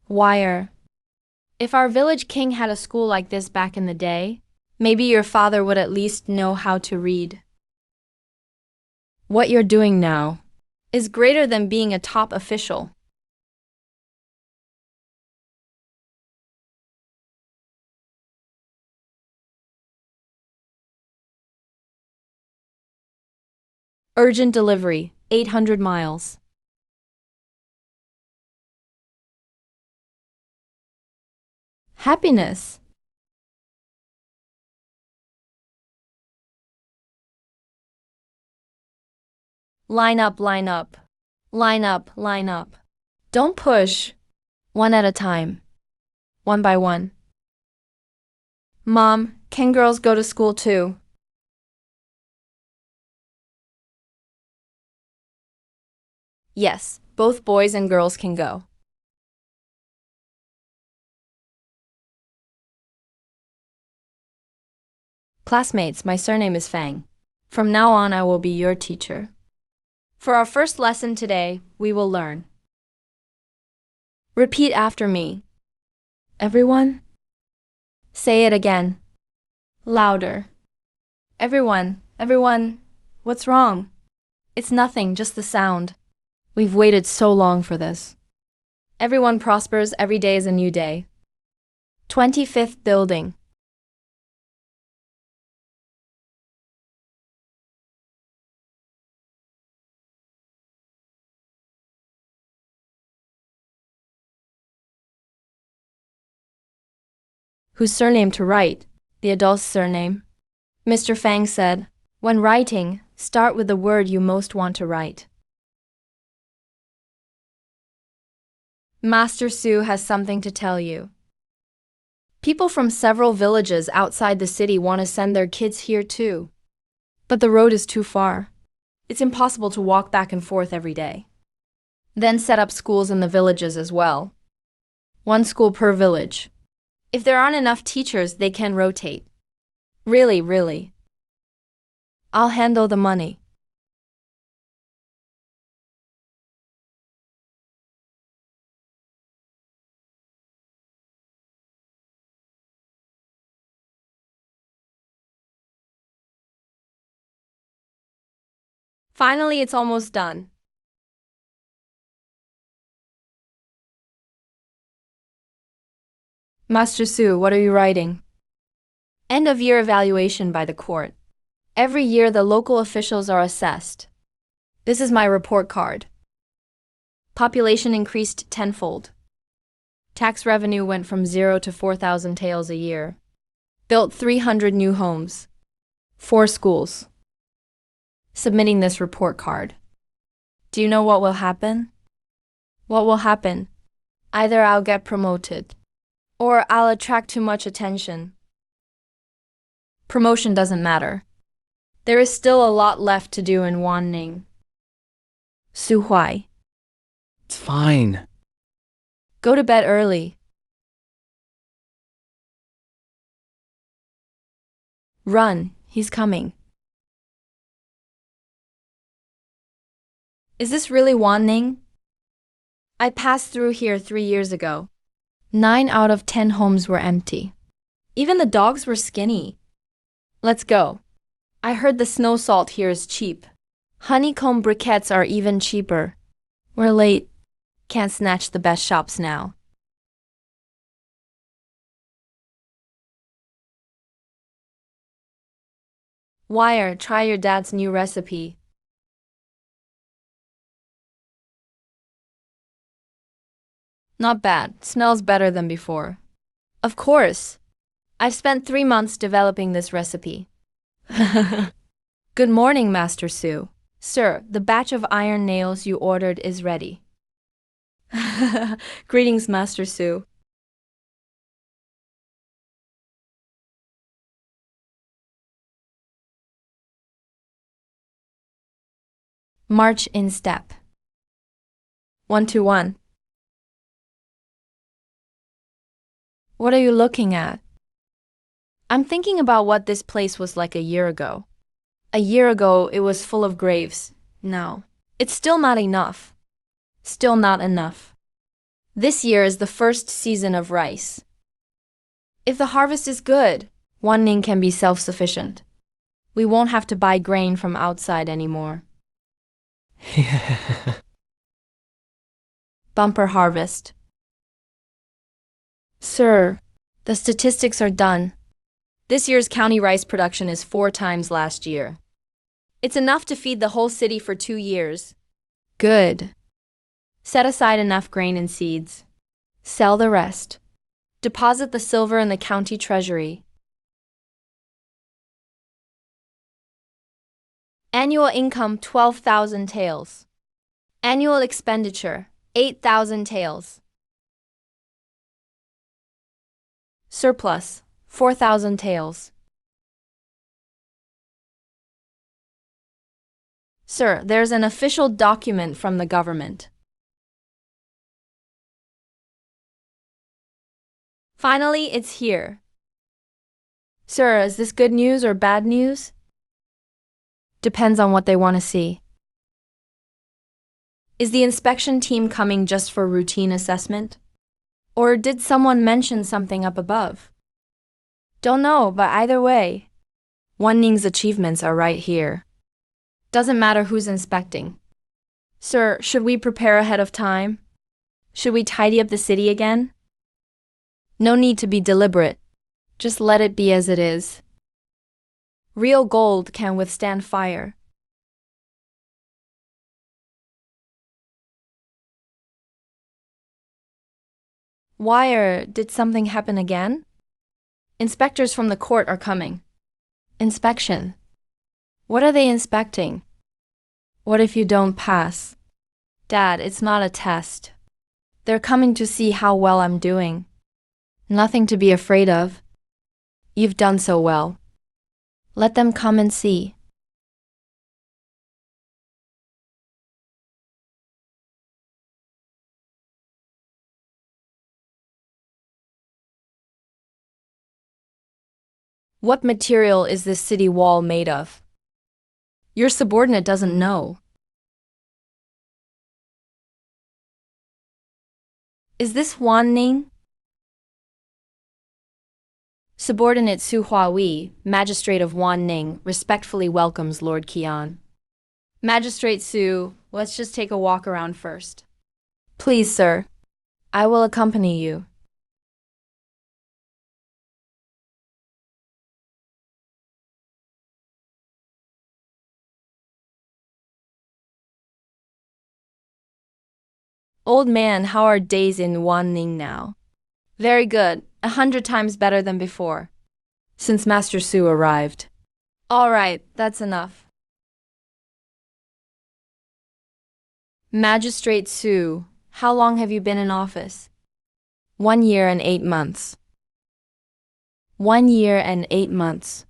Wire. If our village king had a school like this back in the day, maybe your father would at least know how to read. What you're doing now is greater than being a top official. Urgent delivery, 800 miles. Happiness. Line up, line up. Line up, line up. Don't push. One at a time. One by one. Mom, can girls go to school too? Yes, both boys and girls can go. Classmates, my surname is Fang. From now on, I will be your teacher. For our first lesson today, we will learn. Repeat after me. Everyone? Say it again. Louder. Everyone, everyone, what's wrong? It's nothing, just the sound. We've waited so long for this. Everyone prospers, every day is a new day. 25th building. Whose surname to write? The adult's surname. Mr. Fang said, when writing, start with the word you most want to write. Master Su has something to tell you. People from several villages outside the city want to send their kids here too. But the road is too far. It's impossible to walk back and forth every day. Then set up schools in the villages as well. One school per village. If there aren't enough teachers, they can rotate. Really. I'll handle the money. Finally, it's almost done. Master Su, what are you writing? End of year evaluation by the court. Every year the local officials are assessed. This is my report card. Population increased tenfold. Tax revenue went from 0 to 4,000 taels a year. Built 300 new homes. 4 schools. Submitting this report card. Do you know what will happen? What will happen? Either I'll get promoted, or I'll attract too much attention. Promotion doesn't matter. There is still a lot left to do in Wanning. Su Huai. It's fine. Go to bed early. Run, he's coming. Is this really Wanning? I passed through here 3 years ago. 9 out of 10 homes were empty. Even the dogs were skinny. Let's go. I heard the snow salt here is cheap. Honeycomb briquettes are even cheaper. We're late. Can't snatch the best shops now. Wire, try your dad's new recipe. Not bad. Smells better than before. Of course. I've spent 3 months developing this recipe. Good morning, Master Su. Sir, the batch of iron nails you ordered is ready. Greetings, Master Su. March in step. 1-1. What are you looking at? I'm thinking about what this place was like a year ago. A year ago, it was full of graves. No, it's still not enough. Still not enough. This year is the first season of rice. If the harvest is good, Wanning can be self-sufficient. We won't have to buy grain from outside anymore. Bumper harvest. Sir, the statistics are done. This year's county rice production is 4 times last year. It's enough to feed the whole city for 2 years. Good. Set aside enough grain and seeds. Sell the rest. Deposit the silver in the county treasury. Annual income 12,000 taels. Annual expenditure 8,000 taels. Surplus 4,000 taels. Sir, there's an official document from the government. Finally, it's here. Sir, is this good news or bad news? Depends on what they want to see. Is the inspection team coming just for routine assessment? Or did someone mention something up above? Don't know, but either way, Wanning's achievements are right here. Doesn't matter who's inspecting. Sir, should we prepare ahead of time? Should we tidy up the city again? No need to be deliberate. Just let it be as it is. Real gold can withstand fire. Did something happen again? Inspectors from the court are coming. Inspection. What are they inspecting? What if you don't pass? Dad, it's not a test. They're coming to see how well I'm doing. Nothing to be afraid of. You've done so well. Let them come and see. What material is this city wall made of? Your subordinate doesn't know. Is this Wanning? Subordinate Su Huawei, Magistrate of Wanning, respectfully welcomes Lord Qian. Magistrate Su, let's just take a walk around first. Please, sir. I will accompany you. Old man, how are days in Wanning now? Very good, 100 times better than before. Since Master Su arrived. All right, that's enough. Magistrate Su, how long have you been in office? 1 year and 8 months. 1 year and 8 months.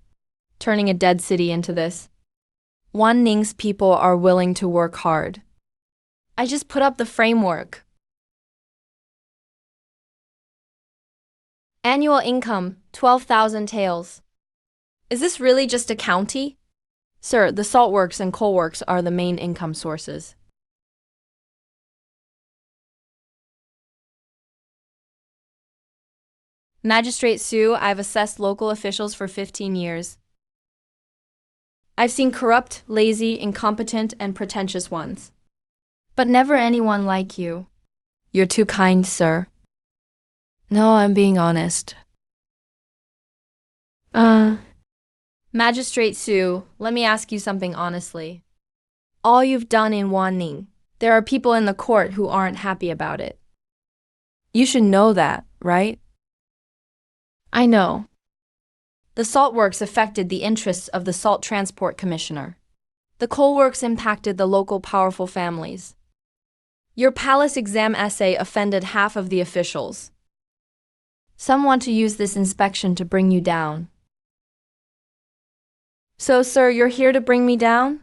Turning a dead city into this. Wanning's people are willing to work hard. I just put up the framework. Annual income, 12,000 taels. Is this really just a county? Sir, the salt works and coal works are the main income sources. Magistrate Su, I've assessed local officials for 15 years. I've seen corrupt, lazy, incompetent, and pretentious ones. But never anyone like you. You're too kind, sir. No, I'm being honest. Magistrate Su, let me ask you something honestly. All you've done in Wanning, there are people in the court who aren't happy about it. You should know that, right? I know. The salt works affected the interests of the Salt Transport Commissioner. The coal works impacted the local powerful families. Your palace exam essay offended half of the officials. Some want to use this inspection to bring you down. So, sir, you're here to bring me down?